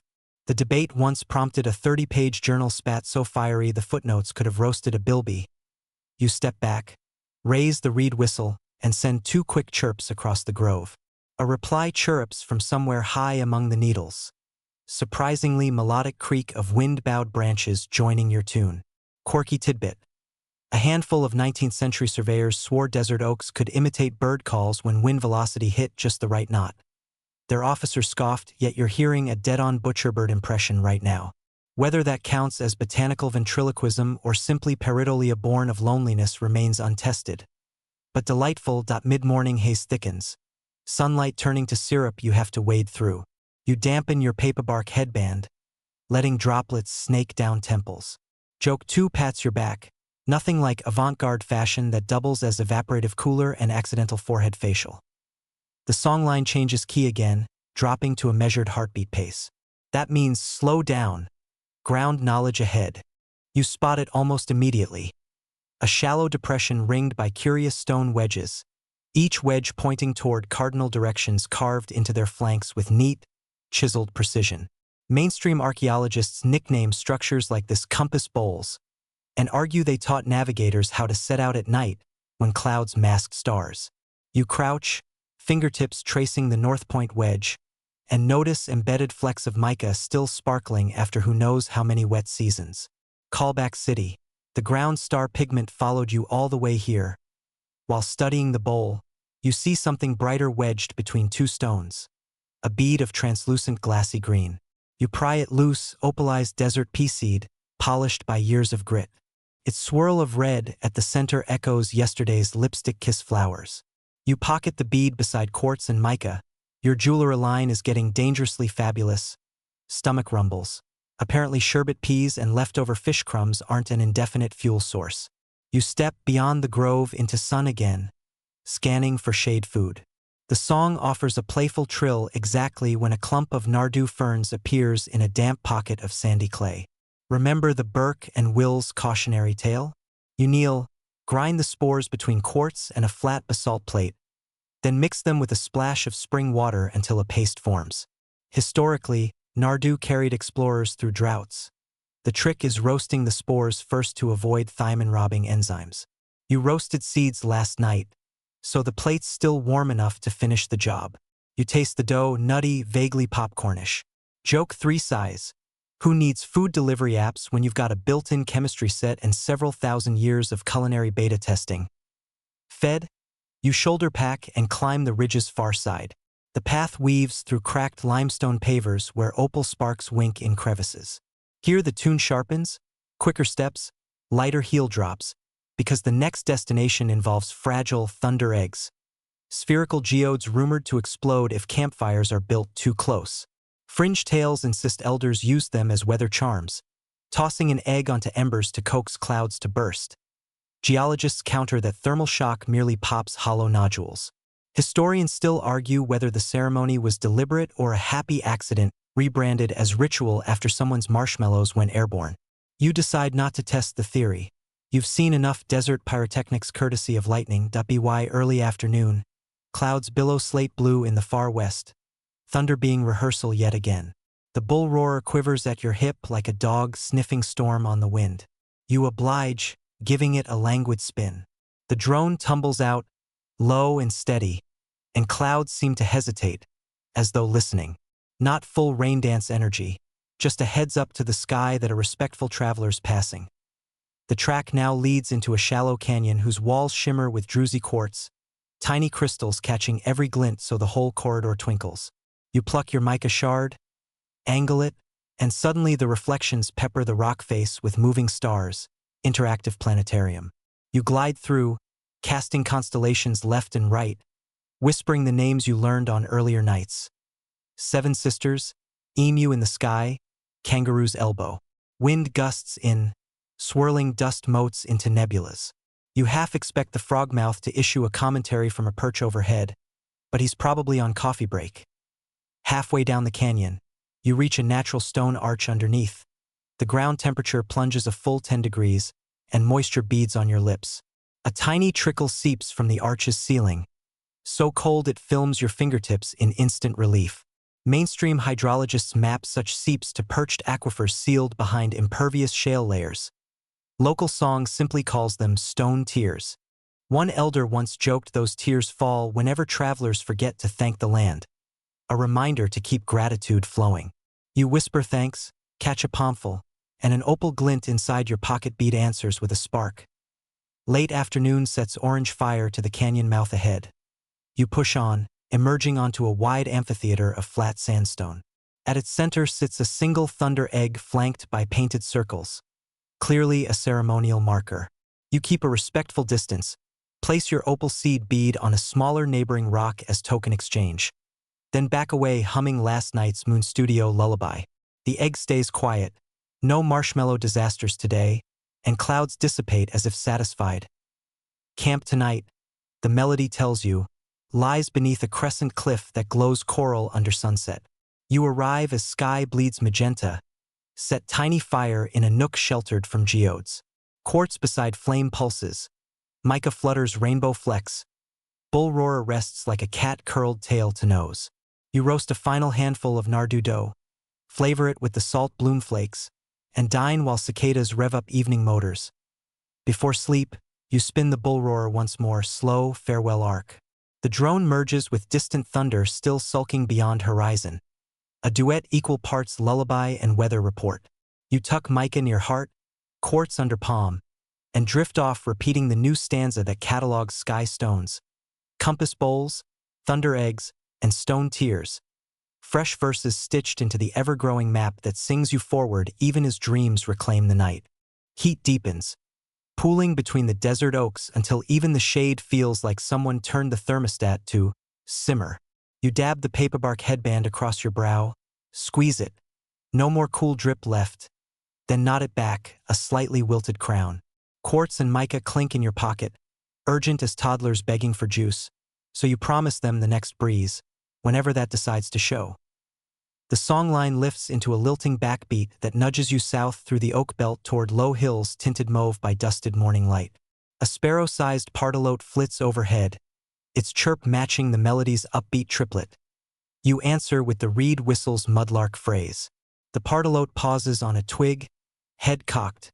The debate once prompted a 30-page journal spat so fiery the footnotes could have roasted a bilby. You step back, raise the reed whistle, and send 2 quick chirps across the grove. A reply chirrups from somewhere high among the needles. Surprisingly melodic creak of wind-bowed branches joining your tune. Quirky tidbit. A handful of 19th century surveyors swore desert oaks could imitate bird calls when wind velocity hit just the right knot. Their officer scoffed, yet you're hearing a dead-on butcherbird impression right now. Whether that counts as botanical ventriloquism or simply pareidolia born of loneliness remains untested. But delightful. Mid-morning haze thickens. Sunlight turning to syrup you have to wade through. You dampen your paperbark headband, letting droplets snake down temples. Joke 2 pats your back. Nothing like avant-garde fashion that doubles as evaporative cooler and accidental forehead facial. The songline changes key again, dropping to a measured heartbeat pace. That means slow down. Ground knowledge ahead. You spot it almost immediately. A shallow depression ringed by curious stone wedges, each wedge pointing toward cardinal directions carved into their flanks with neat, chiseled precision. Mainstream archaeologists nickname structures like this compass bowls, and argue they taught navigators how to set out at night when clouds masked stars. You crouch, fingertips tracing the North Point wedge, and notice embedded flecks of mica still sparkling after who knows how many wet seasons. Callback City. The ground star pigment followed you all the way here. While studying the bowl, you see something brighter wedged between 2 stones. A bead of translucent glassy green. You pry it loose, opalized desert pea seed, polished by years of grit. Its swirl of red at the center echoes yesterday's lipstick kiss flowers. You pocket the bead beside quartz and mica. Your jeweler line is getting dangerously fabulous. Stomach rumbles. Apparently sherbet peas and leftover fish crumbs aren't an indefinite fuel source. You step beyond the grove into sun again, scanning for shade food. The song offers a playful trill exactly when a clump of Nardu ferns appears in a damp pocket of sandy clay. Remember the Burke and Will's cautionary tale? You kneel, grind the spores between quartz and a flat basalt plate, then mix them with a splash of spring water until a paste forms. Historically, Nardu carried explorers through droughts. The trick is roasting the spores first to avoid thiamine-robbing enzymes. You roasted seeds last night, so the plate's still warm enough to finish the job. You taste the dough, nutty, vaguely popcornish. Joke 3 size. Who needs food delivery apps when you've got a built-in chemistry set and several thousand years of culinary beta testing? Fed? You shoulder pack and climb the ridge's far side. The path weaves through cracked limestone pavers where opal sparks wink in crevices. Here the tune sharpens, quicker steps, lighter heel drops, because the next destination involves fragile thunder eggs, spherical geodes rumored to explode if campfires are built too close. Fringe tales insist elders used them as weather charms, tossing an egg onto embers to coax clouds to burst. Geologists counter that thermal shock merely pops hollow nodules. Historians still argue whether the ceremony was deliberate or a happy accident, rebranded as ritual after someone's marshmallows went airborne. You decide not to test the theory. You've seen enough desert pyrotechnics courtesy of lightning. By early afternoon, clouds billow slate blue in the far west, thunder being rehearsal yet again. The bull roarer quivers at your hip like a dog sniffing storm on the wind. You oblige, giving it a languid spin. The drone tumbles out, low and steady, and clouds seem to hesitate, as though listening. Not full rain dance energy, just a heads up to the sky that a respectful traveler's passing. The track now leads into a shallow canyon whose walls shimmer with druzy quartz, tiny crystals catching every glint so the whole corridor twinkles. You pluck your mica shard, angle it, and suddenly the reflections pepper the rock face with moving stars, interactive planetarium. You glide through, casting constellations left and right, whispering the names you learned on earlier nights. Seven Sisters, Emu in the Sky, Kangaroo's Elbow. Wind gusts in, swirling dust motes into nebulas. You half expect the frogmouth to issue a commentary from a perch overhead, but he's probably on coffee break. Halfway down the canyon, you reach a natural stone arch underneath. The ground temperature plunges a full 10 degrees, and moisture beads on your lips. A tiny trickle seeps from the arch's ceiling, so cold it films your fingertips in instant relief. Mainstream hydrologists map such seeps to perched aquifers sealed behind impervious shale layers. Local song simply calls them stone tears. One elder once joked those tears fall whenever travelers forget to thank the land. A reminder to keep gratitude flowing. You whisper thanks, catch a palmful, and an opal glint inside your pocket bead answers with a spark. Late afternoon sets orange fire to the canyon mouth ahead. You push on, emerging onto a wide amphitheater of flat sandstone. At its center sits a single thunder egg flanked by painted circles, clearly a ceremonial marker. You keep a respectful distance, place your opal seed bead on a smaller neighboring rock as token exchange. Then back away humming last night's Moon Studio lullaby. The egg stays quiet, no marshmallow disasters today, and clouds dissipate as if satisfied. Camp tonight, the melody tells you, lies beneath a crescent cliff that glows coral under sunset. You arrive as sky bleeds magenta, set tiny fire in a nook sheltered from geodes. Quartz beside flame pulses, mica flutters rainbow flecks, bull roarer rests like a cat curled tail to nose. You roast a final handful of Nardu dough, flavor it with the salt bloom flakes, and dine while cicadas rev up evening motors. Before sleep, you spin the bull roarer once more, slow farewell arc. The drone merges with distant thunder still sulking beyond horizon. A duet equal parts lullaby and weather report. You tuck mica near heart, quartz under palm, and drift off repeating the new stanza that catalogs sky stones, compass bowls, thunder eggs, and stone tears. Fresh verses stitched into the ever-growing map that sings you forward even as dreams reclaim the night. Heat deepens, pooling between the desert oaks until even the shade feels like someone turned the thermostat to simmer. You dab the paperbark headband across your brow, squeeze it. No more cool drip left. Then knot it back, a slightly wilted crown. Quartz and mica clink in your pocket, urgent as toddlers begging for juice. so you promise them the next breeze, whenever that decides to show. The songline lifts into a lilting backbeat that nudges you south through the oak belt toward low hills tinted mauve by dusted morning light. A sparrow-sized pardalote flits overhead, its chirp matching the melody's upbeat triplet. You answer with the reed whistle's mudlark phrase. The pardalote pauses on a twig, head cocked,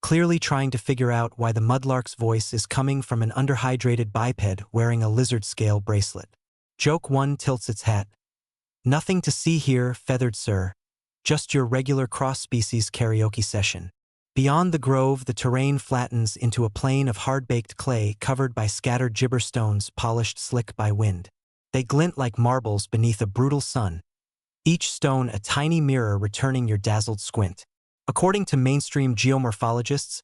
clearly trying to figure out why the mudlark's voice is coming from an underhydrated biped wearing a lizard scale bracelet. Joke 1 tilts its hat. Nothing to see here, feathered sir. Just your regular cross-species karaoke session. Beyond the grove, the terrain flattens into a plain of hard-baked clay covered by scattered gibber stones polished slick by wind. They glint like marbles beneath a brutal sun, each stone a tiny mirror returning your dazzled squint. According to mainstream geomorphologists,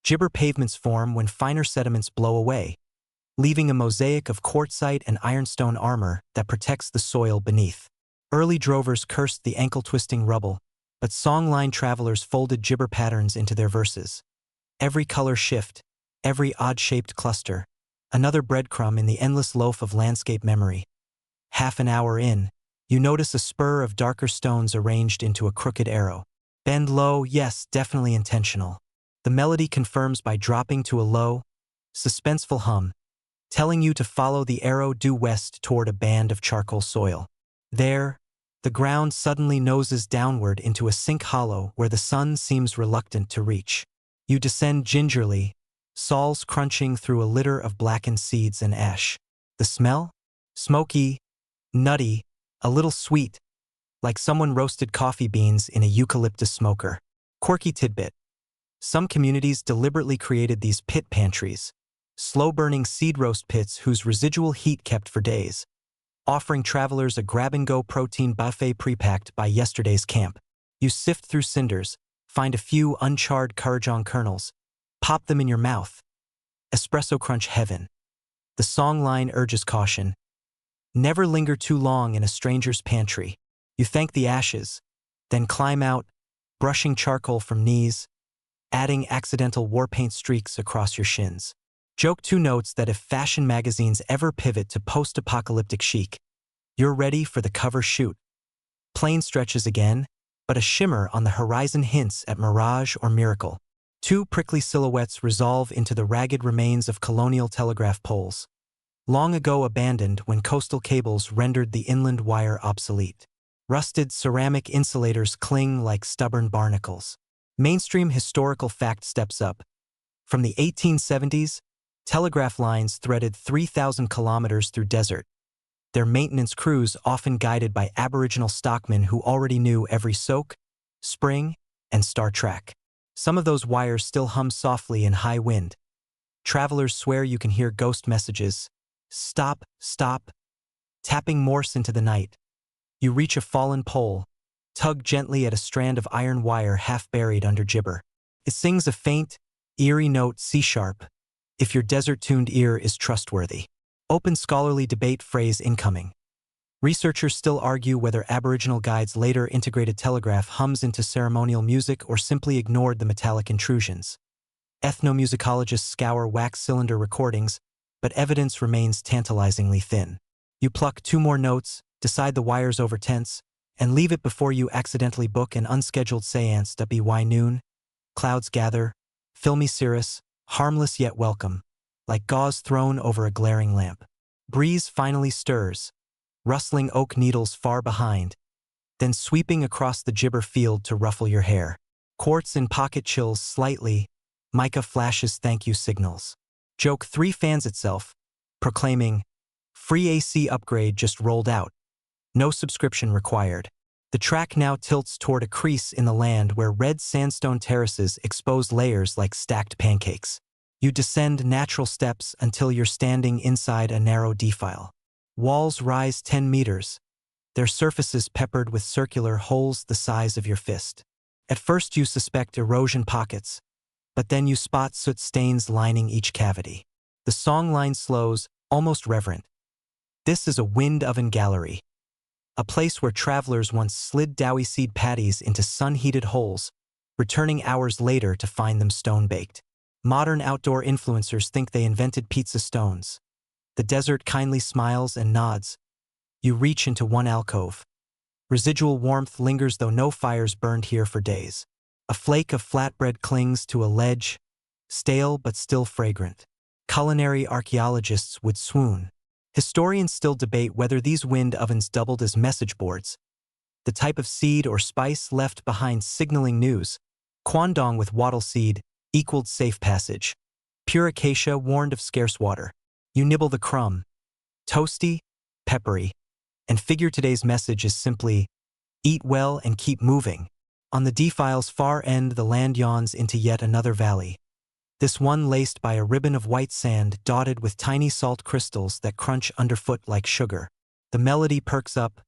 gibber pavements form when finer sediments blow away, leaving a mosaic of quartzite and ironstone armor that protects the soil beneath. Early drovers cursed the ankle-twisting rubble, but songline travelers folded gibber patterns into their verses. Every color shift, every odd-shaped cluster, another breadcrumb in the endless loaf of landscape memory. Half an hour in, you notice a spur of darker stones arranged into a crooked arrow. Bend low, yes, definitely intentional. The melody confirms by dropping to a low, suspenseful hum, telling you to follow the arrow due west toward a band of charcoal soil. There, the ground suddenly noses downward into a sink hollow where the sun seems reluctant to reach. You descend gingerly, soles crunching through a litter of blackened seeds and ash. The smell? Smoky, nutty, a little sweet, like someone roasted coffee beans in a eucalyptus smoker. Quirky tidbit. Some communities deliberately created these pit pantries, slow-burning seed roast pits whose residual heat kept for days, offering travelers a grab-and-go protein buffet pre-packed by yesterday's camp. You sift through cinders, find a few uncharred Kurrajong kernels, pop them in your mouth. Espresso crunch heaven. The songline urges caution. Never linger too long in a stranger's pantry. You thank the ashes, then climb out, brushing charcoal from knees, adding accidental war paint streaks across your shins. Joke 2 notes that if fashion magazines ever pivot to post-apocalyptic chic, you're ready for the cover shoot. Plain stretches again, but a shimmer on the horizon hints at mirage or miracle. Two prickly silhouettes resolve into the ragged remains of colonial telegraph poles, long ago abandoned when coastal cables rendered the inland wire obsolete. Rusted ceramic insulators cling like stubborn barnacles. Mainstream historical fact steps up. From the 1870s, telegraph lines threaded 3,000 kilometers through desert, their maintenance crews often guided by Aboriginal stockmen who already knew every soak, spring, and star track. Some of those wires still hum softly in high wind. Travelers swear you can hear ghost messages. Stop, stop, tapping Morse into the night. You reach a fallen pole, tug gently at a strand of iron wire half buried under gibber. It sings a faint, eerie note C-sharp, if your desert-tuned ear is trustworthy. Open scholarly debate phrase incoming. Researchers still argue whether Aboriginal guides later integrated telegraph hums into ceremonial music or simply ignored the metallic intrusions. Ethnomusicologists scour wax cylinder recordings, but evidence remains tantalizingly thin. You pluck 2 more notes, decide the wire's over tense, and leave it before you accidentally book an unscheduled seance. By noon, clouds gather, filmy cirrus, harmless yet welcome, like gauze thrown over a glaring lamp. Breeze finally stirs, rustling oak needles far behind, then sweeping across the gibber field to ruffle your hair. Quartz in pocket chills slightly, mica flashes thank you signals. Joke 3 fans itself, proclaiming, free AC upgrade just rolled out. No subscription required. The track now tilts toward a crease in the land where red sandstone terraces expose layers like stacked pancakes. You descend natural steps until you're standing inside a narrow defile. Walls rise 10 meters, their surfaces peppered with circular holes the size of your fist. At first you suspect erosion pockets, but then you spot soot stains lining each cavity. The songline slows, almost reverent. This is a wind oven gallery, a place where travelers once slid dowie seed patties into sun-heated holes, returning hours later to find them stone-baked. Modern outdoor influencers think they invented pizza stones. The desert kindly smiles and nods. You reach into one alcove. Residual warmth lingers though no fires burned here for days. A flake of flatbread clings to a ledge, stale but still fragrant. Culinary archaeologists would swoon. Historians still debate whether these wind ovens doubled as message boards, the type of seed or spice left behind signaling news. Kwandong with wattle seed equaled safe passage. Pure acacia warned of scarce water. You nibble the crumb. Toasty, peppery. And figure today's message is simply, eat well and keep moving. On the defile's far end, the land yawns into yet another valley. This one laced by a ribbon of white sand dotted with tiny salt crystals that crunch underfoot like sugar. The melody perks up,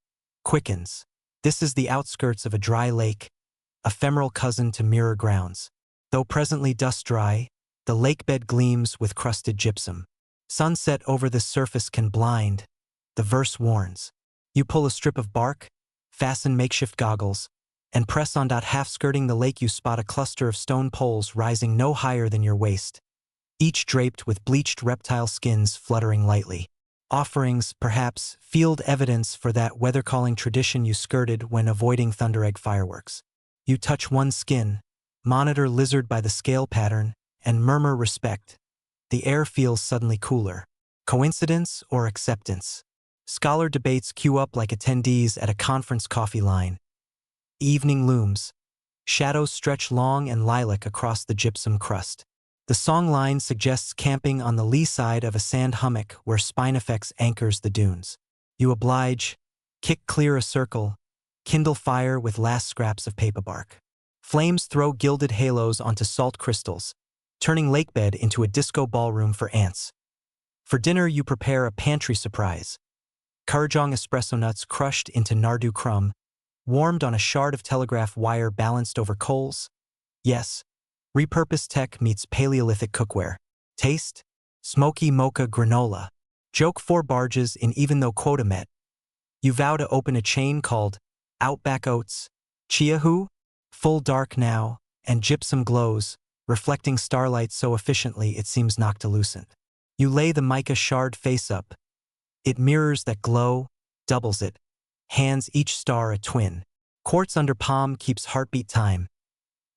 quickens. This is the outskirts of a dry lake, ephemeral cousin to mirror grounds. Though presently dust dry, the lakebed gleams with crusted gypsum. Sunset over this surface can blind, the verse warns. You pull a strip of bark, fasten makeshift goggles, and press on. Half skirting the lake you spot a cluster of stone poles rising no higher than your waist, each draped with bleached reptile skins fluttering lightly. Offerings, perhaps, field evidence for that weather-calling tradition you skirted when avoiding thunderegg fireworks. You touch one skin, monitor lizard by the scale pattern, and murmur respect. The air feels suddenly cooler. Coincidence or acceptance? Scholar debates queue up like attendees at a conference coffee line. Evening looms. Shadows stretch long and lilac across the gypsum crust. The songline suggests camping on the lee side of a sand hummock where Spinifex anchors the dunes. You oblige, kick clear a circle, kindle fire with last scraps of paperbark. Flames throw gilded halos onto salt crystals, turning lakebed into a disco ballroom for ants. For dinner you prepare a pantry surprise. Kurrajong espresso nuts crushed into nardu crumb, warmed on a shard of telegraph wire balanced over coals. Yes, repurposed tech meets Paleolithic cookware. Taste? Smoky mocha granola. Joke 4 barges in even though quota met. You vow to open a chain called Outback Oats. Chiahu? Full dark now, and gypsum glows, reflecting starlight so efficiently it seems noctilucent. You lay the mica shard face up. It mirrors that glow, doubles it, hands each star a twin. Quartz under palm keeps heartbeat time.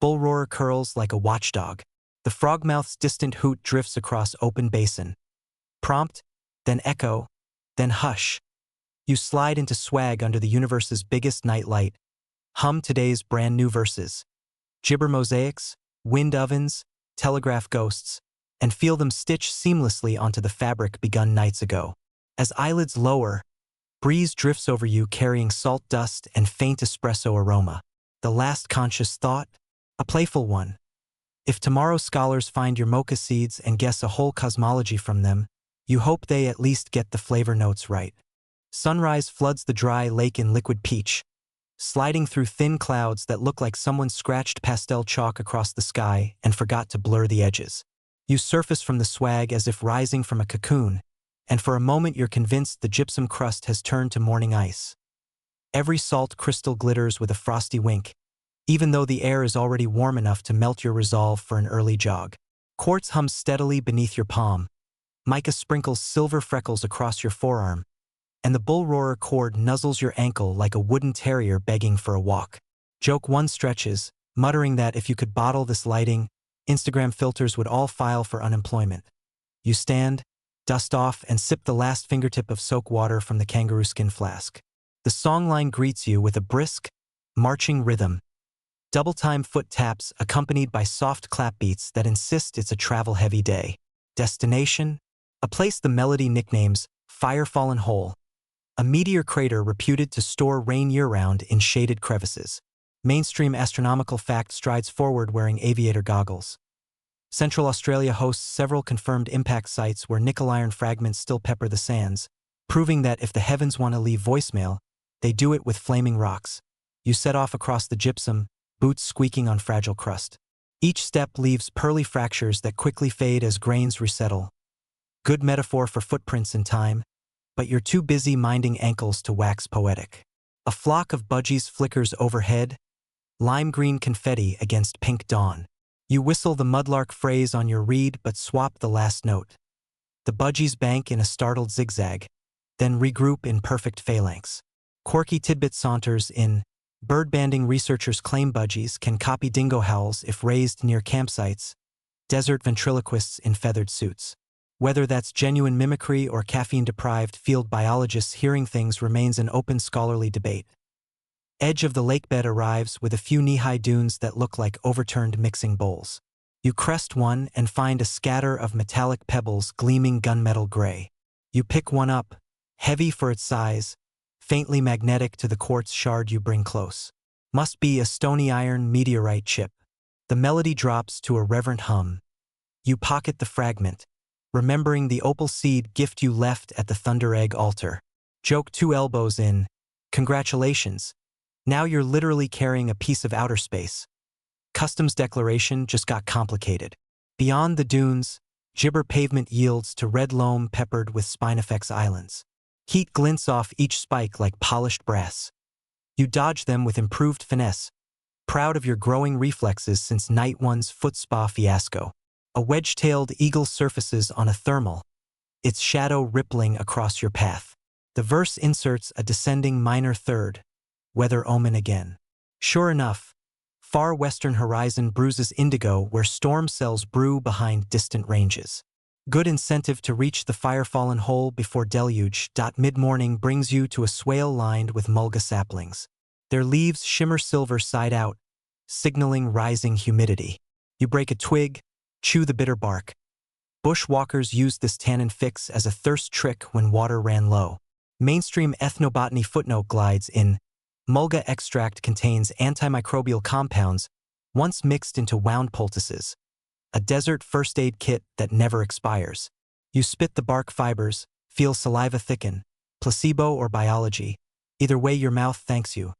Bull roarer curls like a watchdog. The frogmouth's distant hoot drifts across open basin. Prompt, then echo, then hush. You slide into swag under the universe's biggest nightlight. Hum today's brand new verses. Gibber mosaics, wind ovens, telegraph ghosts, and feel them stitch seamlessly onto the fabric begun nights ago. As eyelids lower, breeze drifts over you carrying salt dust and faint espresso aroma. The last conscious thought? A playful one. If tomorrow's scholars find your mocha seeds and guess a whole cosmology from them, you hope they at least get the flavor notes right. Sunrise floods the dry lake in liquid peach, sliding through thin clouds that look like someone scratched pastel chalk across the sky and forgot to blur the edges. You surface from the swag as if rising from a cocoon, and for a moment you're convinced the gypsum crust has turned to morning ice. Every salt crystal glitters with a frosty wink, even though the air is already warm enough to melt your resolve for an early jog. Quartz hums steadily beneath your palm. Mica sprinkles silver freckles across your forearm, and the bull roarer cord nuzzles your ankle like a wooden terrier begging for a walk. Joke 1 stretches, muttering that if you could bottle this lighting, Instagram filters would all file for unemployment. You stand, dust off, and sip the last fingertip of soak water from the kangaroo skin flask. The songline greets you with a brisk, marching rhythm. Double-time foot taps accompanied by soft clap beats that insist it's a travel-heavy day. Destination? A place the melody nicknames Fire Fallen Hole, a meteor crater reputed to store rain year-round in shaded crevices. Mainstream astronomical fact strides forward wearing aviator goggles. Central Australia hosts several confirmed impact sites where nickel-iron fragments still pepper the sands, proving that if the heavens want to leave voicemail, they do it with flaming rocks. You set off across the gypsum, boots squeaking on fragile crust. Each step leaves pearly fractures that quickly fade as grains resettle. Good metaphor for footprints in time, but you're too busy minding ankles to wax poetic. A flock of budgies flickers overhead, lime green confetti against pink dawn. You whistle the mudlark phrase on your reed but swap the last note. The budgies bank in a startled zigzag, then regroup in perfect phalanx. Quirky tidbit saunters in. Bird banding researchers claim budgies can copy dingo howls if raised near campsites. Desert ventriloquists in feathered suits. Whether that's genuine mimicry or caffeine-deprived field biologists hearing things remains an open scholarly debate. Edge of the lakebed arrives with a few knee-high dunes that look like overturned mixing bowls. You crest one and find a scatter of metallic pebbles gleaming gunmetal gray. You pick one up, heavy for its size, faintly magnetic to the quartz shard you bring close. Must be a stony iron meteorite chip. The melody drops to a reverent hum. You pocket the fragment, remembering the opal seed gift you left at the Thunder Egg altar. Joke 2 elbows in. Congratulations. Now you're literally carrying a piece of outer space. Customs declaration just got complicated. Beyond the dunes, gibber pavement yields to red loam peppered with Spinifex islands. Heat glints off each spike like polished brass. You dodge them with improved finesse, proud of your growing reflexes since Night One's foot spa fiasco. A wedge-tailed eagle surfaces on a thermal, its shadow rippling across your path. The verse inserts a descending minor third, weather omen again. Sure enough, far western horizon bruises indigo where storm cells brew behind distant ranges. Good incentive to reach the fire-fallen hole before deluge. Mid-morning brings you to a swale lined with mulga saplings. Their leaves shimmer silver side out, signaling rising humidity. You break a twig, chew the bitter bark. Bushwalkers used this tannin fix as a thirst trick when water ran low. Mainstream ethnobotany footnote glides in. Mulga extract contains antimicrobial compounds once mixed into wound poultices, a desert first aid kit that never expires. You spit the bark fibers, feel saliva thicken, placebo or biology. Either way, your mouth thanks you.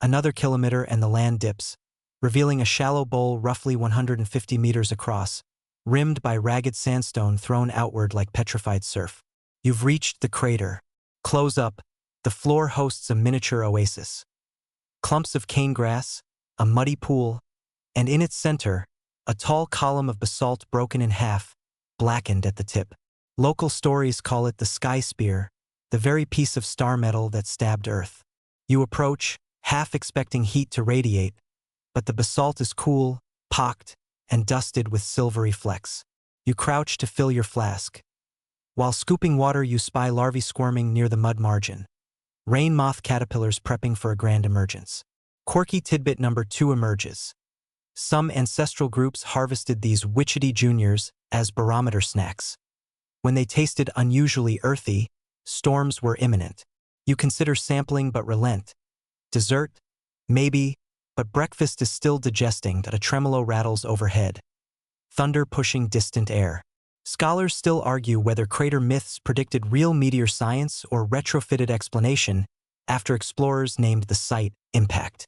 Another kilometer and the land dips, revealing a shallow bowl roughly 150 meters across, rimmed by ragged sandstone thrown outward like petrified surf. You've reached the crater. Close up. The floor hosts a miniature oasis. Clumps of cane grass, a muddy pool, and in its center, a tall column of basalt broken in half, blackened at the tip. Local stories call it the sky spear, the very piece of star metal that stabbed Earth. You approach, half expecting heat to radiate, but the basalt is cool, pocked, and dusted with silvery flecks. You crouch to fill your flask. While scooping water, you spy larvae squirming near the mud margin. Rain moth caterpillars prepping for a grand emergence. Quirky tidbit number 2 emerges. Some ancestral groups harvested these witchetty juniors as barometer snacks. When they tasted unusually earthy, storms were imminent. You consider sampling but relent. Dessert? Maybe, but breakfast is still digesting. A tremolo rattles overhead. Thunder pushing distant air. Scholars still argue whether crater myths predicted real meteor science or retrofitted explanation after explorers named the site Impact.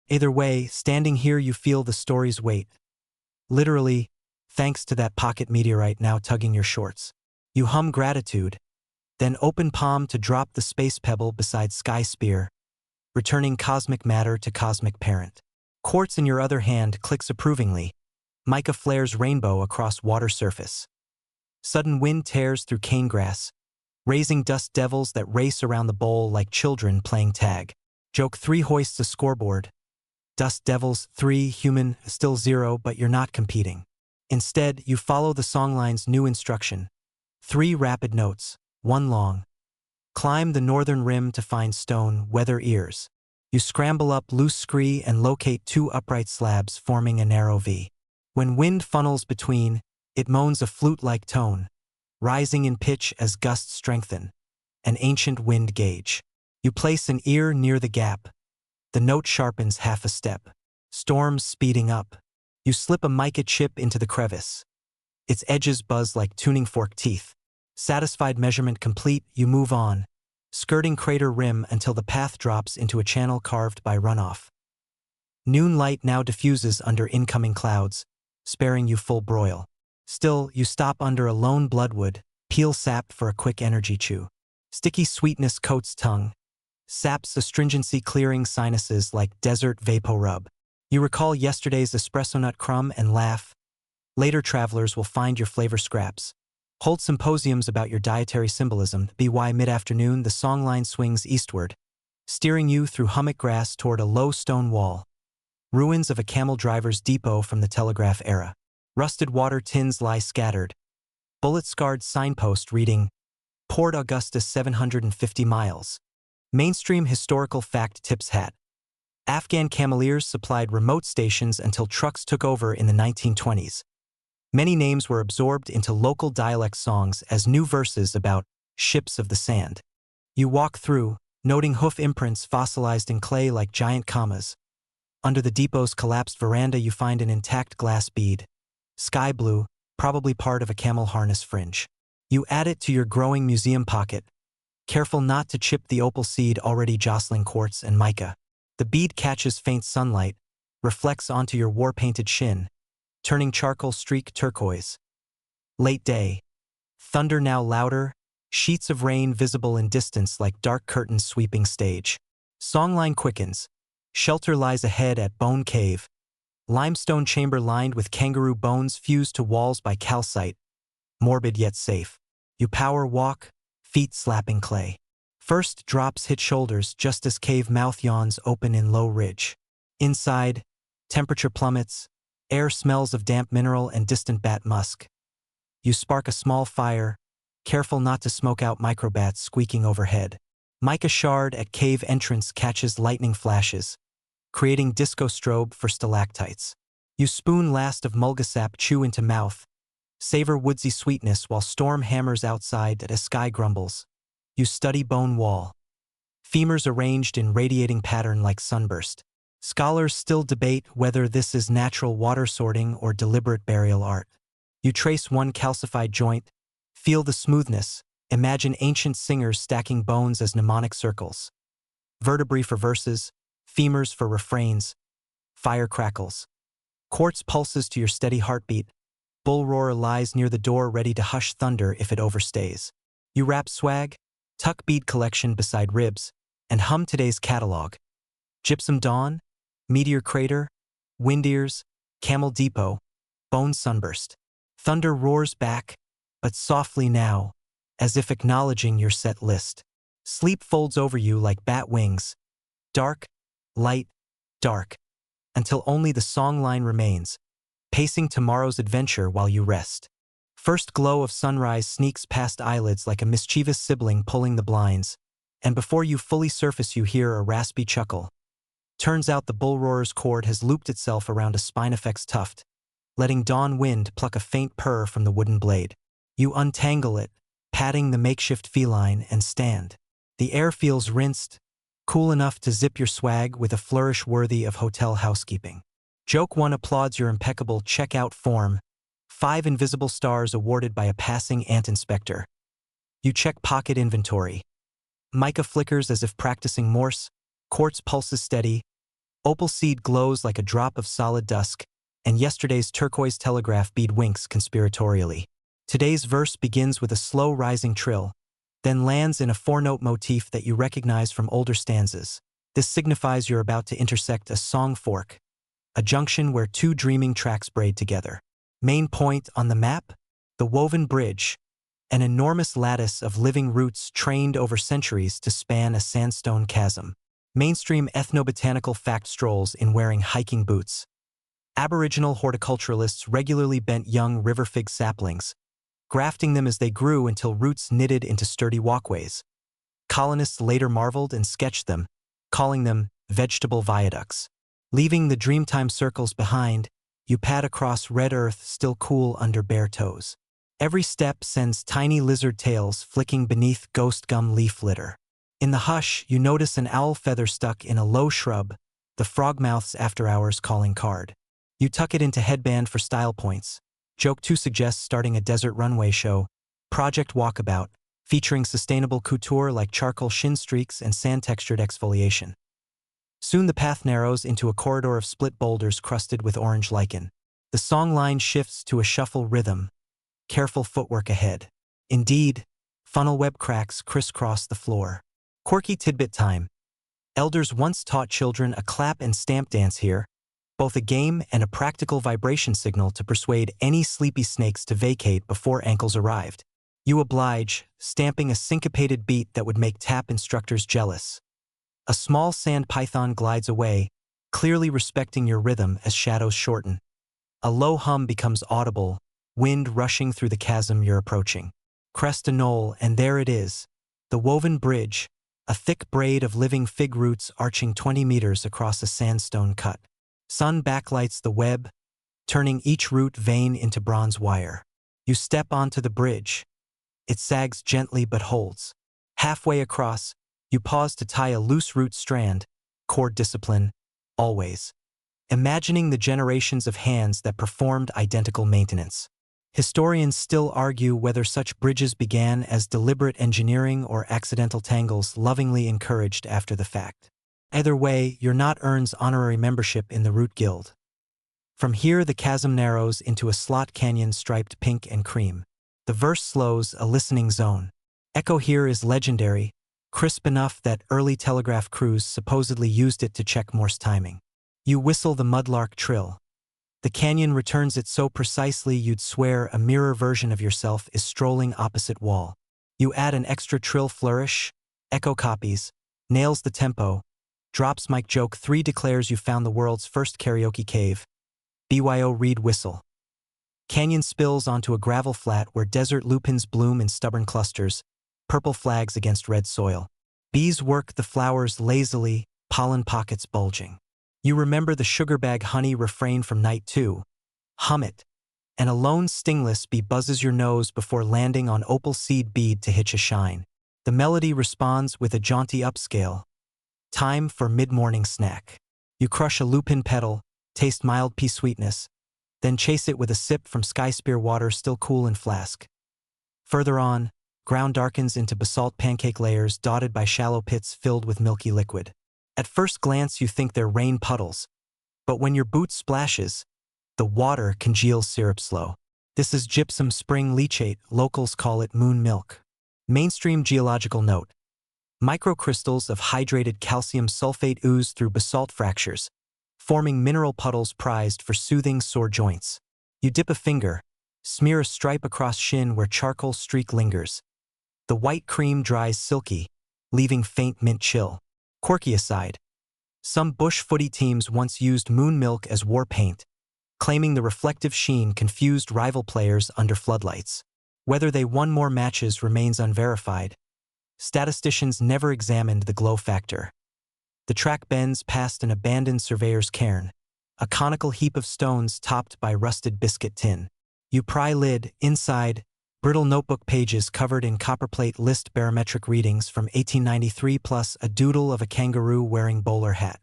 Either way, standing here you feel the story's weight. Literally, thanks to that pocket meteorite now tugging your shorts. You hum gratitude, then open palm to drop the space pebble beside sky spear, returning cosmic matter to cosmic parent. Quartz in your other hand clicks approvingly. Mica flares rainbow across water surface. Sudden wind tears through cane grass, raising dust devils that race around the bowl like children playing tag. Joke 3 hoists a scoreboard. Dust devils 3, human still 0, but you're not competing. Instead, you follow the songline's new instruction. 3 rapid notes, 1 long. Climb the northern rim to find stone, weather ears. You scramble up loose scree and locate 2 upright slabs forming a narrow V. When wind funnels between, it moans a flute-like tone, rising in pitch as gusts strengthen, an ancient wind gauge. You place an ear near the gap. The note sharpens half a step. Storms speeding up. You slip a mica chip into the crevice. Its edges buzz like tuning fork teeth. Satisfied measurement complete, you move on, skirting crater rim until the path drops into a channel carved by runoff. Noon light now diffuses under incoming clouds, sparing you full broil. Still, you stop under a lone bloodwood, peel sap for a quick energy chew. Sticky sweetness coats tongue, saps astringency clearing sinuses like desert vapor rub. You recall yesterday's espresso nut crumb and laugh. Later travelers will find your flavor scraps, Hold symposiums about your dietary symbolism. By mid-afternoon, the songline swings eastward, steering you through hummock grass toward a low stone wall. Ruins of a camel driver's depot from the telegraph era. Rusted water tins lie scattered. Bullet-scarred signpost reading, Port Augusta 750 miles. Mainstream historical fact tips hat. Afghan cameleers supplied remote stations until trucks took over in the 1920s. Many names were absorbed into local dialect songs as new verses about ships of the sand. You walk through, noting hoof imprints fossilized in clay like giant commas. Under the depot's collapsed veranda you find an intact glass bead. Sky blue, probably part of a camel harness fringe. You add it to your growing museum pocket, careful not to chip the opal seed already jostling quartz and mica. The bead catches faint sunlight, reflects onto your war-painted shin, turning charcoal streak turquoise. Late day. Thunder now louder, sheets of rain visible in distance like dark curtains sweeping stage. Songline quickens. Shelter lies ahead at Bone Cave. Limestone chamber lined with kangaroo bones fused to walls by calcite. Morbid yet safe. You power walk, feet slapping clay. First drops hit shoulders just as cave mouth yawns open in low ridge. Inside, temperature plummets, air smells of damp mineral and distant bat musk. You spark a small fire, careful not to smoke out microbats squeaking overhead. Mica shard at cave entrance catches lightning flashes, creating disco strobe for stalactites. You spoon last of mulgasap chew into mouth, savor woodsy sweetness while storm hammers outside as sky grumbles. You study bone wall. Femurs arranged in radiating pattern like sunburst. Scholars still debate whether this is natural water sorting or deliberate burial art. You trace one calcified joint, feel the smoothness, imagine ancient singers stacking bones as mnemonic circles. Vertebrae for verses, femurs for refrains. Fire crackles. Quartz pulses to your steady heartbeat. Bull roar lies near the door ready to hush thunder if it overstays. You wrap swag, tuck bead collection beside ribs, and hum today's catalog. Gypsum Dawn, Meteor Crater, Wind Ears, Camel Depot, Bone Sunburst. Thunder roars back, but softly now, as if acknowledging your set list. Sleep folds over you like bat wings. Dark, light, dark, until only the songline remains, pacing tomorrow's adventure while you rest. First glow of sunrise sneaks past eyelids like a mischievous sibling pulling the blinds, and before you fully surface you hear a raspy chuckle. Turns out the bull roarer's cord has looped itself around a Spinifex tuft, letting dawn wind pluck a faint purr from the wooden blade. You untangle it, patting the makeshift feline, and stand. The air feels rinsed, cool enough to zip your swag with a flourish worthy of hotel housekeeping. Joke 1 applauds your impeccable checkout form, 5 invisible stars awarded by a passing ant inspector. You check pocket inventory. Mica flickers as if practicing Morse, quartz pulses steady, opal seed glows like a drop of solid dusk, and yesterday's turquoise telegraph bead winks conspiratorially. Today's verse begins with a slow rising trill, then lands in a 4-note motif that you recognize from older stanzas. This signifies you're about to intersect a song fork, a junction where 2 dreaming tracks braid together. Main point on the map? The woven bridge, an enormous lattice of living roots trained over centuries to span a sandstone chasm. Mainstream ethnobotanical fact strolls in wearing hiking boots. Aboriginal horticulturalists regularly bent young river fig saplings, grafting them as they grew until roots knitted into sturdy walkways. Colonists later marveled and sketched them, calling them vegetable viaducts. Leaving the dreamtime circles behind, you pad across red earth still cool under bare toes. Every step sends tiny lizard tails flicking beneath ghost gum leaf litter. In the hush, you notice an owl feather stuck in a low shrub, the frogmouth's after-hours calling card. You tuck it into headband for style points. Joke 2 suggests starting a desert runway show, Project Walkabout, featuring sustainable couture like charcoal shin streaks and sand-textured exfoliation. Soon the path narrows into a corridor of split boulders crusted with orange lichen. The song line shifts to a shuffle rhythm, careful footwork ahead. Indeed, funnel web cracks crisscross the floor. Quirky tidbit time. Elders once taught children a clap and stamp dance here, both a game and a practical vibration signal to persuade any sleepy snakes to vacate before ankles arrived. You oblige, stamping a syncopated beat that would make tap instructors jealous. A small sand python glides away, clearly respecting your rhythm as shadows shorten. A low hum becomes audible, wind rushing through the chasm you're approaching. Crest a knoll, and there it is. The woven bridge, a thick braid of living fig roots arching 20 meters across a sandstone cut. Sun backlights the web, turning each root vein into bronze wire. You step onto the bridge. It sags gently but holds. Halfway across, you pause to tie a loose root strand, cord discipline, always. Imagining the generations of hands that performed identical maintenance. Historians still argue whether such bridges began as deliberate engineering or accidental tangles lovingly encouraged after the fact. Either way, your knot earns honorary membership in the Root Guild. From here, the chasm narrows into a slot canyon striped pink and cream. The verse slows, a listening zone. Echo here is legendary, crisp enough that early telegraph crews supposedly used it to check Morse timing. You whistle the mudlark trill. The canyon returns it so precisely you'd swear a mirror version of yourself is strolling opposite wall. You add an extra trill flourish, echo copies, nails the tempo, drops mic joke 3 declares you found the world's first karaoke cave, BYO reed whistle. Canyon spills onto a gravel flat where desert lupins bloom in stubborn clusters, purple flags against red soil. Bees work the flowers lazily, pollen pockets bulging. You remember the sugar bag honey refrain from night 2. Hum it. And a lone stingless bee buzzes your nose before landing on opal seed bead to hitch a shine. The melody responds with a jaunty upscale. Time for mid-morning snack. You crush a lupin petal, taste mild pea sweetness, then chase it with a sip from sky spear water still cool in flask. Further on, ground darkens into basalt pancake layers dotted by shallow pits filled with milky liquid. At first glance you think they're rain puddles, but when your boot splashes, the water congeals syrup slow. This is gypsum spring leachate, locals call it moon milk. Mainstream geological note. Microcrystals of hydrated calcium sulfate ooze through basalt fractures, forming mineral puddles prized for soothing sore joints. You dip a finger, smear a stripe across shin where charcoal streak lingers. The white cream dries silky, leaving faint mint chill. Quirky aside, some bush footy teams once used moon milk as war paint, claiming the reflective sheen confused rival players under floodlights. Whether they won more matches remains unverified. Statisticians never examined the glow factor. The track bends past an abandoned surveyor's cairn, a conical heap of stones topped by rusted biscuit tin. You pry lid, inside, brittle notebook pages covered in copperplate list barometric readings from 1893 plus a doodle of a kangaroo wearing bowler hat.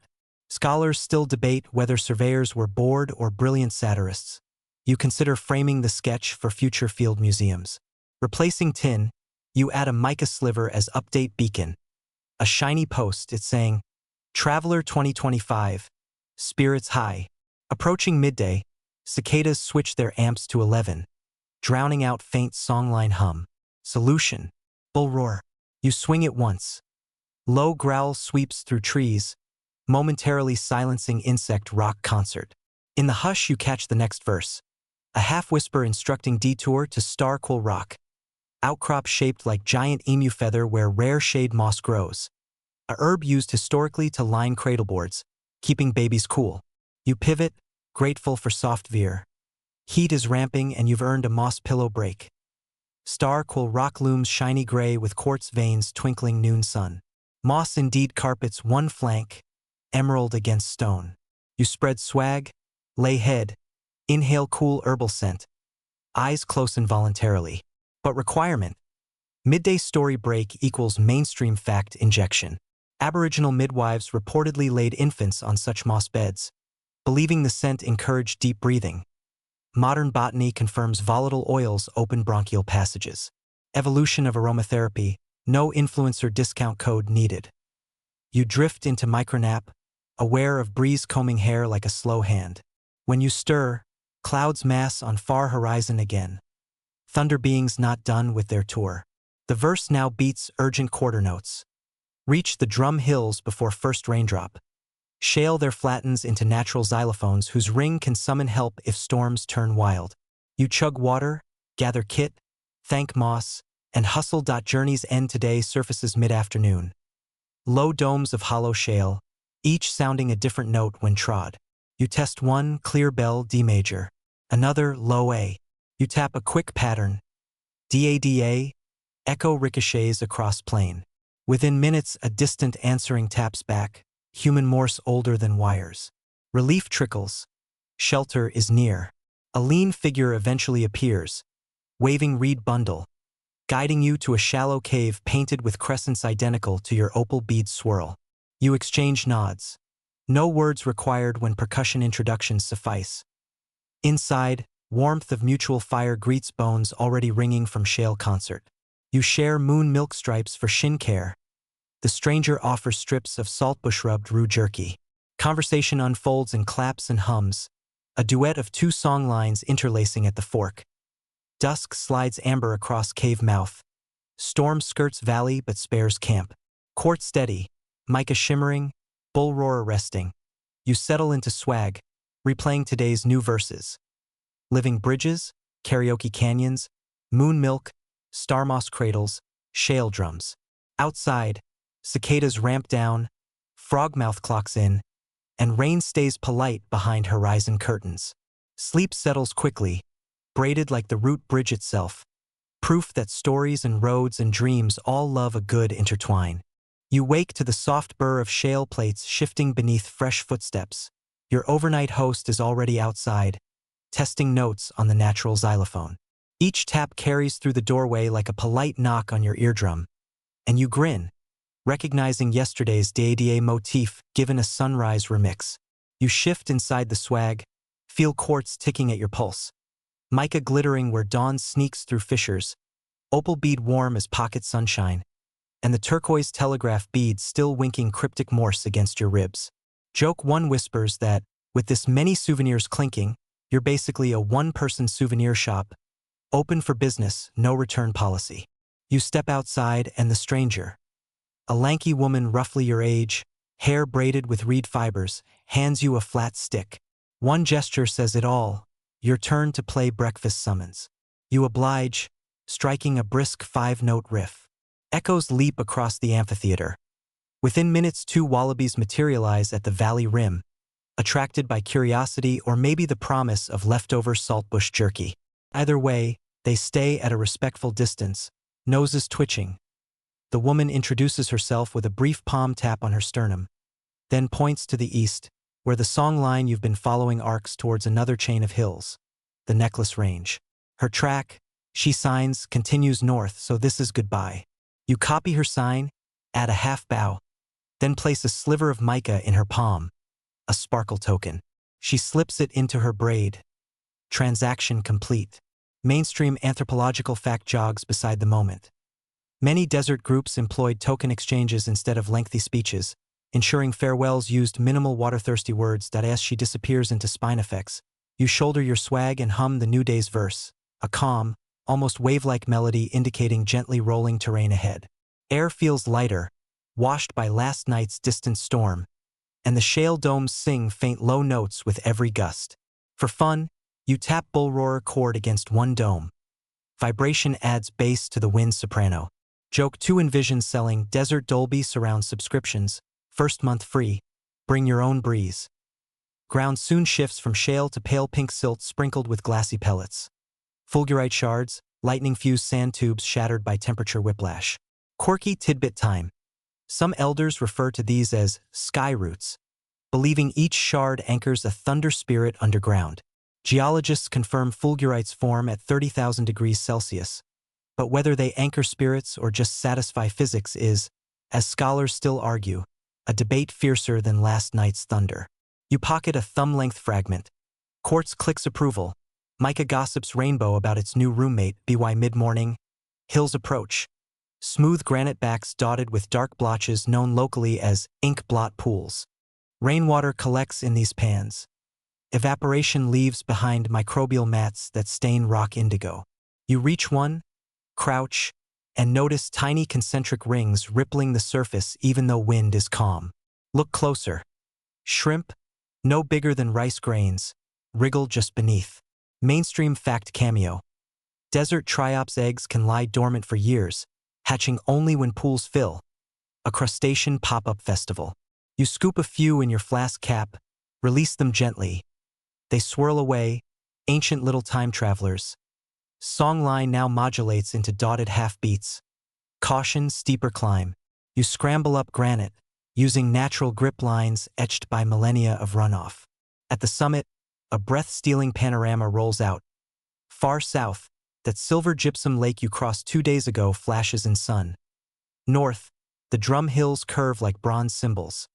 Scholars still debate whether surveyors were bored or brilliant satirists. You consider framing the sketch for future field museums. Replacing tin, you add a mica sliver as update beacon. A shiny post, it's saying, Traveler 2025, spirits high. Approaching midday, cicadas switch their amps to 11. Drowning out faint songline hum. Solution. Bull roar. You swing it once. Low growl sweeps through trees, momentarily silencing insect rock concert. In the hush you catch the next verse. A half-whisper instructing detour to Starquil Rock. Outcrop shaped like giant emu feather where rare shade moss grows. A herb used historically to line cradleboards, keeping babies cool. You pivot, grateful for soft veer. Heat is ramping and you've earned a moss pillow break. Starquil Rock looms shiny gray with quartz veins twinkling noon sun. Moss indeed carpets one flank, emerald against stone. You spread swag, lay head, inhale cool herbal scent. Eyes close involuntarily. But requirement. Midday story break equals mainstream fact injection. Aboriginal midwives reportedly laid infants on such moss beds, believing the scent encouraged deep breathing. Modern botany confirms volatile oils open bronchial passages. Evolution of aromatherapy, no influencer discount code needed. You drift into micronap, aware of breeze combing hair like a slow hand. When you stir, clouds mass on far horizon again. Thunder beings not done with their tour. The verse now beats urgent quarter notes. Reach the drum hills before first raindrop. Shale there flattens into natural xylophones whose ring can summon help if storms turn wild. You chug water, gather kit, thank moss, and hustle. Journey's end today surfaces mid-afternoon. Low domes of hollow shale, each sounding a different note when trod. You test one, clear bell, D major. Another, low A. You tap a quick pattern, DADA, echo ricochets across plain. Within minutes, a distant answering taps back, human Morse older than wires. Relief trickles. Shelter is near. A lean figure eventually appears, waving reed bundle, guiding you to a shallow cave painted with crescents identical to your opal bead swirl. You exchange nods. No words required when percussion introductions suffice. Inside, warmth of mutual fire greets bones already ringing from shale concert. You share moon milk stripes for shin care. The stranger offers strips of saltbush rubbed rue jerky. Conversation unfolds in claps and hums, a duet of two song lines interlacing at the fork. Dusk slides amber across cave mouth. Storm skirts valley but spares camp. Court steady, mica shimmering, bull roar arresting. You settle into swag, replaying today's new verses. Living bridges, karaoke canyons, moon milk, star moss cradles, shale drums. Outside, cicadas ramp down, frogmouth clocks in, and rain stays polite behind horizon curtains. Sleep settles quickly, braided like the root bridge itself, proof that stories and roads and dreams all love a good intertwine. You wake to the soft burr of shale plates shifting beneath fresh footsteps. Your overnight host is already outside, testing notes on the natural xylophone. Each tap carries through the doorway like a polite knock on your eardrum, and you grin, recognizing yesterday's DADA motif given a sunrise remix. You shift inside the swag, feel quartz ticking at your pulse. Mica glittering where dawn sneaks through fissures, opal bead warm as pocket sunshine, and the turquoise telegraph bead still winking cryptic Morse against your ribs. Joke one whispers that, with this many souvenirs clinking, you're basically a one-person souvenir shop, open for business, no return policy. You step outside and the stranger, a lanky woman roughly your age, hair braided with reed fibers, hands you a flat stick. One gesture says it all. Your turn to play breakfast summons. You oblige, striking a brisk 5-note riff. Echoes leap across the amphitheater. Within minutes, two wallabies materialize at the valley rim, attracted by curiosity or maybe the promise of leftover saltbush jerky. Either way, they stay at a respectful distance, noses twitching. The woman introduces herself with a brief palm tap on her sternum, then points to the east, where the song line you've been following arcs towards another chain of hills, the Necklace Range. Her track, she signs, continues north, so this is goodbye. You copy her sign, add a half bow, then place a sliver of mica in her palm, a sparkle token. She slips it into her braid. Transaction complete. Mainstream anthropological fact jogs beside the moment. Many desert groups employed token exchanges instead of lengthy speeches, ensuring farewells used minimal water-thirsty words. As she disappears into spine effects, you shoulder your swag and hum the new day's verse, a calm, almost wave-like melody indicating gently rolling terrain ahead. Air feels lighter, washed by last night's distant storm, and the shale domes sing faint low notes with every gust. For fun, you tap bull roarer chord against one dome. Vibration adds bass to the wind's soprano. Joke 2 envisions selling Desert Dolby surround subscriptions, first month free, bring your own breeze. Ground soon shifts from shale to pale pink silt sprinkled with glassy pellets. Fulgurite shards, lightning-fused sand tubes shattered by temperature whiplash. Quirky tidbit time. Some elders refer to these as sky roots, believing each shard anchors a thunder spirit underground. Geologists confirm fulgurites form at 30,000 degrees Celsius, but whether they anchor spirits or just satisfy physics is, as scholars still argue, a debate fiercer than last night's thunder. You pocket a thumb-length fragment. Quartz clicks approval. Mica gossips rainbow about its new roommate. By mid-morning, hills approach. Smooth granite backs dotted with dark blotches known locally as ink blot pools. Rainwater collects in these pans. Evaporation leaves behind microbial mats that stain rock indigo. You reach one, crouch, and notice tiny concentric rings rippling the surface even though wind is calm. Look closer. Shrimp, no bigger than rice grains, wriggle just beneath. Mainstream fact cameo. Desert triops eggs can lie dormant for years, hatching only when pools fill. A crustacean pop-up festival. You scoop a few in your flask cap, release them gently. They swirl away, ancient little time travelers. Songline now modulates into dotted half-beats. Caution, steeper climb. You scramble up granite, using natural grip lines etched by millennia of runoff. At the summit, a breath-stealing panorama rolls out. Far south, that silver gypsum lake you crossed 2 days ago flashes in sun. North, the Drum Hills curve like bronze cymbals.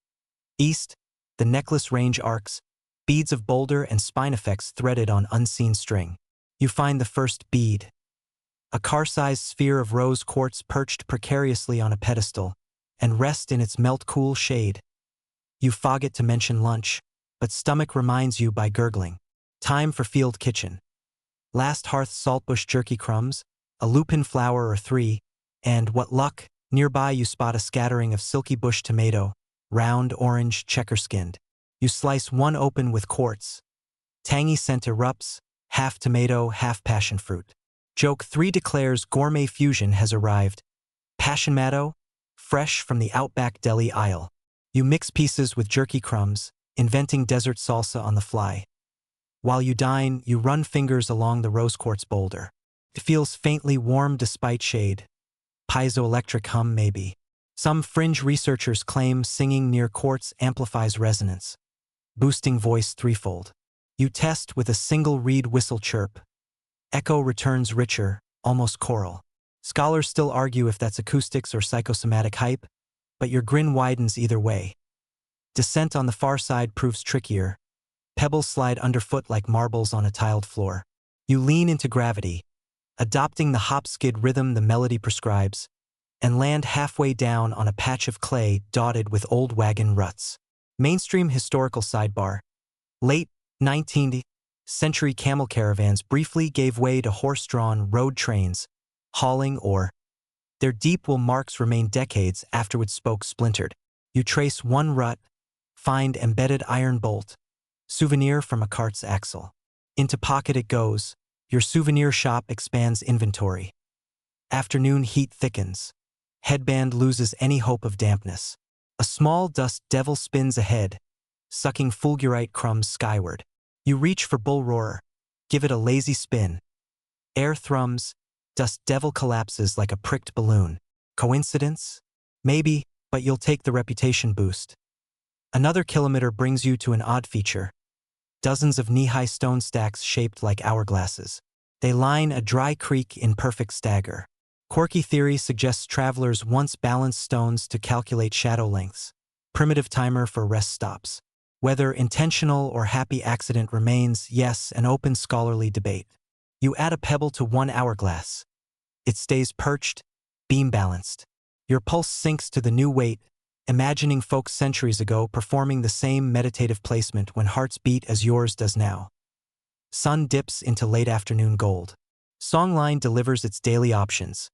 East, the Necklace Range arcs, beads of boulder and spine effects threaded on unseen string. You find the first bead. A car-sized sphere of rose quartz perched precariously on a pedestal, and rest in its melt-cool shade. You fog it to mention lunch, but stomach reminds you by gurgling. Time for field kitchen. Last hearth saltbush jerky crumbs, a lupin flower or 3, and what luck, nearby you spot a scattering of silky bush tomato, round, orange, checker-skinned. You slice one open with quartz. Tangy scent erupts, half tomato, half passion fruit. Joke 3 declares gourmet fusion has arrived. Passionmato, fresh from the Outback deli aisle. You mix pieces with jerky crumbs, inventing desert salsa on the fly. While you dine, you run fingers along the rose quartz boulder. It feels faintly warm despite shade. Piezoelectric hum maybe. Some fringe researchers claim singing near quartz amplifies resonance, boosting voice threefold. You test with a single reed whistle chirp. Echo returns richer, almost choral. Scholars still argue if that's acoustics or psychosomatic hype, but your grin widens either way. Descent on the far side proves trickier. Pebbles slide underfoot like marbles on a tiled floor. You lean into gravity, adopting the hop-skid rhythm the melody prescribes, and land halfway down on a patch of clay dotted with old wagon ruts. Mainstream historical sidebar. Late 19th century camel caravans briefly gave way to horse-drawn road trains, hauling or their deep wool marks remain decades afterward spoke splintered. You trace one rut, find embedded iron bolt, souvenir from a cart's axle. Into pocket it goes, your souvenir shop expands inventory. Afternoon heat thickens. Headband loses any hope of dampness. A small dust devil spins ahead, sucking fulgurite crumbs skyward. You reach for bull roarer, give it a lazy spin. Air thrums, dust devil collapses like a pricked balloon. Coincidence? Maybe, but you'll take the reputation boost. Another kilometer brings you to an odd feature. Dozens of knee-high stone stacks shaped like hourglasses. They line a dry creek in perfect stagger. Quirky theory suggests travelers once balanced stones to calculate shadow lengths. Primitive timer for rest stops. Whether intentional or happy accident remains, yes, an open scholarly debate. You add a pebble to one hourglass. It stays perched, beam-balanced. Your pulse sinks to the new weight, imagining folks centuries ago performing the same meditative placement when hearts beat as yours does now. Sun dips into late afternoon gold. Songline delivers its daily options.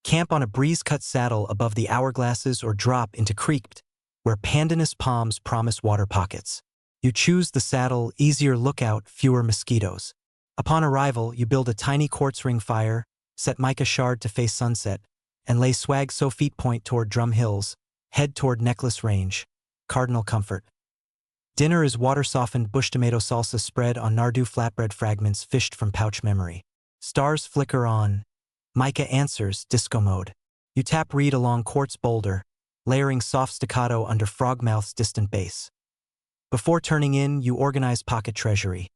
Camp on a breeze-cut saddle above the hourglasses or drop into creeked, where pandanus palms promise water pockets. You choose the saddle, easier lookout, fewer mosquitoes. Upon arrival, you build a tiny quartz ring fire, set mica shard to face sunset, and lay swag so feet point toward Drum Hills, head toward Necklace Range. Cardinal comfort. Dinner is water-softened bush tomato salsa spread on Nardu flatbread fragments fished from pouch memory. Stars flicker on. Mica answers, disco mode. You tap reed along quartz boulder, layering soft staccato under frogmouth's distant bass. Before turning in, you organize pocket treasury.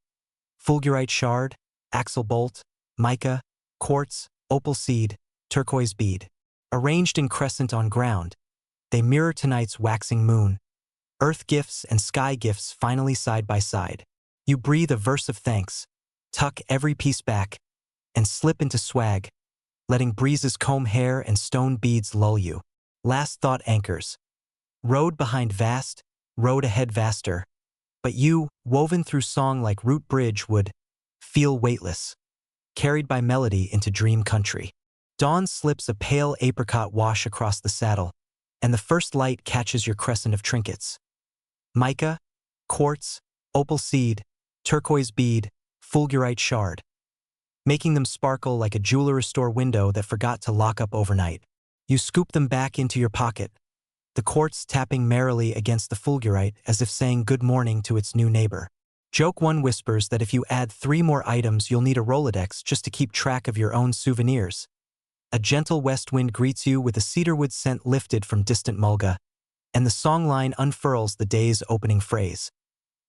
Fulgurite shard, axle bolt, mica, quartz, opal seed, turquoise bead. Arranged in crescent on ground, they mirror tonight's waxing moon. Earth gifts and sky gifts finally side by side. You breathe a verse of thanks, tuck every piece back, and slip into swag, letting breezes comb hair and stone beads lull you. Last thought anchors. Road behind vast, road ahead vaster. But you, woven through song like Root Bridge, would feel weightless, carried by melody into dream country. Dawn slips a pale apricot wash across the saddle, and the first light catches your crescent of trinkets. Mica, quartz, opal seed, turquoise bead, fulgurite shard. making them sparkle like a jewelry store window that forgot to lock up overnight. You scoop them back into your pocket, the quartz tapping merrily against the fulgurite as if saying good morning to its new neighbor. Joke one whispers that if you add 3 more items you'll need a Rolodex just to keep track of your own souvenirs. A gentle west wind greets you with a cedarwood scent lifted from distant mulga, and the songline unfurls the day's opening phrase.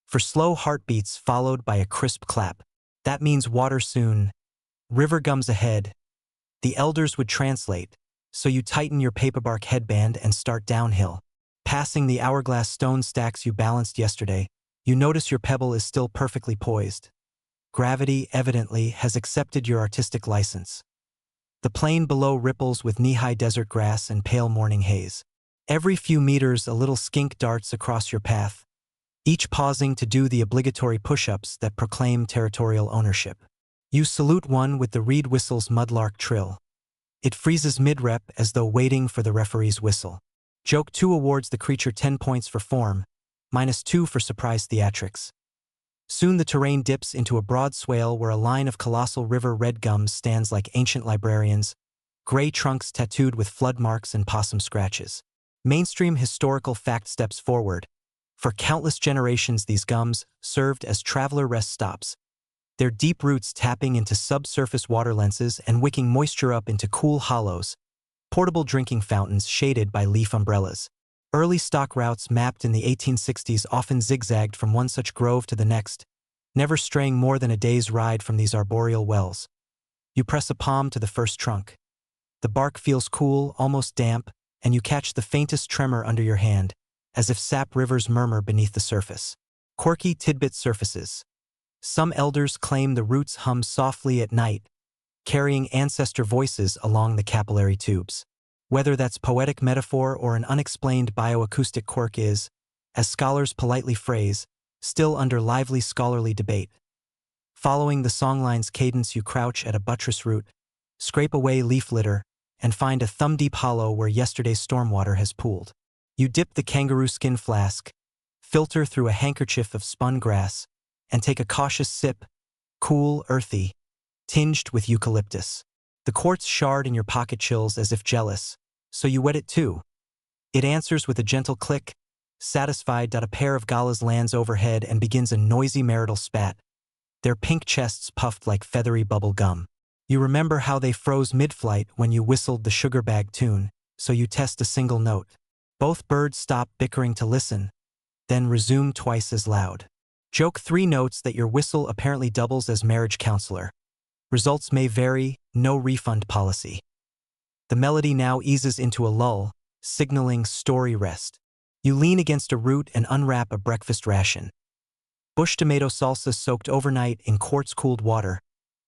For slow heartbeats followed by a crisp clap. That means water soon. River gums ahead. The elders would translate, so you tighten your paperbark headband and start downhill. Passing the hourglass stone stacks you balanced yesterday, you notice your pebble is still perfectly poised. Gravity, evidently, has accepted your artistic license. The plain below ripples with knee-high desert grass and pale morning haze. Every few meters a little skink darts across your path, each pausing to do the obligatory push-ups that proclaim territorial ownership. You salute one with the reed whistle's mudlark trill. It freezes mid-rep as though waiting for the referee's whistle. Joke 2 awards the creature 10 points for form, -2 for surprise theatrics. Soon the terrain dips into a broad swale where a line of colossal river red gums stands like ancient librarians, gray trunks tattooed with flood marks and possum scratches. Mainstream historical fact steps forward. For countless generations these gums served as traveler rest stops, their deep roots tapping into subsurface water lenses and wicking moisture up into cool hollows, portable drinking fountains shaded by leaf umbrellas. Early stock routes mapped in the 1860s often zigzagged from one such grove to the next, never straying more than a day's ride from these arboreal wells. You press a palm to the first trunk. The bark feels cool, almost damp, and you catch the faintest tremor under your hand, as if sap rivers murmur beneath the surface. Quirky tidbit surfaces. Some elders claim the roots hum softly at night, carrying ancestor voices along the capillary tubes. Whether that's poetic metaphor or an unexplained bioacoustic quirk is, as scholars politely phrase, still under lively scholarly debate. Following the songline's cadence you crouch at a buttress root, scrape away leaf litter, and find a thumb-deep hollow where yesterday's stormwater has pooled. You dip the kangaroo skin flask, filter through a handkerchief of spun grass, and take a cautious sip, cool, earthy, tinged with eucalyptus. The quartz shard in your pocket chills as if jealous, so you wet it too. It answers with a gentle click, satisfied that a pair of galas lands overhead and begins a noisy marital spat, their pink chests puffed like feathery bubble gum. You remember how they froze mid-flight when you whistled the sugar bag tune, so you test a single note. Both birds stop bickering to listen, then resume twice as loud. Joke 3 notes that your whistle apparently doubles as marriage counselor. Results may vary, no refund policy. The melody now eases into a lull, signaling story rest. You lean against a root and unwrap a breakfast ration. Bush tomato salsa soaked overnight in quartz-cooled water,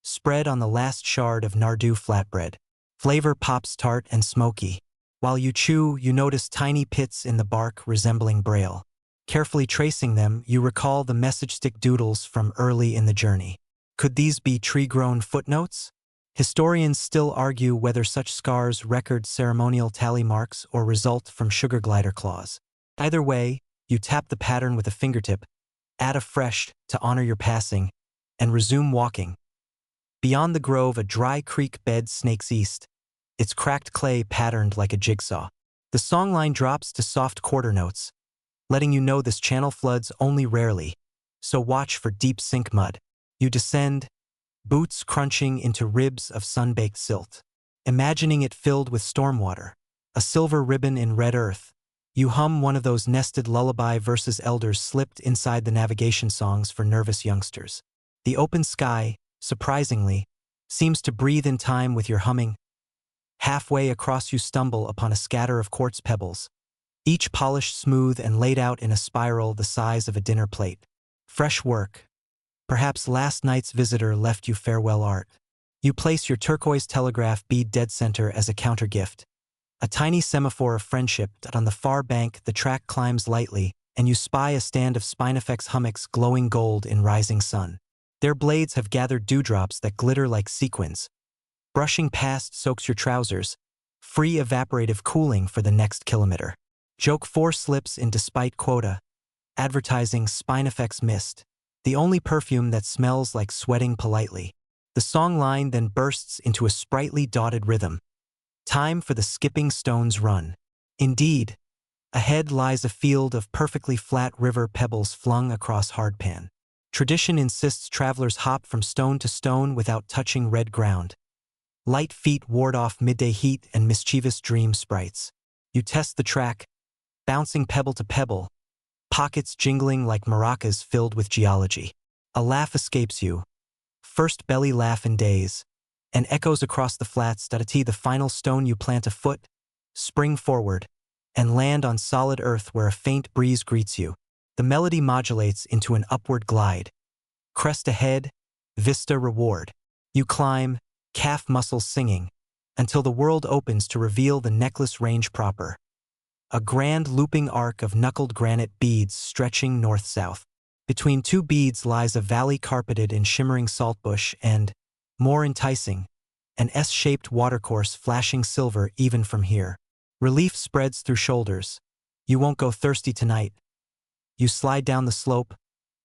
spread on the last shard of Nardoo flatbread. Flavor pops tart and smoky. While you chew, you notice tiny pits in the bark resembling braille. Carefully tracing them, you recall the message stick doodles from early in the journey. Could these be tree-grown footnotes? Historians still argue whether such scars record ceremonial tally marks or result from sugar glider claws. Either way, you tap the pattern with a fingertip, add a fresh to honor your passing, and resume walking. Beyond the grove, a dry creek bed snakes east, its cracked clay patterned like a jigsaw. The songline drops to soft quarter notes, letting you know this channel floods only rarely, so watch for deep sink mud. You descend, boots crunching into ribs of sun-baked silt. Imagining it filled with stormwater, a silver ribbon in red earth, you hum one of those nested lullaby verses elders slipped inside the navigation songs for nervous youngsters. The open sky, surprisingly, seems to breathe in time with your humming. Halfway across you stumble upon a scatter of quartz pebbles, each polished smooth and laid out in a spiral the size of a dinner plate. Fresh work. Perhaps last night's visitor left you farewell art. You place your turquoise telegraph bead dead center as a counter gift. A tiny semaphore of friendship that on the far bank the track climbs lightly, and you spy a stand of Spinifex hummocks glowing gold in rising sun. Their blades have gathered dewdrops that glitter like sequins. Brushing past soaks your trousers, free evaporative cooling for the next kilometer. Joke 4 slips in despite quota, advertising Spinifex mist, the only perfume that smells like sweating politely. The song line then bursts into a sprightly dotted rhythm. Time for the skipping stones run. Indeed, ahead lies a field of perfectly flat river pebbles flung across hardpan. Tradition insists travelers hop from stone to stone without touching red ground. Light feet ward off midday heat and mischievous dream sprites. You test the track, bouncing pebble to pebble, pockets jingling like maracas filled with geology. A laugh escapes you, first belly laugh in days, and echoes across the flats. The final stone you plant a foot, spring forward, and land on solid earth where a faint breeze greets you. The melody modulates into an upward glide. Crest ahead, vista reward. You climb, calf muscles singing, until the world opens to reveal the necklace range proper. A grand looping arc of knuckled granite beads stretching north-south. Between two beads lies a valley carpeted in shimmering saltbush and, more enticing, an S-shaped watercourse flashing silver even from here. Relief spreads through shoulders. You won't go thirsty tonight. You slide down the slope,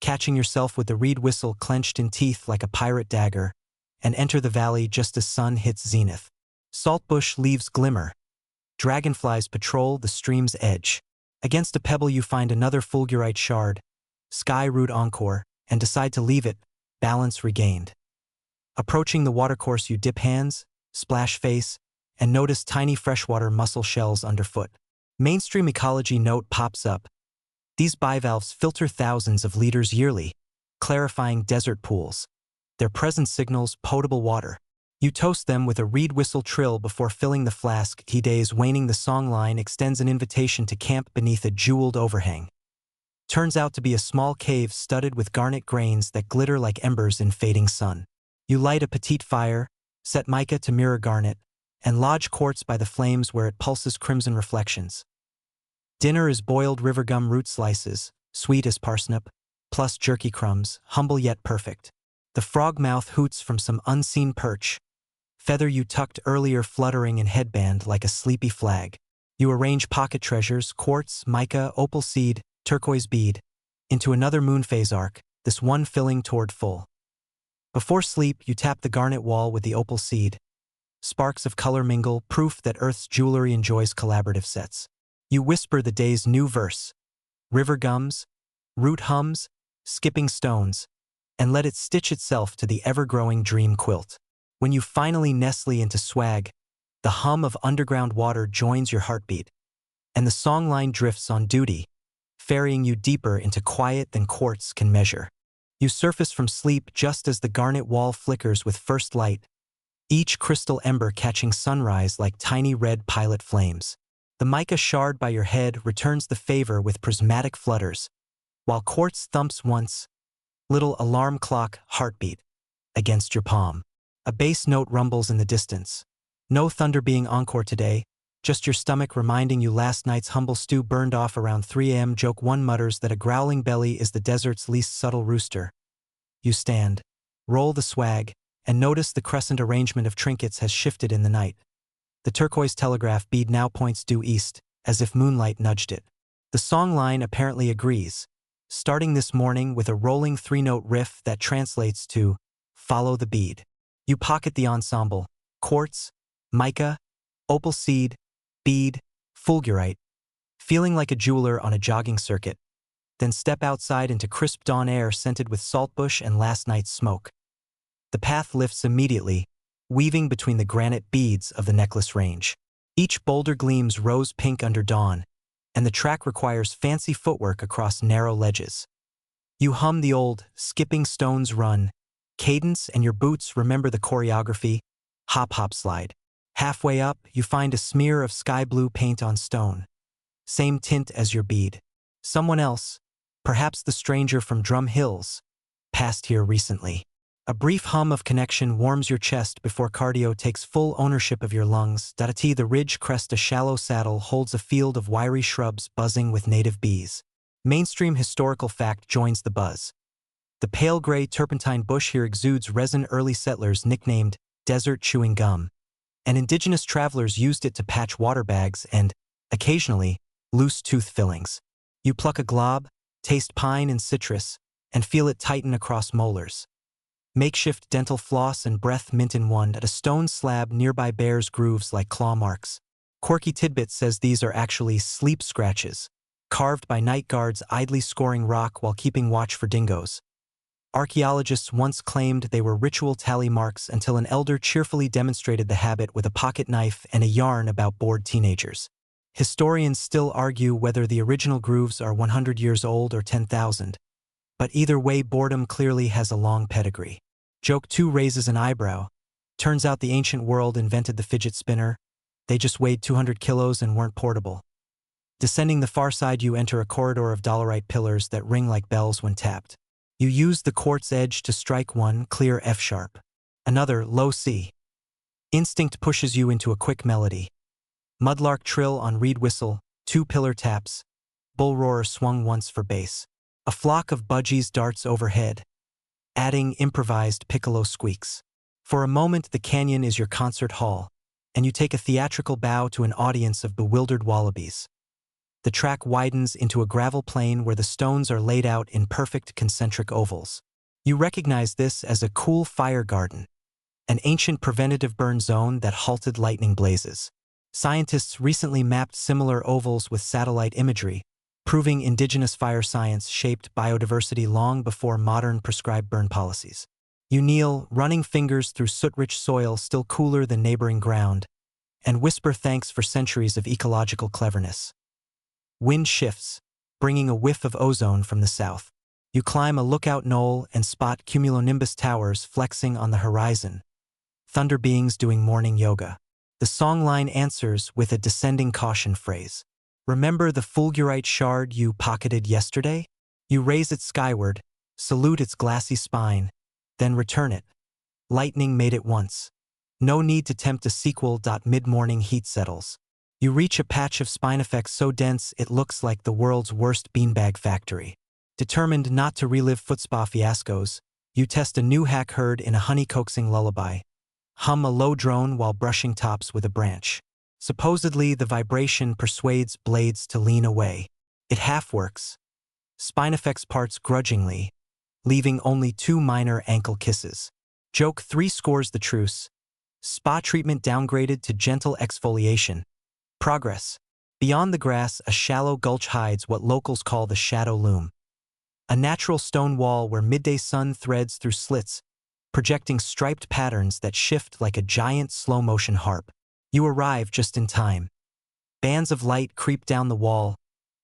catching yourself with the reed whistle clenched in teeth like a pirate dagger, and enter the valley just as sun hits zenith. Saltbush leaves glimmer. Dragonflies patrol the stream's edge. Against a pebble you find another fulgurite shard, sky root encore, and decide to leave it, balance regained. Approaching the watercourse you dip hands, splash face, and notice tiny freshwater mussel shells underfoot. Mainstream ecology note pops up. These bivalves filter thousands of liters yearly, clarifying desert pools. Their presence signals potable water. You toast them with a reed whistle trill before filling the flask. Days waning, the song line extends an invitation to camp beneath a jeweled overhang. Turns out to be a small cave studded with garnet grains that glitter like embers in fading sun. You light a petite fire, set mica to mirror garnet, and lodge quartz by the flames where it pulses crimson reflections. Dinner is boiled river gum root slices, sweet as parsnip, plus jerky crumbs, humble yet perfect. The frog mouth hoots from some unseen perch, feather you tucked earlier fluttering in headband like a sleepy flag. You arrange pocket treasures, quartz, mica, opal seed, turquoise bead, into another moon phase arc, this one filling toward full. Before sleep, you tap the garnet wall with the opal seed. Sparks of color mingle, proof that Earth's jewelry enjoys collaborative sets. You whisper the day's new verse, river gums, root hums, skipping stones, and let it stitch itself to the ever-growing dream quilt. When you finally nestle into swag, the hum of underground water joins your heartbeat, and the songline drifts on duty, ferrying you deeper into quiet than quartz can measure. You surface from sleep just as the garnet wall flickers with first light, each crystal ember catching sunrise like tiny red pilot flames. The mica shard by your head returns the favor with prismatic flutters, while quartz thumps once, little alarm clock heartbeat, against your palm. A bass note rumbles in the distance. No thunder being encore today, just your stomach reminding you last night's humble stew burned off around 3 a.m. Joke one mutters that a growling belly is the desert's least subtle rooster. You stand, roll the swag, and notice the crescent arrangement of trinkets has shifted in the night. The turquoise telegraph bead now points due east, as if moonlight nudged it. The song line apparently agrees, starting this morning with a rolling 3-note riff that translates to follow the bead. You pocket the ensemble, quartz, mica, opal seed, bead, fulgurite, feeling like a jeweler on a jogging circuit, then step outside into crisp dawn air scented with saltbush and last night's smoke. The path lifts immediately, weaving between the granite beads of the necklace range. Each boulder gleams rose-pink under dawn, and the track requires fancy footwork across narrow ledges. You hum the old, skipping stones run, cadence, and your boots remember the choreography, hop hop slide. Halfway up, you find a smear of sky blue paint on stone. Same tint as your bead. Someone else, perhaps the stranger from Drum Hills, passed here recently. A brief hum of connection warms your chest before cardio takes full ownership of your lungs. The ridge crest a shallow saddle holds a field of wiry shrubs buzzing with native bees. Mainstream historical fact joins the buzz. The pale gray turpentine bush here exudes resin early settlers nicknamed desert chewing gum, and indigenous travelers used it to patch water bags and, occasionally, loose tooth fillings. You pluck a glob, taste pine and citrus, and feel it tighten across molars. Makeshift dental floss and breath mint in one at a stone slab nearby bears grooves like claw marks. Quirky Tidbit says these are actually sleep scratches, carved by night guards idly scoring rock while keeping watch for dingoes. Archaeologists once claimed they were ritual tally marks until an elder cheerfully demonstrated the habit with a pocket knife and a yarn about bored teenagers. Historians still argue whether the original grooves are 100 years old or 10,000. But either way, boredom clearly has a long pedigree. Joke 2 raises an eyebrow. Turns out the ancient world invented the fidget spinner. They just weighed 200 kilos and weren't portable. Descending the far side, you enter a corridor of dolerite pillars that ring like bells when tapped. You use the quartz edge to strike one, clear F sharp. Another, low C. Instinct pushes you into a quick melody. Mudlark trill on reed whistle, 2 pillar taps. Bull roar swung once for bass. A flock of budgies darts overhead, adding improvised piccolo squeaks. For a moment, the canyon is your concert hall, and you take a theatrical bow to an audience of bewildered wallabies. The track widens into a gravel plain where the stones are laid out in perfect concentric ovals. You recognize this as a cool fire garden, an ancient preventative burn zone that halted lightning blazes. Scientists recently mapped similar ovals with satellite imagery, proving indigenous fire science shaped biodiversity long before modern prescribed burn policies. You kneel, running fingers through soot-rich soil still cooler than neighboring ground, and whisper thanks for centuries of ecological cleverness. Wind shifts, bringing a whiff of ozone from the south. You climb a lookout knoll and spot cumulonimbus towers flexing on the horizon, thunder beings doing morning yoga. The songline answers with a descending caution phrase. Remember the fulgurite shard you pocketed yesterday? You raise it skyward, salute its glassy spine, then return it. Lightning made it once. No need to tempt a sequel. Mid-morning heat settles. You reach a patch of spinifex so dense it looks like the world's worst beanbag factory. Determined not to relive footspa fiascos, you test a new hack heard in a honey-coaxing lullaby. Hum a low drone while brushing tops with a branch. Supposedly, the vibration persuades blades to lean away. It half works. Spinifex parts grudgingly, leaving only 2 minor ankle kisses. Joke 3 scores the truce. Spa treatment downgraded to gentle exfoliation. Progress. Beyond the grass, a shallow gulch hides what locals call the shadow loom. A natural stone wall where midday sun threads through slits, projecting striped patterns that shift like a giant slow-motion harp. You arrive just in time. Bands of light creep down the wall,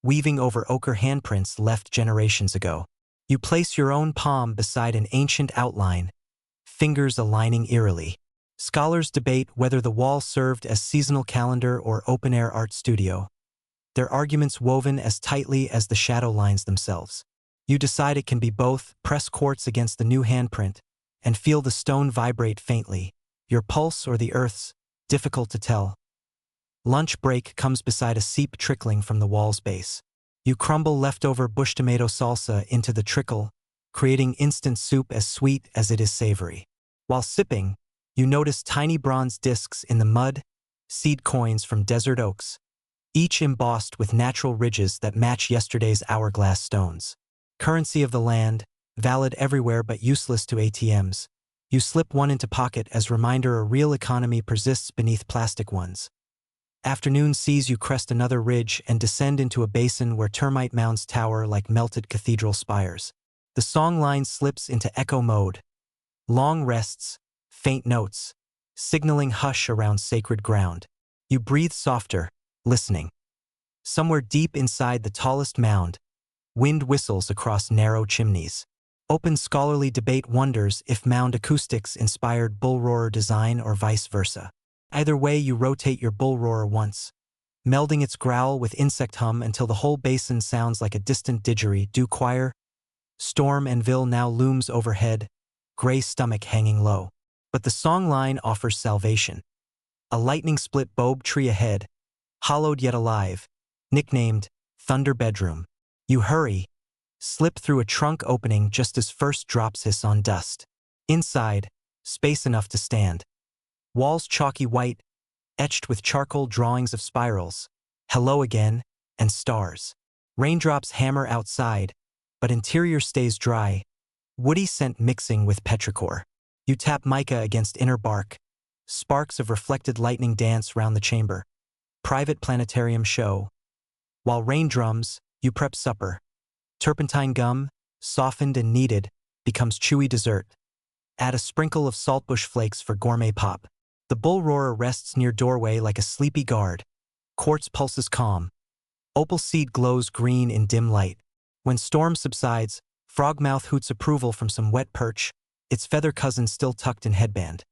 weaving over ochre handprints left generations ago. You place your own palm beside an ancient outline, fingers aligning eerily. Scholars debate whether the wall served as seasonal calendar or open-air art studio, their arguments woven as tightly as the shadow lines themselves. You decide it can be both, press quartz against the new handprint, and feel the stone vibrate faintly, your pulse or the earth's, difficult to tell. Lunch break comes beside a seep trickling from the wall's base. You crumble leftover bush tomato salsa into the trickle, creating instant soup as sweet as it is savory. While sipping, you notice tiny bronze discs in the mud, seed coins from desert oaks, each embossed with natural ridges that match yesterday's hourglass stones. Currency of the land, valid everywhere but useless to ATMs. You slip one into pocket as reminder a real economy persists beneath plastic ones. Afternoon sees you crest another ridge and descend into a basin where termite mounds tower like melted cathedral spires. The song line slips into echo mode. Long rests, faint notes, signaling hush around sacred ground. You breathe softer, listening. Somewhere deep inside the tallest mound, wind whistles across narrow chimneys. Open scholarly debate wonders if mound acoustics inspired bull roarer design or vice versa. Either way, you rotate your bull roarer once, melding its growl with insect hum until the whole basin sounds like a distant didgeridoo choir. Storm Anvil now looms overhead, gray stomach hanging low. But the song line offers salvation. A lightning-split bobe tree ahead, hollowed yet alive, nicknamed Thunder Bedroom. You hurry, slip through a trunk opening just as first drops hiss on dust. Inside, space enough to stand. Walls chalky white, etched with charcoal drawings of spirals, hello again, and stars. Raindrops hammer outside, but interior stays dry, woody scent mixing with petrichor. You tap mica against inner bark. Sparks of reflected lightning dance round the chamber. Private planetarium show. While rain drums, you prep supper. Turpentine gum, softened and kneaded, becomes chewy dessert. Add a sprinkle of saltbush flakes for gourmet pop. The bull roarer rests near doorway like a sleepy guard. Quartz pulses calm. Opal seed glows green in dim light. When storm subsides, frogmouth hoots approval from some wet perch, its feather cousin still tucked in headband.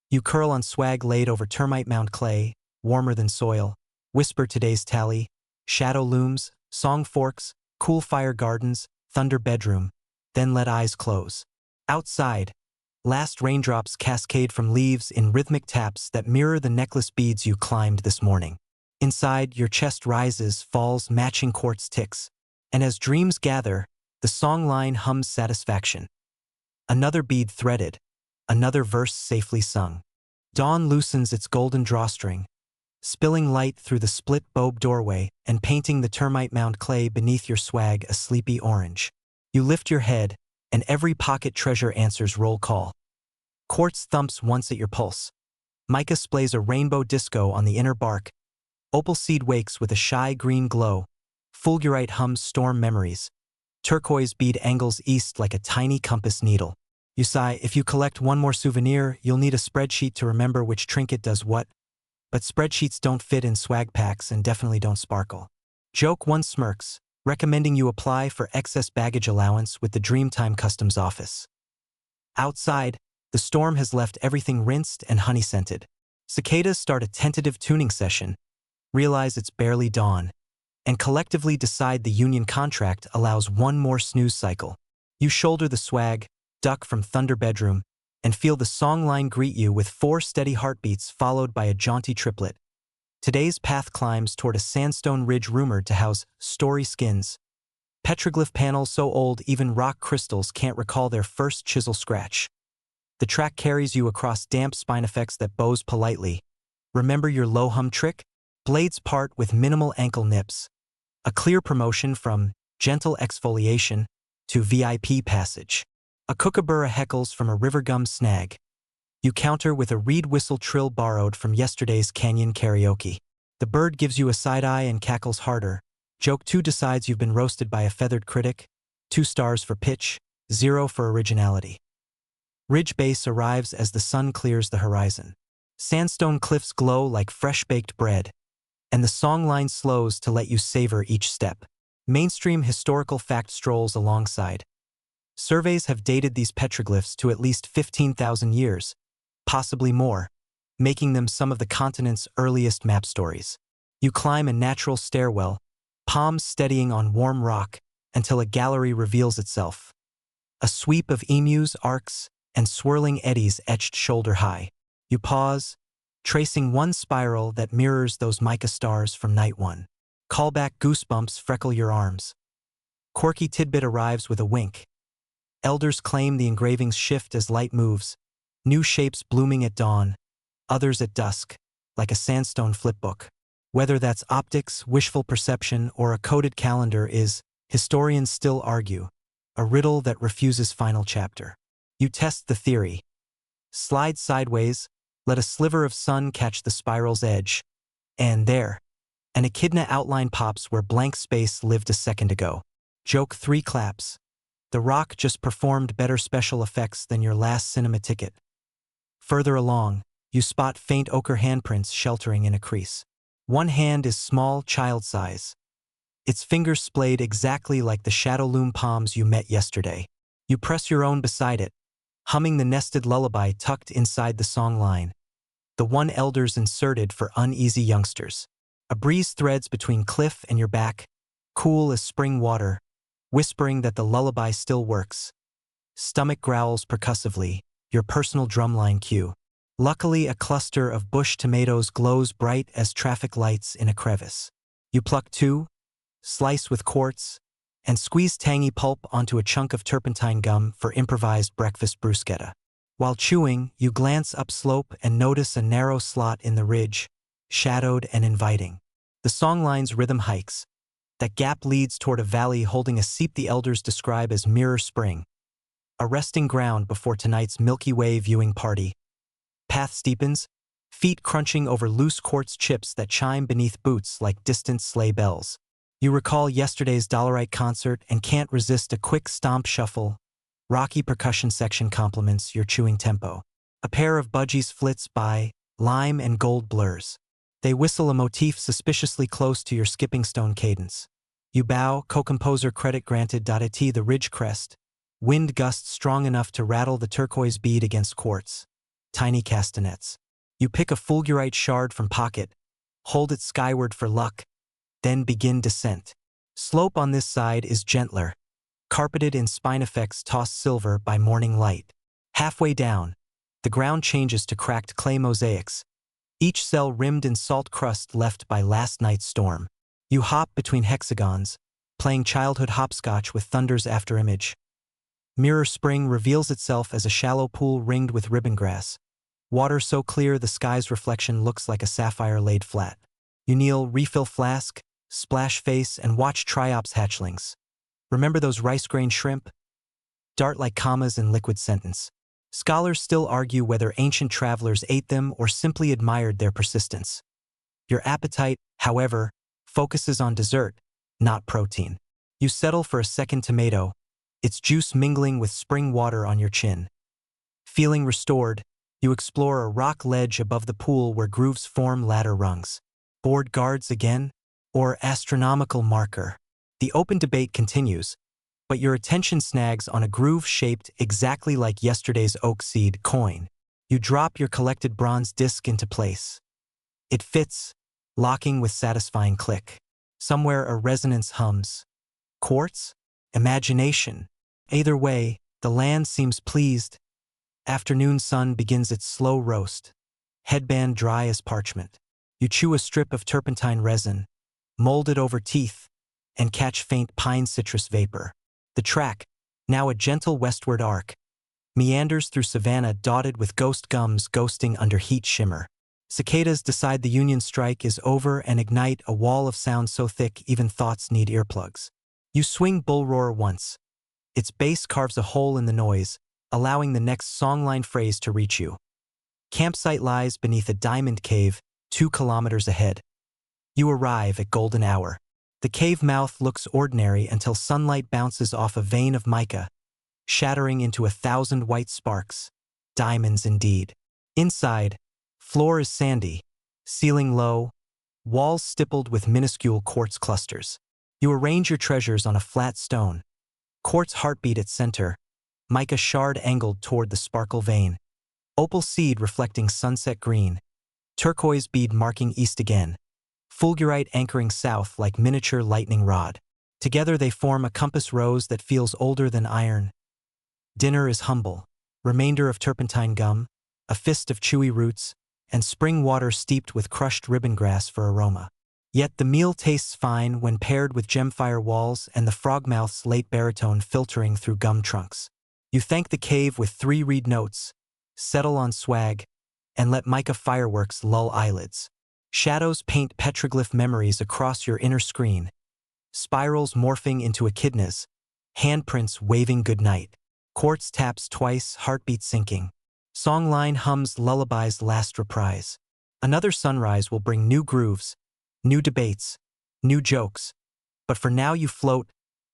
You curl on swag laid over termite mound clay, warmer than soil. Whisper today's tally. Shadow looms, song forks, cool fire gardens, thunder bedroom. Then let eyes close. Outside, last raindrops cascade from leaves in rhythmic taps that mirror the necklace beads you climbed this morning. Inside, your chest rises, falls, matching quartz ticks. And as dreams gather, the song line hums satisfaction. Another bead threaded, another verse safely sung. Dawn loosens its golden drawstring, spilling light through the split bobe doorway and painting the termite mound clay beneath your swag a sleepy orange. You lift your head, and every pocket treasure answers roll call. Quartz thumps once at your pulse. Mica splays a rainbow disco on the inner bark. Opal seed wakes with a shy green glow. Fulgurite hums storm memories. Turquoise bead angles east like a tiny compass needle. You sigh, if you collect one more souvenir, you'll need a spreadsheet to remember which trinket does what. But spreadsheets don't fit in swag packs and definitely don't sparkle. Joke one smirks, recommending you apply for excess baggage allowance with the Dreamtime Customs office. Outside, the storm has left everything rinsed and honey-scented. Cicadas start a tentative tuning session, realize it's barely dawn, and collectively decide the union contract allows one more snooze cycle. You shoulder the swag, duck from thunder bedroom, and feel the song line greet you with 4 steady heartbeats followed by a jaunty triplet. Today's path climbs toward a sandstone ridge rumored to house story skins. Petroglyph panels so old even rock crystals can't recall their first chisel scratch. The track carries you across damp spine effects that bows politely. Remember your low hum trick? Blades part with minimal ankle nips. A clear promotion from gentle exfoliation to VIP passage. A kookaburra heckles from a river gum snag. You counter with a reed whistle trill borrowed from yesterday's canyon karaoke. The bird gives you a side eye and cackles harder. Joke 2 decides you've been roasted by a feathered critic. 2 stars for pitch, 0 for originality. Ridge base arrives as the sun clears the horizon. Sandstone cliffs glow like fresh-baked bread, and the song line slows to let you savor each step. Mainstream historical fact strolls alongside. Surveys have dated these petroglyphs to at least 15,000 years, possibly more, making them some of the continent's earliest map stories. You climb a natural stairwell, palms steadying on warm rock, until a gallery reveals itself. A sweep of emus, arcs, and swirling eddies etched shoulder high. You pause, tracing one spiral that mirrors those mica stars from night 1. Callback goosebumps freckle your arms. Quirky tidbit arrives with a wink. Elders claim the engravings shift as light moves, new shapes blooming at dawn, others at dusk, like a sandstone flipbook. Whether that's optics, wishful perception, or a coded calendar is, historians still argue, a riddle that refuses final chapter. You test the theory. Slide sideways, let a sliver of sun catch the spiral's edge, and there, an echidna outline pops where blank space lived a second ago. Joke 3 claps. The rock just performed better special effects than your last cinema ticket. Further along, you spot faint ochre handprints sheltering in a crease. One hand is small, child size. Its fingers splayed exactly like the shadow loom palms you met yesterday. You press your own beside it, humming the nested lullaby tucked inside the song line. The one elders inserted for uneasy youngsters. A breeze threads between cliff and your back, cool as spring water, whispering that the lullaby still works. Stomach growls percussively, your personal drumline cue. Luckily, a cluster of bush tomatoes glows bright as traffic lights in a crevice. You pluck 2, slice with quartz, and squeeze tangy pulp onto a chunk of turpentine gum for improvised breakfast bruschetta. While chewing, you glance upslope and notice a narrow slot in the ridge, shadowed and inviting. The songline's rhythm hikes. That gap leads toward a valley holding a seep the elders describe as mirror spring. a resting ground before tonight's Milky Way viewing party. Path steepens, feet crunching over loose quartz chips that chime beneath boots like distant sleigh bells. You recall yesterday's Dollarite concert and can't resist a quick stomp shuffle. Rocky percussion section complements your chewing tempo. A pair of budgies flits by, lime and gold blurs. They whistle a motif suspiciously close to your skipping stone cadence. You bow, co-composer credit granted. At the ridge crest, wind gusts strong enough to rattle the turquoise bead against quartz. Tiny castanets. You pick a fulgurite shard from pocket, hold it skyward for luck, then begin descent. Slope on this side is gentler, carpeted in spinifex tossed silver by morning light. Halfway down, the ground changes to cracked clay mosaics, each cell rimmed in salt crust left by last night's storm. You hop between hexagons, playing childhood hopscotch with thunder's afterimage. Mirror Spring reveals itself as a shallow pool ringed with ribbon grass. Water so clear the sky's reflection looks like a sapphire laid flat. You kneel, refill flask, splash face, and watch triops hatchlings. Remember those rice grain shrimp? Dart like commas in liquid sentence. Scholars still argue whether ancient travelers ate them or simply admired their persistence. Your appetite, however, focuses on dessert, not protein. You settle for a second tomato, its juice mingling with spring water on your chin. Feeling restored, you explore a rock ledge above the pool where grooves form ladder rungs. Board guards again? Or astronomical marker? The open debate continues, but your attention snags on a groove shaped exactly like yesterday's oak seed coin. You drop your collected bronze disc into place. It fits, locking with satisfying click. Somewhere a resonance hums. Quartz? Imagination? Either way, the land seems pleased. Afternoon sun begins its slow roast. Headband dry as parchment. You chew a strip of turpentine resin, mold it over teeth, and catch faint pine citrus vapor. The track, now a gentle westward arc, meanders through savanna dotted with ghost gums ghosting under heat shimmer. Cicadas decide the union strike is over and ignite a wall of sound so thick even thoughts need earplugs. You swing bull roar once. Its bass carves a hole in the noise, allowing the next songline phrase to reach you. Campsite lies beneath a diamond cave, 2 kilometers ahead. You arrive at golden hour. The cave mouth looks ordinary until sunlight bounces off a vein of mica, shattering into 1,000 white sparks. Diamonds indeed. Inside, floor is sandy, ceiling low, walls stippled with minuscule quartz clusters. You arrange your treasures on a flat stone. Quartz heartbeat at center, mica shard angled toward the sparkle vein. Opal seed reflecting sunset green. Turquoise bead marking east again. Fulgurite anchoring south like miniature lightning rod. Together they form a compass rose that feels older than iron. Dinner is humble. Remainder of turpentine gum, a fist of chewy roots, and spring water steeped with crushed ribbon grass for aroma. Yet the meal tastes fine when paired with gemfire walls and the frogmouth's late baritone filtering through gum trunks. You thank the cave with 3 reed notes, settle on swag, and let mica fireworks lull eyelids. Shadows paint petroglyph memories across your inner screen. Spirals morphing into echidnas, handprints waving goodnight. Quartz taps twice, heartbeat sinking. Songline hums lullaby's last reprise. Another sunrise will bring new grooves, new debates, new jokes. But for now you float,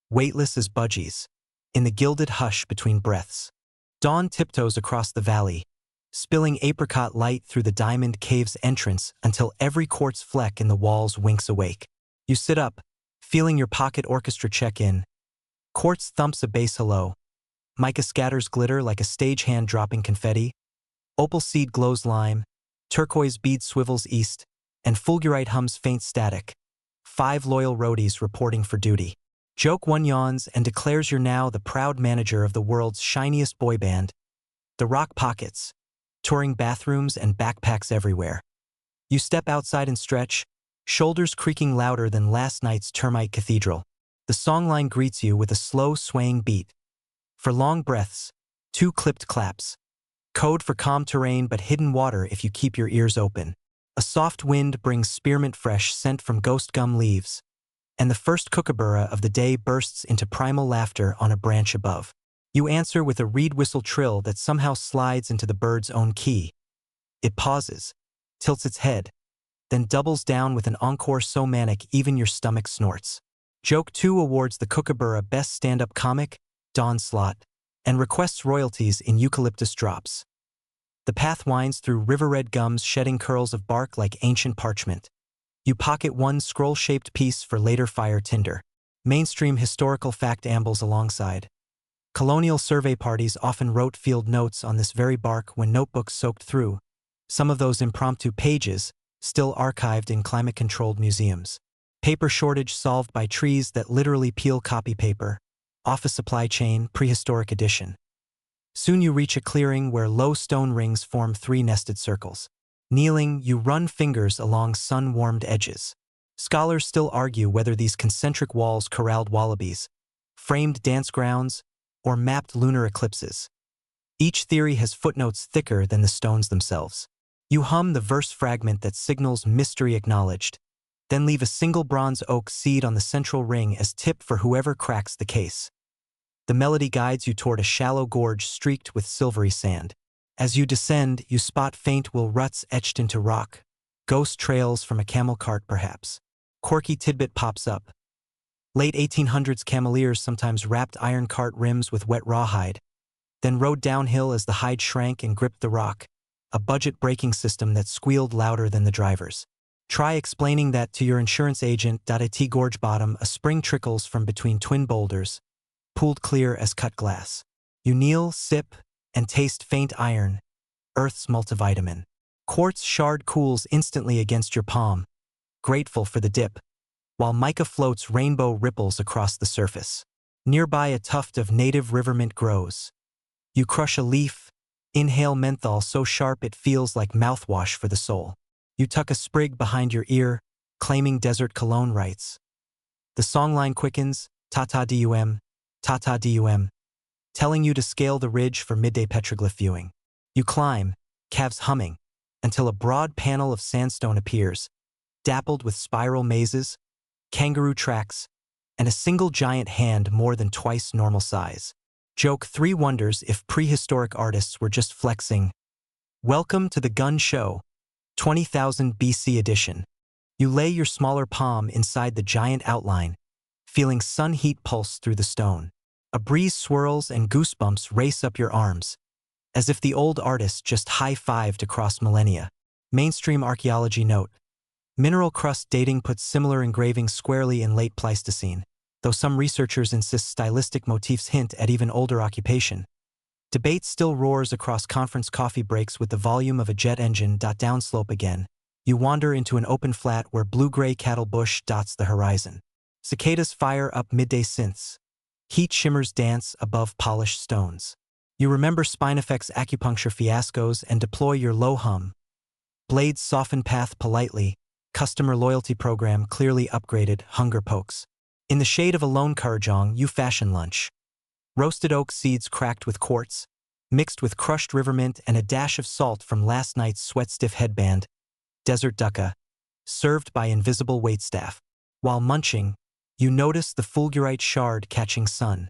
weightless as budgies, in the gilded hush between breaths. Dawn tiptoes across the valley, spilling apricot light through the diamond cave's entrance until every quartz fleck in the walls winks awake. You sit up, feeling your pocket orchestra check in. Quartz thumps a bass hello. Mica scatters glitter like a stagehand dropping confetti. Opal seed glows lime. Turquoise bead swivels east. And fulgurite hums faint static. 5 loyal roadies reporting for duty. Joke 1 yawns and declares you're now the proud manager of the world's shiniest boy band. The Rock Pockets. Touring bathrooms and backpacks everywhere. You step outside and stretch, shoulders creaking louder than last night's termite cathedral. The songline greets you with a slow swaying beat. For long breaths, 2 clipped claps. Code for calm terrain but hidden water if you keep your ears open. A soft wind brings spearmint fresh scent from ghost gum leaves, and the first kookaburra of the day bursts into primal laughter on a branch above. You answer with a reed whistle trill that somehow slides into the bird's own key. It pauses, tilts its head, then doubles down with an encore so manic even your stomach snorts. Joke 2 awards the Kookaburra Best Stand-Up Comic, Don Slott, and requests royalties in eucalyptus drops. The path winds through river-red gums shedding curls of bark like ancient parchment. You pocket one scroll-shaped piece for later fire tinder. Mainstream historical fact ambles alongside. Colonial survey parties often wrote field notes on this very bark when notebooks soaked through. Some of those impromptu pages, still archived in climate-controlled museums. Paper shortage solved by trees that literally peel copy paper. Office supply chain, prehistoric edition. Soon you reach a clearing where low stone rings form 3 nested circles. Kneeling, you run fingers along sun-warmed edges. Scholars still argue whether these concentric walls corralled wallabies, framed dance grounds, or mapped lunar eclipses. Each theory has footnotes thicker than the stones themselves. You hum the verse fragment that signals mystery acknowledged, then leave a single bronze oak seed on the central ring as tip for whoever cracks the case. The melody guides you toward a shallow gorge streaked with silvery sand. As you descend, you spot faint will ruts etched into rock. Ghost trails from a camel cart, perhaps. Quirky tidbit pops up. Late 1800s cameleers sometimes wrapped iron cart rims with wet rawhide, then rode downhill as the hide shrank and gripped the rock, a budget braking system that squealed louder than the drivers. Try explaining that to your insurance agent. At gorge bottom, a spring trickles from between twin boulders, pooled clear as cut glass. You kneel, sip, and taste faint iron, Earth's multivitamin. Quartz shard cools instantly against your palm, grateful for the dip, while mica floats rainbow ripples across the surface. Nearby a tuft of native river mint grows. You crush a leaf, inhale menthol so sharp it feels like mouthwash for the soul. You tuck a sprig behind your ear, claiming desert cologne rights. The songline quickens, ta-ta-dum, ta-ta-dum, telling you to scale the ridge for midday petroglyph viewing. You climb, calves humming, until a broad panel of sandstone appears, dappled with spiral mazes, kangaroo tracks, and a single giant hand more than twice normal size. Joke 3 wonders if prehistoric artists were just flexing. Welcome to the Gun Show, 20,000 BC edition. You lay your smaller palm inside the giant outline, feeling sun heat pulse through the stone. A breeze swirls and goosebumps race up your arms, as if the old artist just high-fived across millennia. Mainstream archaeology note. Mineral crust dating puts similar engravings squarely in late Pleistocene, though some researchers insist stylistic motifs hint at even older occupation. Debate still roars across conference coffee breaks with the volume of a jet engine. Downslope again. You wander into an open flat where blue-gray cattle bush dots the horizon. Cicadas fire up midday synths. Heat shimmers dance above polished stones. You remember Spinifex acupuncture fiascos and deploy your low hum. Blades soften path politely. Customer loyalty program clearly upgraded. Hunger pokes. In the shade of a lone kurrajong, you fashion lunch. Roasted oak seeds cracked with quartz, mixed with crushed rivermint and a dash of salt from last night's sweat-stiff headband. Desert dukkha, served by invisible waitstaff. While munching, you notice the fulgurite shard catching sun,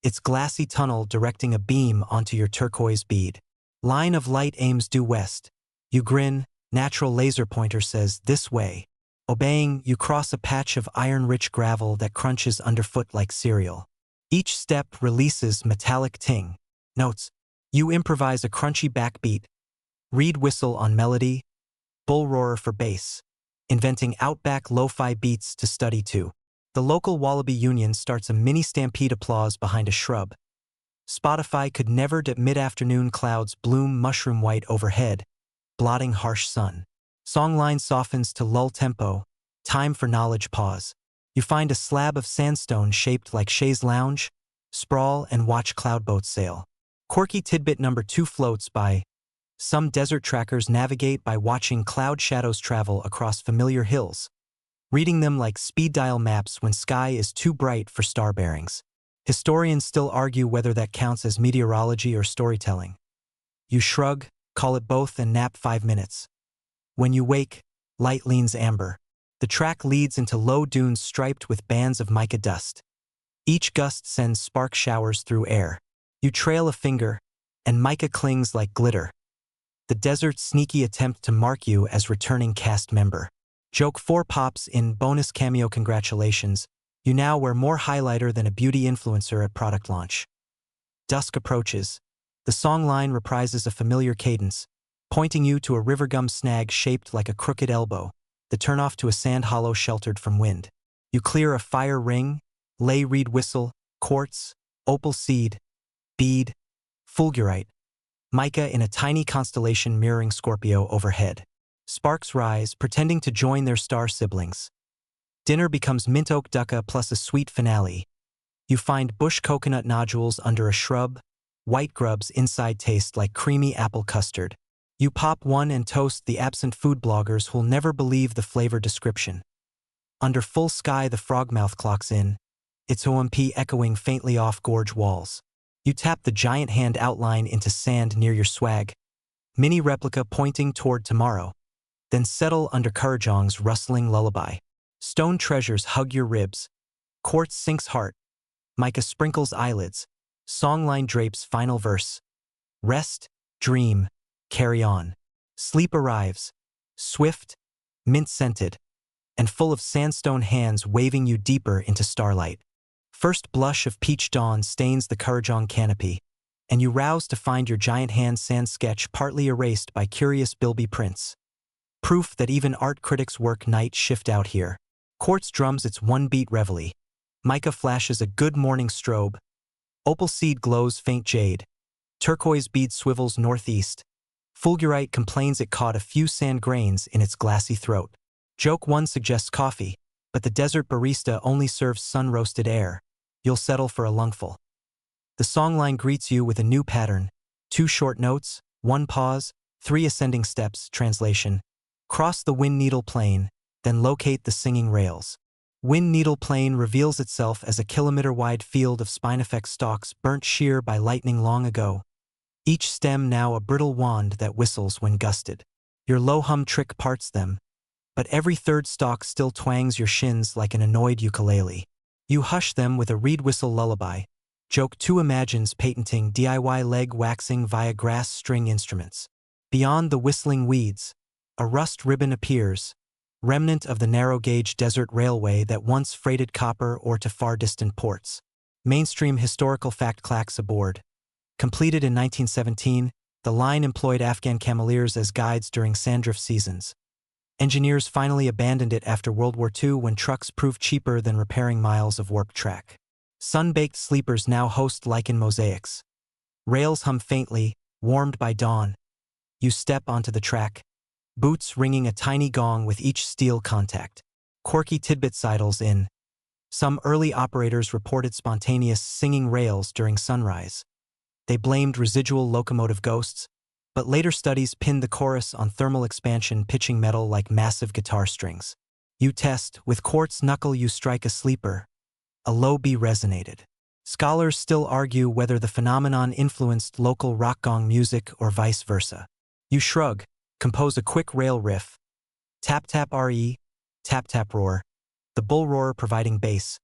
its glassy tunnel directing a beam onto your turquoise bead. Line of light aims due west. You grin, natural laser pointer says, this way. Obeying, you cross a patch of iron-rich gravel that crunches underfoot like cereal. Each step releases metallic ting. Notes. You improvise a crunchy backbeat, reed whistle on melody, bull roarer for bass, inventing outback lo-fi beats to study to. The local Wallaby Union starts a mini stampede applause behind a shrub. Spotify could never. Mid-afternoon clouds bloom mushroom white overhead, blotting harsh sun. Songline softens to lull tempo, time for knowledge pause. You find a slab of sandstone shaped like chaise lounge, sprawl and watch cloudboats sail. Quirky tidbit number 2 floats by. Some desert trackers navigate by watching cloud shadows travel across familiar hills, reading them like speed dial maps when sky is too bright for star bearings. Historians still argue whether that counts as meteorology or storytelling. You shrug, call it both and nap 5 minutes. When you wake, light leans amber. The track leads into low dunes striped with bands of mica dust. Each gust sends spark showers through air. You trail a finger, and mica clings like glitter. The desert's sneaky attempt to mark you as returning cast member. Joke 4 pops in bonus cameo congratulations. You now wear more highlighter than a beauty influencer at product launch. Dusk approaches. The song line reprises a familiar cadence, pointing you to a river gum snag shaped like a crooked elbow, the turnoff to a sand hollow sheltered from wind. You clear a fire ring, lay reed whistle, quartz, opal seed, bead, fulgurite, mica in a tiny constellation mirroring Scorpio overhead. Sparks rise, pretending to join their star siblings. Dinner becomes mint oak dukkha plus a sweet finale. You find bush coconut nodules under a shrub, white grubs inside taste like creamy apple custard. You pop one and toast the absent food bloggers who'll never believe the flavor description. Under full sky the frogmouth clocks in, its OMP echoing faintly off gorge walls. You tap the giant hand outline into sand near your swag, mini replica pointing toward tomorrow, then settle under Kurrajong's rustling lullaby. Stone treasures hug your ribs, quartz sinks heart, mica sprinkles eyelids, songline drapes final verse. Rest, dream, carry on. Sleep arrives, swift, mint-scented, and full of sandstone hands waving you deeper into starlight. First blush of peach dawn stains the Kurrajong canopy, and you rouse to find your giant hand sand sketch partly erased by curious bilby prints. Proof that even art critics work night shift out here. Quartz drums its one-beat reveille. Mica flashes a good morning strobe. Opal seed glows faint jade. Turquoise bead swivels northeast. Fulgurite complains it caught a few sand grains in its glassy throat. Joke 1 suggests coffee, but the desert barista only serves sun-roasted air. You'll settle for a lungful. The songline greets you with a new pattern. 2 short notes, 1 pause, 3 ascending steps. Translation. Cross the wind needle plane, then locate the singing rails. Wind needle plane reveals itself as a kilometer-wide field of spinifex stalks burnt sheer by lightning long ago. Each stem now a brittle wand that whistles when gusted. Your low-hum trick parts them, but every third stalk still twangs your shins like an annoyed ukulele. You hush them with a reed whistle lullaby. Joke 2 imagines patenting DIY leg waxing via grass string instruments. Beyond the whistling weeds, a rust ribbon appears, remnant of the narrow-gauge desert railway that once freighted copper ore to far-distant ports. Mainstream historical fact clacks aboard. Completed in 1917, the line employed Afghan cameleers as guides during sanddrift seasons. Engineers finally abandoned it after World War II when trucks proved cheaper than repairing miles of warped track. Sun-baked sleepers now host lichen mosaics. Rails hum faintly, warmed by dawn. You step onto the track, boots ringing a tiny gong with each steel contact. Quirky tidbit sidles in. Some early operators reported spontaneous singing rails during sunrise. They blamed residual locomotive ghosts, but later studies pinned the chorus on thermal expansion pitching metal like massive guitar strings. You test, with quartz knuckle you strike a sleeper. A low B resonated. Scholars still argue whether the phenomenon influenced local rock gong music or vice versa. You shrug, compose a quick rail riff. Tap tap re, tap tap roar. The bull roarer providing bass.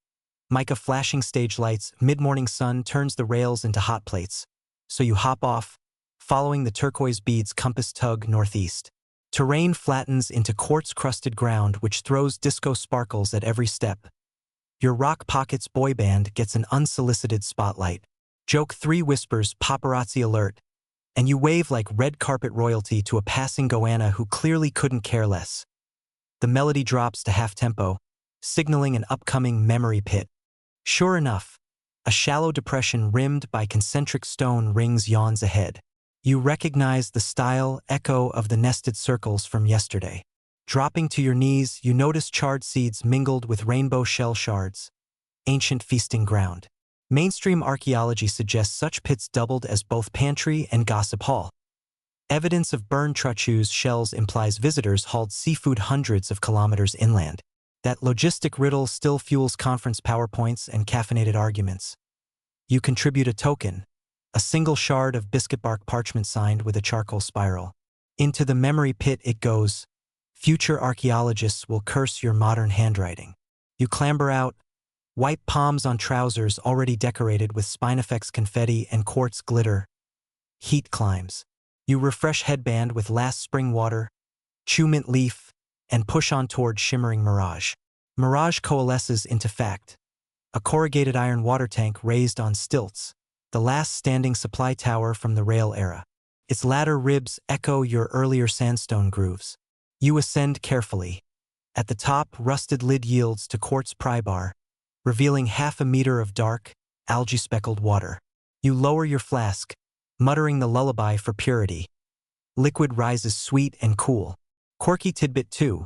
Mica flashing stage lights, mid-morning sun turns the rails into hot plates. So you hop off, following the turquoise bead's compass tug northeast. Terrain flattens into quartz-crusted ground which throws disco sparkles at every step. Your Rock Pockets boy band gets an unsolicited spotlight. Joke 3 whispers paparazzi alert, and you wave like red carpet royalty to a passing goanna who clearly couldn't care less. The melody drops to half-tempo, signaling an upcoming memory pit. Sure enough, a shallow depression rimmed by concentric stone rings yawns ahead. You recognize the style echo of the nested circles from yesterday. Dropping to your knees, you notice charred seeds mingled with rainbow shell shards. Ancient feasting ground. Mainstream archaeology suggests such pits doubled as both pantry and gossip hall. Evidence of burned treacherous shells implies visitors hauled seafood hundreds of kilometers inland. That logistic riddle still fuels conference PowerPoints and caffeinated arguments. You contribute a token, a single shard of biscuit bark parchment signed with a charcoal spiral. Into the memory pit it goes. Future archaeologists will curse your modern handwriting. You clamber out, Wipe palms on trousers already decorated with Spinifex confetti and quartz glitter. Heat climbs. You refresh headband with last spring water, chew mint leaf, and push on toward shimmering mirage. Mirage coalesces into fact. A corrugated iron water tank raised on stilts, the last standing supply tower from the rail era. Its ladder ribs echo your earlier sandstone grooves. You ascend carefully. At the top, rusted lid yields to quartz pry bar, revealing half a meter of dark, algae-speckled water. You lower your flask, muttering the lullaby for purity. Liquid rises sweet and cool. Quirky tidbit 2.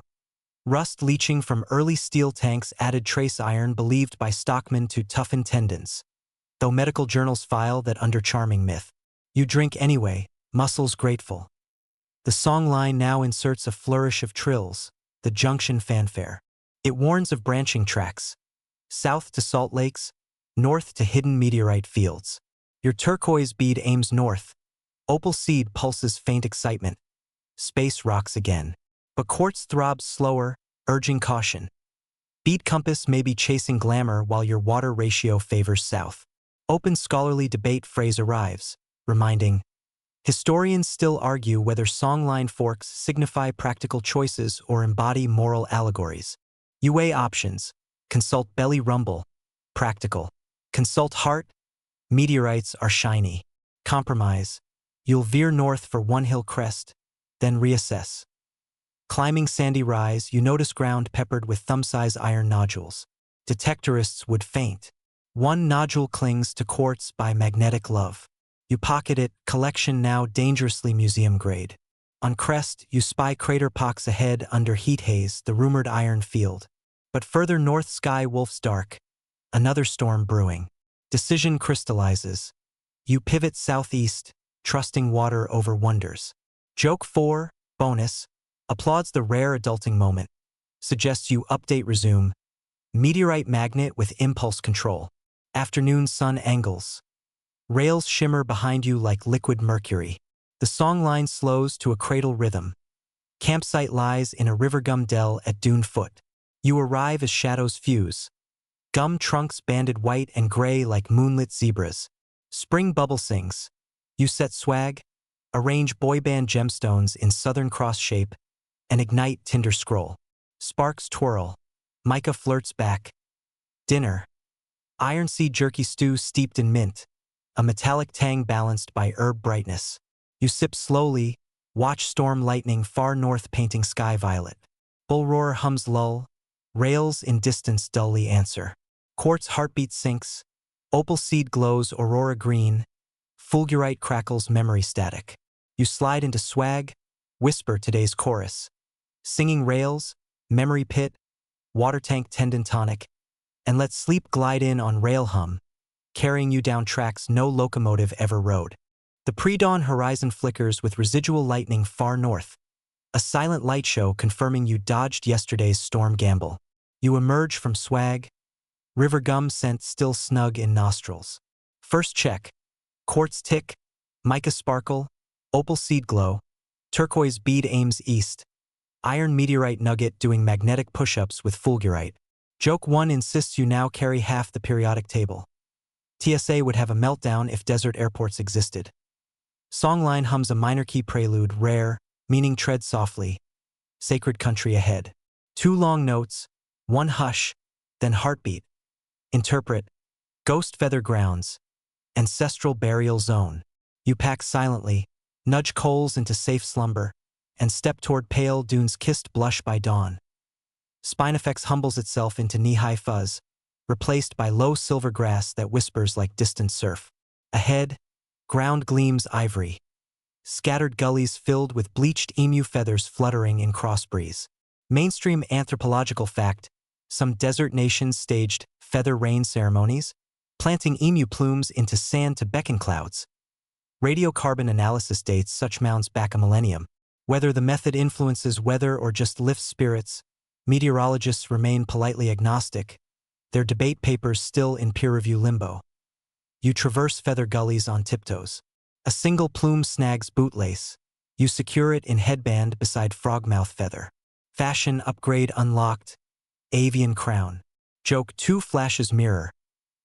Rust leaching from early steel tanks added trace iron believed by stockmen to toughen tendons. Though medical journals file that under charming myth. You drink anyway, muscles grateful. The song line now inserts a flourish of trills, the junction fanfare. It warns of branching tracks. South to salt lakes, north to hidden meteorite fields. Your turquoise bead aims north. Opal seed pulses faint excitement. Space rocks again. But quartz throbs slower, urging caution. Bead compass may be chasing glamour while your water ratio favors south. Open scholarly debate phrase arrives, reminding, historians still argue whether songline forks signify practical choices or embody moral allegories. You weigh options. Consult belly rumble. Practical. Consult heart. Meteorites are shiny. Compromise. You'll veer north for one hill crest, then reassess. Climbing sandy rise, you notice ground peppered with thumb-size iron nodules. Detectorists would faint. One nodule clings to quartz by magnetic love. You pocket it, collection now dangerously museum grade. On crest, you spy crater pocks ahead under heat haze, the rumored iron field. But further north sky wolf's dark. Another storm brewing. Decision crystallizes. You pivot southeast, trusting water over wonders. Joke 4, bonus, applauds the rare adulting moment. Suggests you update resume. Meteorite magnet with impulse control. Afternoon sun angles. Rails shimmer behind you like liquid mercury. The song line slows to a cradle rhythm. Campsite lies in a river gum dell at dune foot. You arrive as shadows fuse. Gum trunks banded white and gray like moonlit zebras. Spring bubble sings. You set swag, arrange boy band gemstones in Southern Cross shape, and ignite Tinder scroll. Sparks twirl. Micah flirts back. Dinner. Ironseed jerky stew steeped in mint. A metallic tang balanced by herb brightness. You sip slowly, watch storm lightning far north painting sky violet. Bull roar hums lull. Rails in distance dully answer. Quartz heartbeat sinks. Opal seed glows aurora green. Fulgurite crackles memory static. You slide into swag, whisper today's chorus. Singing rails, memory pit, water tank tendon tonic, and let sleep glide in on rail hum, carrying you down tracks no locomotive ever rode. The pre-dawn horizon flickers with residual lightning far north. A silent light show confirming you dodged yesterday's storm gamble. You emerge from swag, river gum scent still snug in nostrils. First check. Quartz tick, mica sparkle, opal seed glow, turquoise bead aims east, iron meteorite nugget doing magnetic push-ups with fulgurite. Joke 1 insists you now carry half the periodic table. TSA would have a meltdown if desert airports existed. Songline hums a minor key prelude, rare, meaning tread softly. Sacred country ahead. 2 long notes, 1 hush, then heartbeat. Interpret. Ghost feather grounds. Ancestral burial zone. You pack silently, nudge coals into safe slumber, and step toward pale dunes kissed blush by dawn. Spinifex humbles itself into knee-high fuzz, replaced by low silver grass that whispers like distant surf. Ahead, ground gleams ivory. Scattered gullies filled with bleached emu feathers fluttering in cross breeze. Mainstream anthropological fact, some desert nations staged feather rain ceremonies, planting emu plumes into sand to beckon clouds. Radiocarbon analysis dates such mounds back a millennium. Whether the method influences weather or just lifts spirits, meteorologists remain politely agnostic, their debate papers still in peer-review limbo. You traverse feather gullies on tiptoes. A single plume snags bootlace. You secure it in headband beside frogmouth feather. Fashion upgrade unlocked. Avian crown. Joke 2 flashes mirror.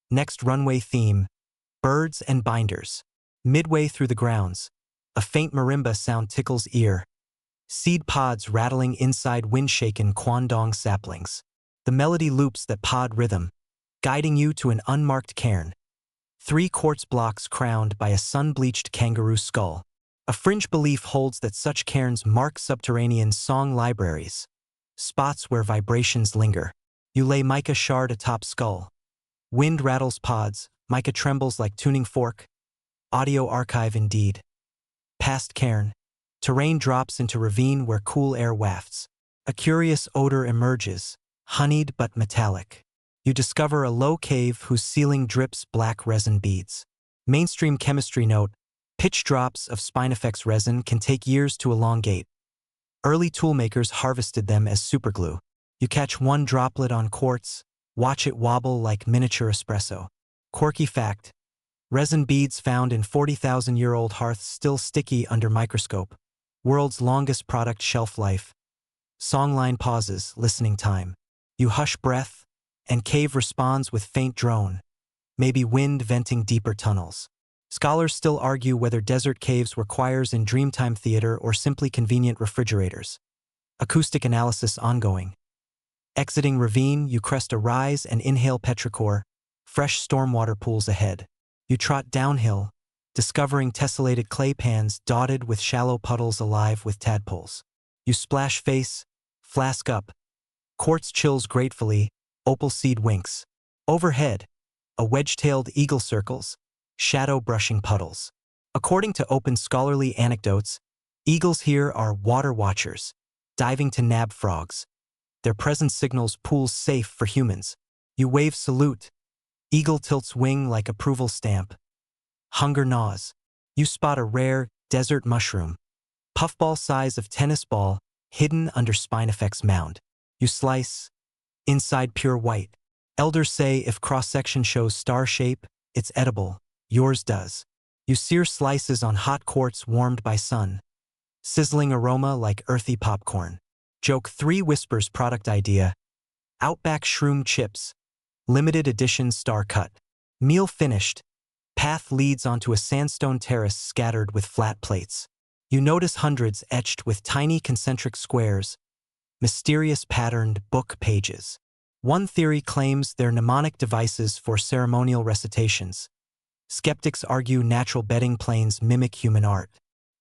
Next runway theme, birds and binders. Midway through the grounds, a faint marimba sound tickles ear. Seed pods rattling inside wind-shaken Kwandong saplings. The melody loops that pod rhythm, guiding you to an unmarked cairn. 3 quartz blocks crowned by a sun-bleached kangaroo skull. A fringe belief holds that such cairns mark subterranean song libraries, spots where vibrations linger. You lay mica shard atop skull. Wind rattles pods, mica trembles like tuning fork. Audio archive indeed. Past cairn. Terrain drops into ravine where cool air wafts. A curious odor emerges, honeyed but metallic. You discover a low cave whose ceiling drips black resin beads. Mainstream chemistry note, pitch drops of Spinifex resin can take years to elongate. Early toolmakers harvested them as superglue. You catch one droplet on quartz, watch it wobble like miniature espresso. Quirky fact, resin beads found in 40,000-year-old hearths still sticky under microscope. World's longest product shelf life. Songline pauses, listening time. You hush breath, and cave responds with faint drone. Maybe wind venting deeper tunnels. Scholars still argue whether desert caves were choirs in Dreamtime Theater or simply convenient refrigerators. Acoustic analysis ongoing. Exiting ravine, you crest a rise and inhale petrichor. Fresh stormwater pools ahead. You trot downhill, discovering tessellated clay pans dotted with shallow puddles alive with tadpoles. You splash face, flask up. Quartz chills gratefully, opal seed winks. Overhead, a wedge-tailed eagle circles, shadow brushing puddles. According to open scholarly anecdotes, eagles here are water watchers, diving to nab frogs. Their presence signals pools safe for humans. You wave salute. Eagle tilts wing like approval stamp. Hunger gnaws. You spot a rare, desert mushroom. Puffball size of tennis ball, hidden under Spinifex mound. You slice. Inside pure white. Elders say if cross-section shows star shape, it's edible. Yours does. You sear slices on hot quartz warmed by sun. Sizzling aroma like earthy popcorn. Joke 3 whispers product idea. Outback shroom chips. Limited edition star cut. Meal finished. Path leads onto a sandstone terrace scattered with flat plates. You notice hundreds etched with tiny concentric squares. Mysterious patterned book pages. One theory claims they're mnemonic devices for ceremonial recitations. Skeptics argue natural bedding planes mimic human art.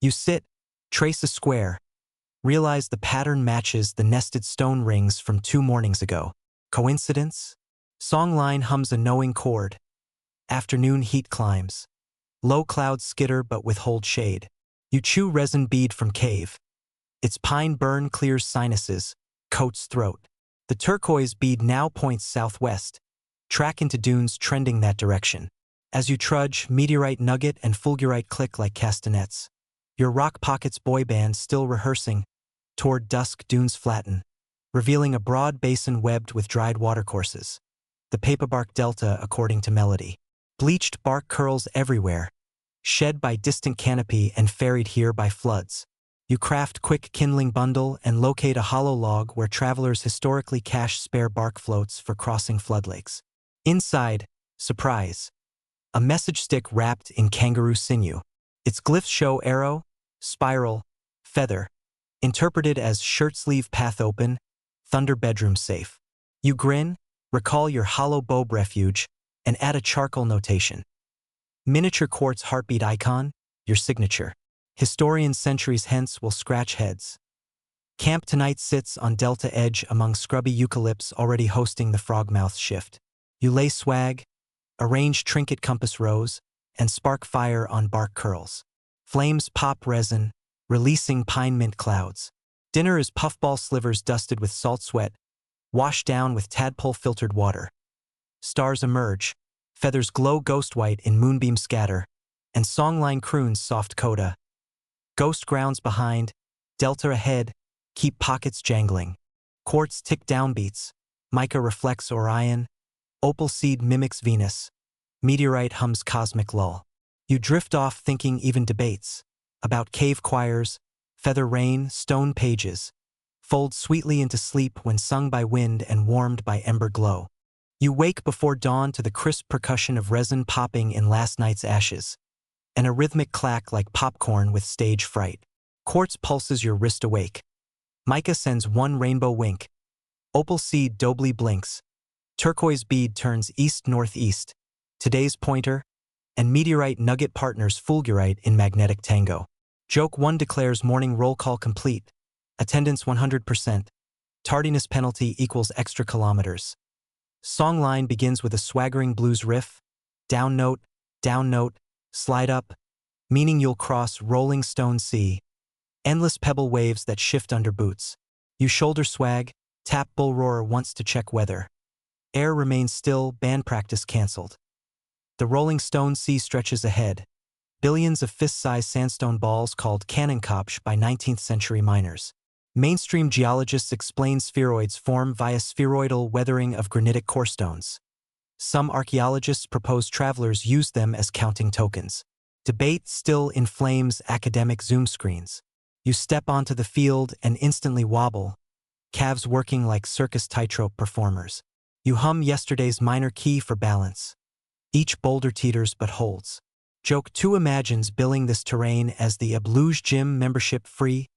You sit, trace a square, realize the pattern matches the nested stone rings from 2 mornings ago. Coincidence? Songline hums a knowing chord. Afternoon heat climbs. Low clouds skitter but withhold shade. You chew resin bead from cave. Its pine burn clears sinuses, coats throat. The turquoise bead now points southwest. Track into dunes trending that direction. As you trudge, meteorite nugget and fulgurite click like castanets. Your rock pockets boy band still rehearsing. Toward dusk, dunes flatten, revealing a broad basin webbed with dried watercourses. The paperbark delta according to melody. Bleached bark curls everywhere, shed by distant canopy and ferried here by floods. You craft quick kindling bundle and locate a hollow log where travelers historically cache spare bark floats for crossing floodlakes. Inside, surprise. A message stick wrapped in kangaroo sinew. Its glyphs show arrow, spiral, feather, interpreted as shirt sleeve path open, thunder bedroom safe. You grin, recall your hollow bob refuge, and add a charcoal notation. Miniature quartz heartbeat icon, your signature. Historians centuries hence will scratch heads. Camp tonight sits on delta edge among scrubby eucalypts already hosting the frogmouth shift. You lay swag, arrange trinket compass rows, and spark fire on bark curls. Flames pop resin, releasing pine mint clouds. Dinner is puffball slivers dusted with salt sweat, washed down with tadpole-filtered water. Stars emerge, feathers glow ghost white in moonbeam scatter, and songline croons soft coda. Ghost grounds behind, delta ahead, keep pockets jangling. Quartz tick downbeats, mica reflects Orion, opal seed mimics Venus, meteorite hums cosmic lull. You drift off thinking even debates, about cave choirs, feather rain, stone pages, fold sweetly into sleep when sung by wind and warmed by ember glow. You wake before dawn to the crisp percussion of resin popping in last night's ashes, and a rhythmic clack like popcorn with stage fright. Quartz pulses your wrist awake. Mica sends one rainbow wink. Opal seed doubly blinks. Turquoise bead turns east-northeast. Today's pointer, and meteorite nugget partners fulgurite in magnetic tango. Joke 1 declares morning roll call complete. Attendance 100%. Tardiness penalty equals extra kilometers. Songline begins with a swaggering blues riff. Down note, slide up, meaning you'll cross rolling stone sea. Endless pebble waves that shift under boots. You shoulder swag, tap bull roar once to check weather. Air remains still, band practice cancelled. The rolling stone sea stretches ahead. Billions of fist-sized sandstone balls called Kannenkopf by 19th century miners. Mainstream geologists explain spheroids form via spheroidal weathering of granitic corestones. Some archaeologists propose travelers use them as counting tokens. Debate still inflames academic Zoom screens. You step onto the field and instantly wobble, calves working like circus tightrope performers. You hum yesterday's minor key for balance. Each boulder teeters but holds. Joke 2 imagines billing this terrain as the Abluge Gym membership free,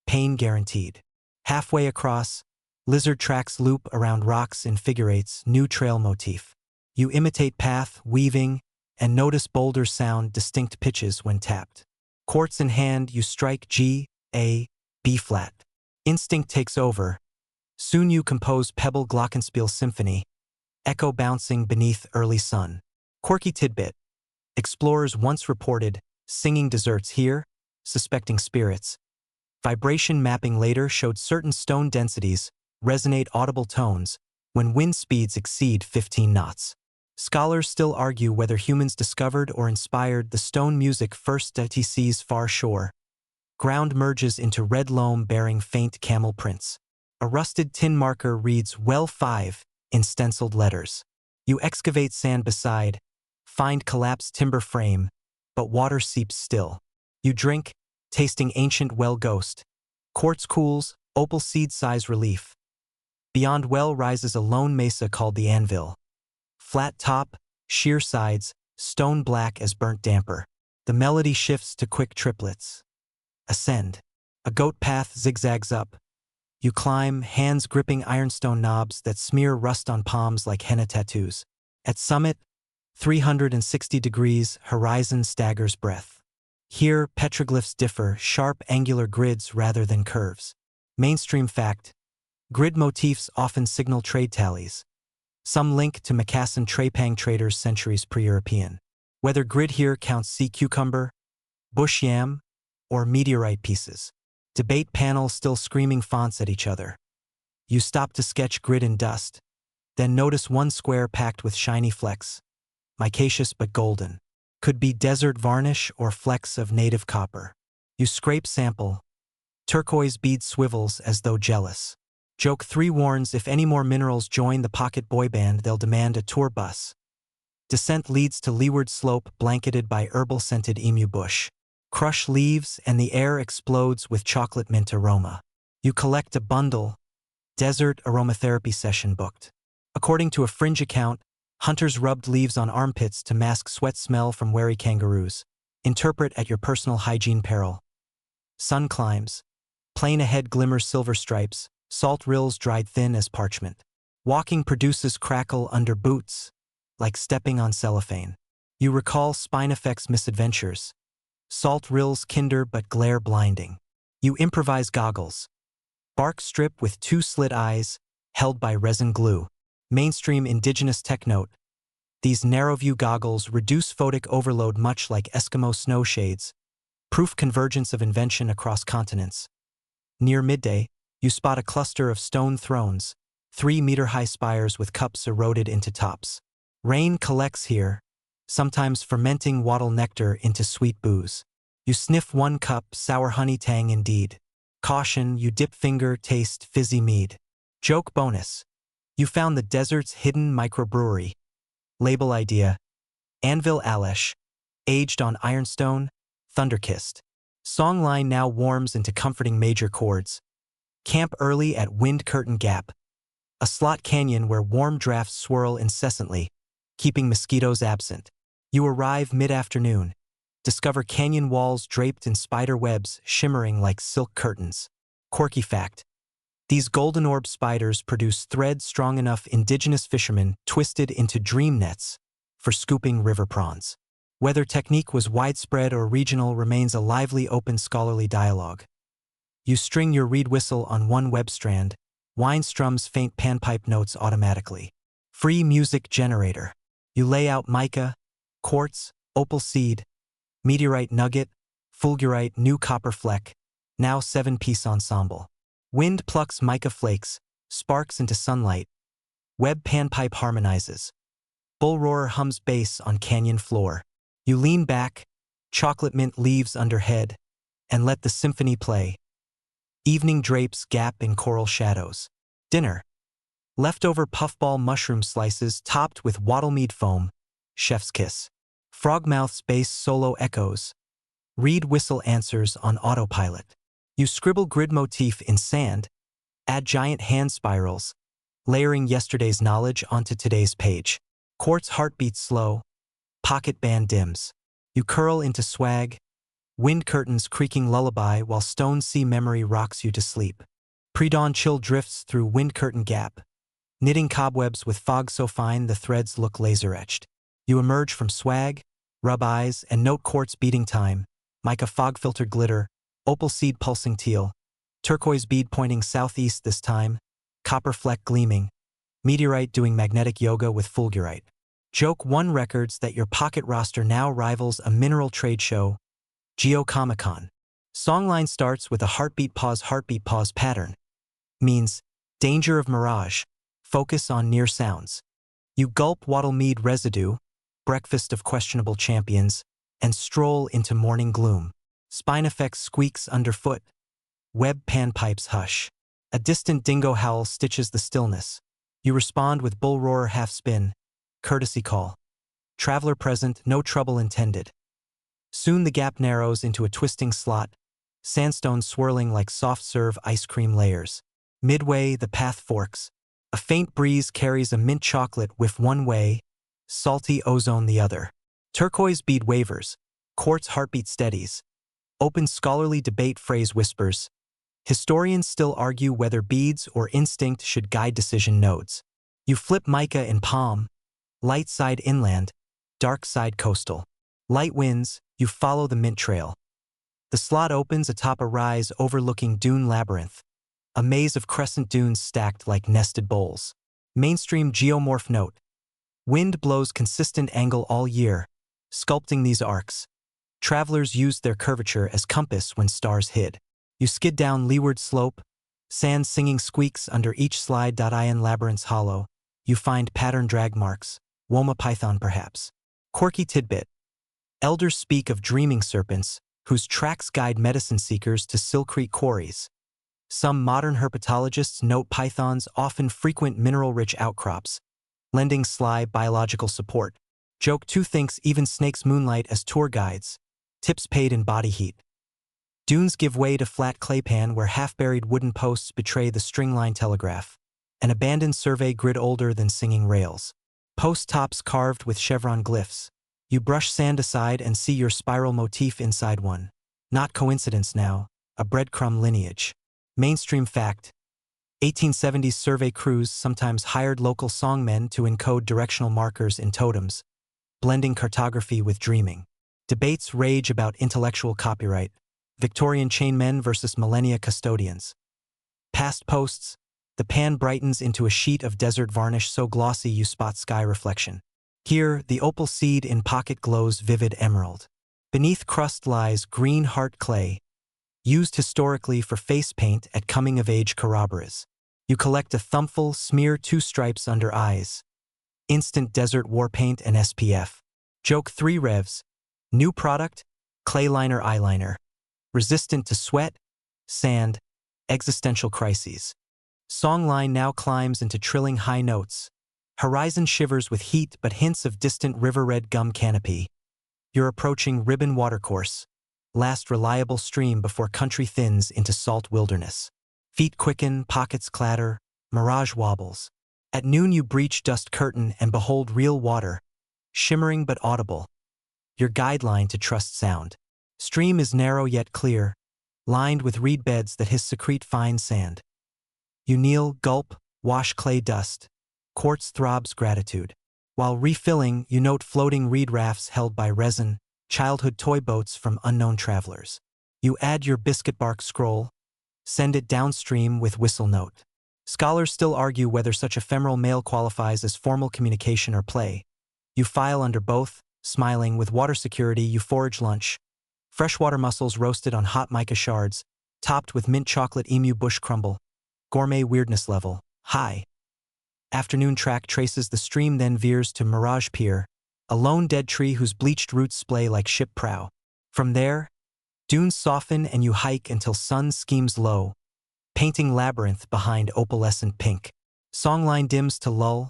pain guaranteed. Halfway across, lizard tracks loop around rocks in figure eights, new trail motif. You imitate path, weaving, and notice boulders sound distinct pitches when tapped. Quartz in hand, you strike G, A, B flat. Instinct takes over. Soon you compose Pebble Glockenspiel Symphony, echo bouncing beneath early sun. Quirky tidbit. Explorers once reported singing deserts here, suspecting spirits. Vibration mapping later showed certain stone densities resonate audible tones when wind speeds exceed 15 knots. Scholars still argue whether humans discovered or inspired the stone music first TC's far shore. Ground merges into red loam bearing faint camel prints. A rusted tin marker reads Well 5 in stenciled letters. You excavate sand beside, find collapsed timber frame, but water seeps still. You drink, tasting ancient well ghost. Quartz cools, opal seed-size relief. Beyond well rises a lone mesa called the Anvil. Flat top, sheer sides, stone black as burnt damper. The melody shifts to quick triplets. Ascend. A goat path zigzags up. You climb, hands gripping ironstone knobs that smear rust on palms like henna tattoos. At summit, 360 degrees, horizon staggers breath. Here, petroglyphs differ, sharp angular grids rather than curves. Mainstream fact: grid motifs often signal trade tallies. Some link to Macassan Trepang traders centuries pre-European. Whether grid here counts sea cucumber, bush yam, or meteorite pieces. Debate panel still screaming fonts at each other. You stop to sketch grid in dust, then notice one square packed with shiny flecks. Micaceous but golden. Could be desert varnish or flecks of native copper. You scrape sample. Turquoise bead swivels as though jealous. Joke 3 warns if any more minerals join the pocket boy band, they'll demand a tour bus. Descent leads to leeward slope blanketed by herbal-scented emu bush. Crush leaves and the air explodes with chocolate mint aroma. You collect a bundle. Desert aromatherapy session booked. According to a fringe account, hunters rubbed leaves on armpits to mask sweat smell from wary kangaroos. Interpret at your personal hygiene peril. Sun climbs. Plain ahead glimmers silver stripes, salt rills dried thin as parchment. Walking produces crackle under boots, like stepping on cellophane. You recall Spinifex misadventures. Salt rills kinder but glare blinding. You improvise goggles. Bark strip with 2 slit eyes, held by resin glue. Mainstream indigenous tech note. These narrow-view goggles reduce photic overload much like Eskimo snow shades. Proof convergence of invention across continents. Near midday, you spot a cluster of stone thrones, 3-meter-high spires with cups eroded into tops. Rain collects here, sometimes fermenting wattle nectar into sweet booze. You sniff one cup, sour honey tang indeed. Caution, you dip finger, taste fizzy mead. Joke bonus. You found the desert's hidden microbrewery. Label idea: Anvil Alesh, aged on ironstone, thunderkissed. Songline now warms into comforting major chords. Camp early at Wind Curtain Gap. A slot canyon where warm drafts swirl incessantly, keeping mosquitoes absent. You arrive mid-afternoon. Discover canyon walls draped in spider webs shimmering like silk curtains. Quirky fact: these golden orb spiders produce thread strong enough indigenous fishermen twisted into dream nets for scooping river prawns. Whether technique was widespread or regional remains a lively open scholarly dialogue. You string your reed whistle on one web strand, wine strums faint panpipe notes automatically. Free music generator. You lay out mica, quartz, opal seed, meteorite nugget, fulgurite new copper fleck, now 7-piece ensemble. Wind plucks mica flakes, sparks into sunlight. Web panpipe harmonizes. Bull roarer hums bass on canyon floor. You lean back, chocolate mint leaves underhead, and let the symphony play. Evening drapes gap in coral shadows. Dinner. Leftover puffball mushroom slices topped with wattlemead foam. Chef's kiss. Frogmouth's bass solo echoes. Reed whistle answers on autopilot. You scribble grid motif in sand, add giant hand spirals, layering yesterday's knowledge onto today's page. Quartz heartbeats slow, pocket band dims. You curl into swag, wind curtains creaking lullaby while stone sea memory rocks you to sleep. Pre-dawn chill drifts through wind curtain gap, knitting cobwebs with fog so fine the threads look laser-etched. You emerge from swag, rub eyes, and note quartz beating time, mica fog-filtered glitter, opal seed pulsing teal, turquoise bead pointing southeast this time, copper fleck gleaming, meteorite doing magnetic yoga with fulgurite. Joke 1 records that your pocket roster now rivals a mineral trade show, Geo-Comic-Con. Songline starts with a heartbeat pause pattern. Means, danger of mirage, focus on near sounds. You gulp wattlemead residue, breakfast of questionable champions, and stroll into morning gloom. Spine effects squeaks underfoot. Web panpipes hush. A distant dingo howl stitches the stillness. You respond with bull roar half spin. Courtesy call. Traveler present, no trouble intended. Soon the gap narrows into a twisting slot, sandstone swirling like soft-serve ice cream layers. Midway, the path forks. A faint breeze carries a mint chocolate whiff one way, salty ozone the other. Turquoise bead wavers. Quartz heartbeat steadies. Open scholarly debate phrase whispers. Historians still argue whether beads or instinct should guide decision nodes. You flip mica in palm. Light side inland, dark side coastal. Light winds, you follow the mint trail. The slot opens atop a rise overlooking dune labyrinth. A maze of crescent dunes stacked like nested bowls. Mainstream geomorph note. Wind blows consistent angle all year, sculpting these arcs. Travelers used their curvature as compass when stars hid. You skid down leeward slope, sand singing squeaks under each slide. In labyrinth's hollow, you find pattern drag marks, Woma python perhaps. Quirky tidbit. Elders speak of dreaming serpents, whose tracks guide medicine seekers to silkrete quarries. Some modern herpetologists note pythons often frequent mineral-rich outcrops, lending sly biological support. Joke 2 thinks even snakes moonlight as tour guides, tips paid in body heat. Dunes give way to flat claypan where half-buried wooden posts betray the string-line telegraph, an abandoned survey grid older than singing rails. Post tops carved with chevron glyphs. You brush sand aside and see your spiral motif inside one. Not coincidence now, a breadcrumb lineage. Mainstream fact. 1870s survey crews sometimes hired local songmen to encode directional markers in totems, blending cartography with dreaming. Debates rage about intellectual copyright. Victorian chainmen versus millennia custodians. Past posts. The pan brightens into a sheet of desert varnish so glossy you spot sky reflection. Here, the opal seed in pocket glows vivid emerald. Beneath crust lies green heart clay, used historically for face paint at coming-of-age corroboras. You collect a thumbful, smear 2 stripes under eyes. Instant desert war paint and SPF. Joke 3 revs. New product, clay liner eyeliner. Resistant to sweat, sand, existential crises. Songline now climbs into trilling high notes. Horizon shivers with heat but hints of distant river-red gum canopy. You're approaching Ribbon Watercourse, last reliable stream before country thins into salt wilderness. Feet quicken, pockets clatter, mirage wobbles. At noon you breach dust curtain and behold real water, shimmering but audible. Your guideline to trust sound. Stream is narrow yet clear, lined with reed beds that secrete fine sand. You kneel, gulp, wash clay dust. Quartz throbs gratitude. While refilling, you note floating reed rafts held by resin, childhood toy boats from unknown travelers. You add your biscuit bark scroll, send it downstream with whistle note. Scholars still argue whether such ephemeral mail qualifies as formal communication or play. You file under both, smiling with water security. You forage lunch. Freshwater mussels roasted on hot mica shards, topped with mint chocolate emu bush crumble. Gourmet weirdness level, high. Afternoon track traces the stream, then veers to Mirage Pier, a lone dead tree whose bleached roots splay like ship prow. From there, dunes soften and you hike until sun schemes low, painting labyrinth behind opalescent pink. Songline dims to lull,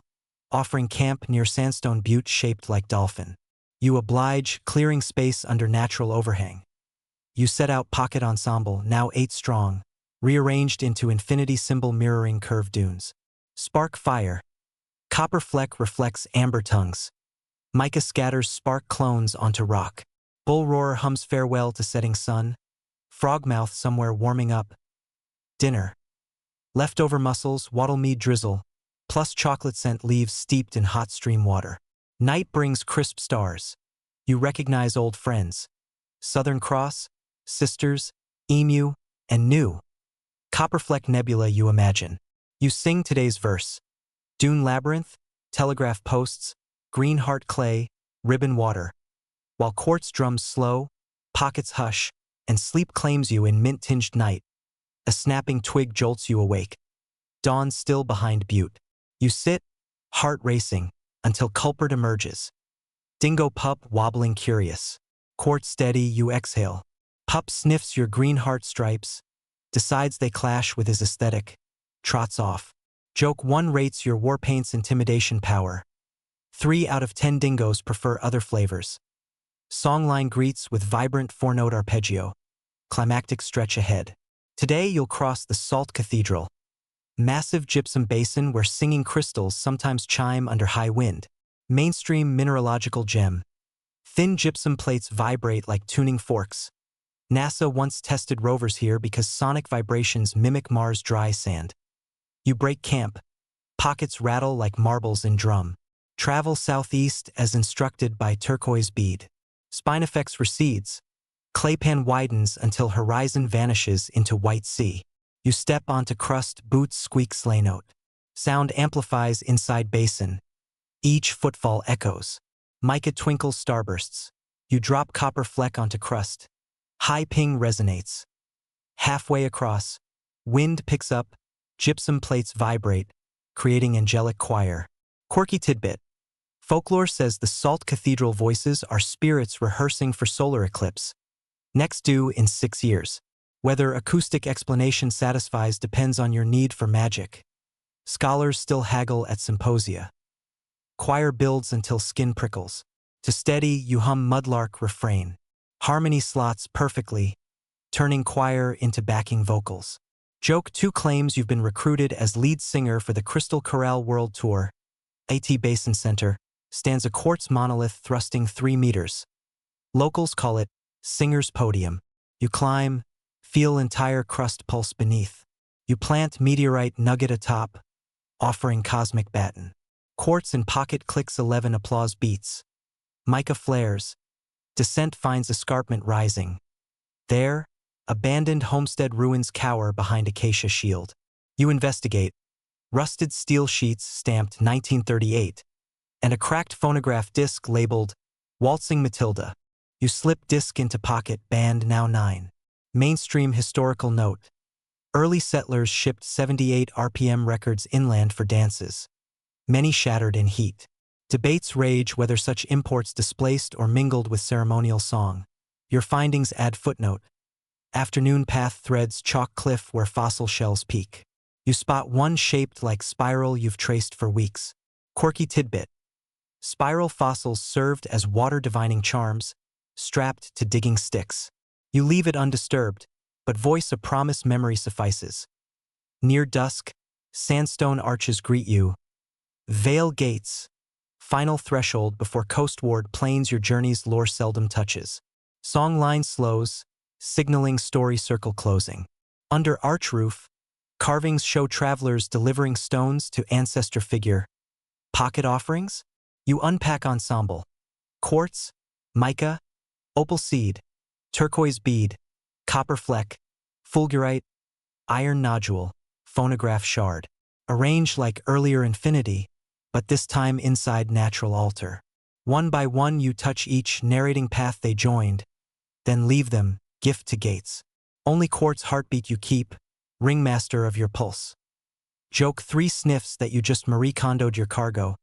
offering camp near sandstone butte shaped like dolphin. You oblige, clearing space under natural overhang. You set out pocket ensemble, now 8 strong, rearranged into infinity symbol mirroring curved dunes. Spark fire. Copper fleck reflects amber tongues. Mica scatters spark clones onto rock. Bull roar hums farewell to setting sun. Frogmouth somewhere warming up. Dinner. Leftover mussels, wattle mead drizzle, plus chocolate scent leaves steeped in hot stream water. Night brings crisp stars. You recognize old friends. Southern Cross, Sisters, Emu, and New. Copperfleck Nebula you imagine. You sing today's verse. Dune labyrinth, telegraph posts, green heart clay, ribbon water. While quartz drums slow, pockets hush, and sleep claims you in mint-tinged night. A snapping twig jolts you awake. Dawn still behind butte. You sit, heart racing, until culprit emerges. Dingo pup wobbling curious. Quartz steady you exhale. Pup sniffs your green heart stripes, decides they clash with his aesthetic, trots off. Joke 1 rates your war paint's intimidation power. 3 out of 10 dingoes prefer other flavors. Songline greets with vibrant 4-note arpeggio. Climactic stretch ahead. Today you'll cross the Salt Cathedral. Massive gypsum basin where singing crystals sometimes chime under high wind. Mainstream mineralogical gem. Thin gypsum plates vibrate like tuning forks. NASA once tested rovers here because sonic vibrations mimic Mars' dry sand. You break camp. Pockets rattle like marbles in drum. Travel southeast as instructed by turquoise bead. Spinifex recedes. Claypan widens until horizon vanishes into white sea. You step onto crust, boots squeak sleigh note. Sound amplifies inside basin. Each footfall echoes. Mica twinkles starbursts. You drop copper fleck onto crust. High ping resonates. Halfway across, wind picks up, gypsum plates vibrate, creating angelic choir. Quirky tidbit. Folklore says the Salt Cathedral voices are spirits rehearsing for solar eclipse. Next due in 6 years. Whether acoustic explanation satisfies depends on your need for magic. Scholars still haggle at symposia. Choir builds until skin prickles. To steady, you hum mudlark refrain. Harmony slots perfectly, turning choir into backing vocals. Joke 2 claims you've been recruited as lead singer for the Crystal Chorale World Tour. AT Basin Center stands a quartz monolith thrusting 3 meters. Locals call it Singer's Podium. You climb, feel entire crust pulse beneath. You plant meteorite nugget atop, offering cosmic baton. Quartz in pocket clicks 11 applause beats. Mica flares. Descent finds escarpment rising. There, abandoned homestead ruins cower behind acacia shield. You investigate. Rusted steel sheets stamped 1938. And a cracked phonograph disc labeled Waltzing Matilda. You slip disc into pocket, band now 9. Mainstream historical note. Early settlers shipped 78 RPM records inland for dances. Many shattered in heat. Debates rage whether such imports displaced or mingled with ceremonial song. Your findings add footnote. Afternoon path threads chalk cliff where fossil shells peak. You spot one shaped like spiral you've traced for weeks. Quirky tidbit. Spiral fossils served as water divining charms, strapped to digging sticks. You leave it undisturbed, but voice a promise memory suffices. Near dusk, Sandstone arches greet you. Vale gates. Final threshold before coastward plains your journey's lore seldom touches. Songline slows, signaling story circle closing. Under arch roof, carvings show travelers delivering stones to ancestor figure. Pocket offerings? You unpack ensemble. Quartz, mica, opal seed, turquoise bead, copper fleck, fulgurite, iron nodule, phonograph shard. Arranged like earlier infinity, but this time inside natural altar. One by one you touch each, narrating path they joined, then leave them, gift to gates. Only quartz heartbeat you keep, ringmaster of your pulse. Joke 3 sniffs that you just Marie Kondo'd your cargo,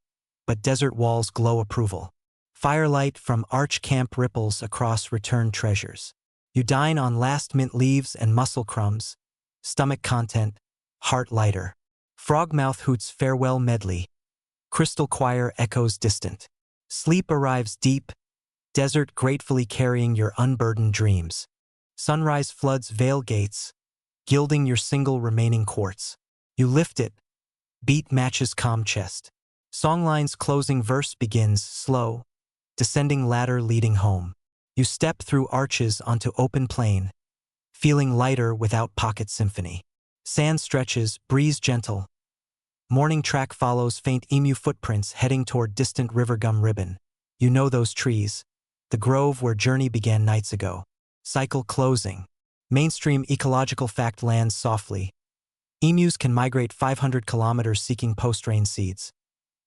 but desert walls glow approval. Firelight from arch camp ripples across returned treasures. You dine on last mint leaves and muscle crumbs, stomach content, heart lighter. Frogmouth hoots farewell medley. Crystal choir echoes distant. Sleep arrives deep, desert gratefully carrying your unburdened dreams. Sunrise floods Vale gates, gilding your single remaining quartz. You lift it, beat matches calm chest. Songline's closing verse begins slow, descending ladder leading home. You step through arches onto open plain, feeling lighter without pocket symphony. Sand stretches, breeze gentle. Morning track follows faint emu footprints heading toward distant river gum ribbon. You know those trees, the grove where journey began nights ago. Cycle closing. Mainstream ecological fact lands softly. Emus can migrate 500 kilometers seeking post-rain seeds.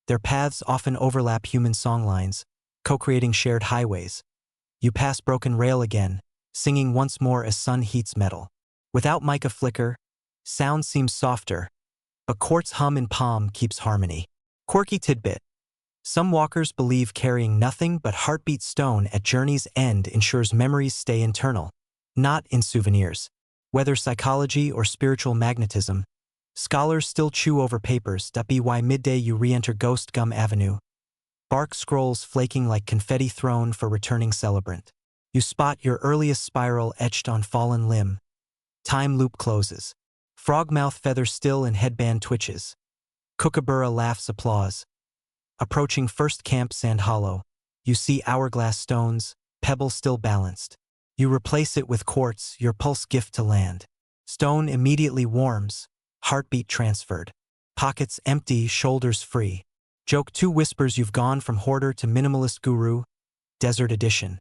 Their paths often overlap human songlines, co-creating shared highways. You pass broken rail again, singing once more as sun heats metal. Without mica flicker, sound seems softer, but quartz hum in palm keeps harmony. Quirky tidbit. Some walkers believe carrying nothing but heartbeat stone at journey's end ensures memories stay internal, not in souvenirs. Whether psychology or spiritual magnetism, scholars still chew over papers. By midday you re-enter Ghost Gum Avenue. Bark scrolls flaking like confetti thrown for returning celebrant. You spot your earliest spiral etched on fallen limb. Time loop closes. Frogmouth feather still and headband twitches. Kookaburra laughs applause. Approaching first camp Sand Hollow. You see hourglass stones, pebble still balanced. You replace it with quartz, your pulse gift to land. Stone immediately warms, heartbeat transferred. Pockets empty, shoulders free. Joke 2 whispers you've gone from hoarder to minimalist guru, desert edition.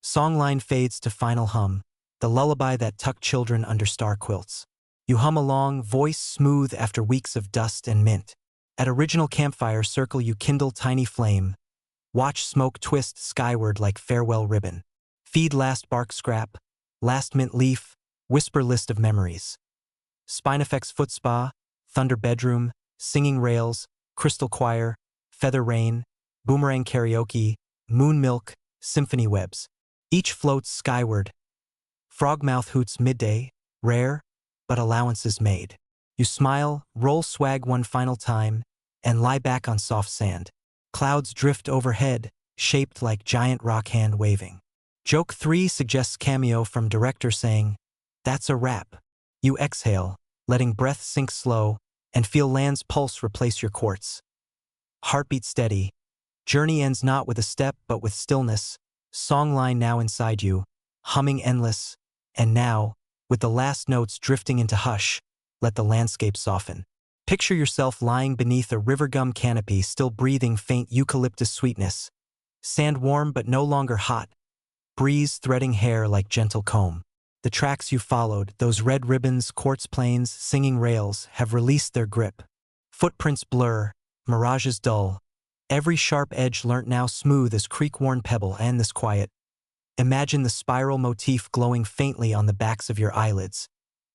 Songline fades to final hum, the lullaby that tucked children under star quilts. You hum along, voice smooth after weeks of dust and mint. At original campfire circle you kindle tiny flame. Watch smoke twist skyward like farewell ribbon. Feed last bark scrap, last mint leaf, whisper list of memories. Spinifex foot spa, thunder bedroom, singing rails, crystal choir, feather rain, boomerang karaoke, moon milk, symphony webs. Each floats skyward. Frogmouth hoots midday, rare, but allowances made. You smile, roll swag one final time, and lie back on soft sand. Clouds drift overhead, shaped like giant rock hand waving. Joke 3 suggests cameo from director saying, "That's a wrap." You exhale, letting breath sink slow, and feel land's pulse replace your quartz. Heartbeat steady. Journey ends not with a step but with stillness. Songline now inside you, humming endless. And now, with the last notes drifting into hush, let the landscape soften. Picture yourself lying beneath a river gum canopy, still breathing faint eucalyptus sweetness. Sand warm but no longer hot. Breeze threading hair like gentle comb. The tracks you followed, those red ribbons, quartz plains, singing rails, have released their grip. Footprints blur, mirages dull. Every sharp edge learnt now smooth as creek-worn pebble. And this quiet. Imagine the spiral motif glowing faintly on the backs of your eyelids.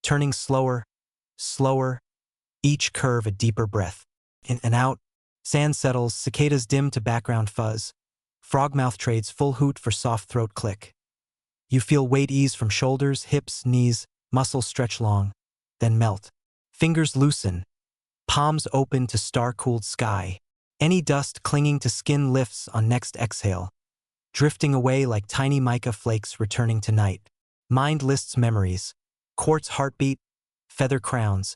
Turning slower, slower, each curve a deeper breath. In and out, sand settles, cicadas dim to background fuzz. Frogmouth trades full hoot for soft throat click. You feel weight ease from shoulders, hips, knees, muscles stretch long, then melt. Fingers loosen, palms open to star-cooled sky. Any dust clinging to skin lifts on next exhale, drifting away like tiny mica flakes returning to night. Mind lists memories, quartz heartbeat, feather crowns,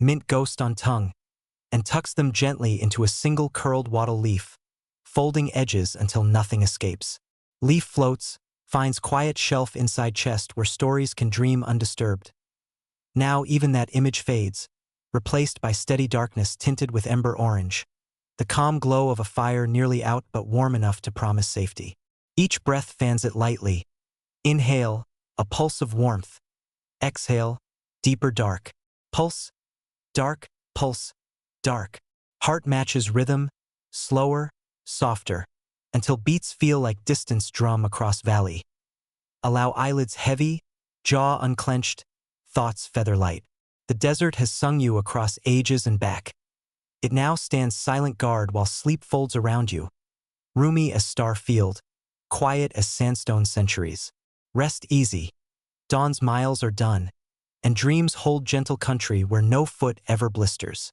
mint ghost on tongue, and tucks them gently into a single curled wattle leaf, folding edges until nothing escapes. Leaf floats, finds quiet shelf inside chest where stories can dream undisturbed. Now even that image fades, replaced by steady darkness tinted with ember orange, the calm glow of a fire nearly out but warm enough to promise safety. Each breath fans it lightly. Inhale, a pulse of warmth. Exhale, deeper dark. Pulse, dark, pulse, dark. Heart matches rhythm, slower, softer, until beats feel like distance drum across valley. Allow eyelids heavy, jaw unclenched, thoughts feather light. The desert has sung you across ages and back. It now stands silent guard while sleep folds around you, roomy as star field, quiet as sandstone centuries. Rest easy. Dawn's miles are done, and dreams hold gentle country where no foot ever blisters.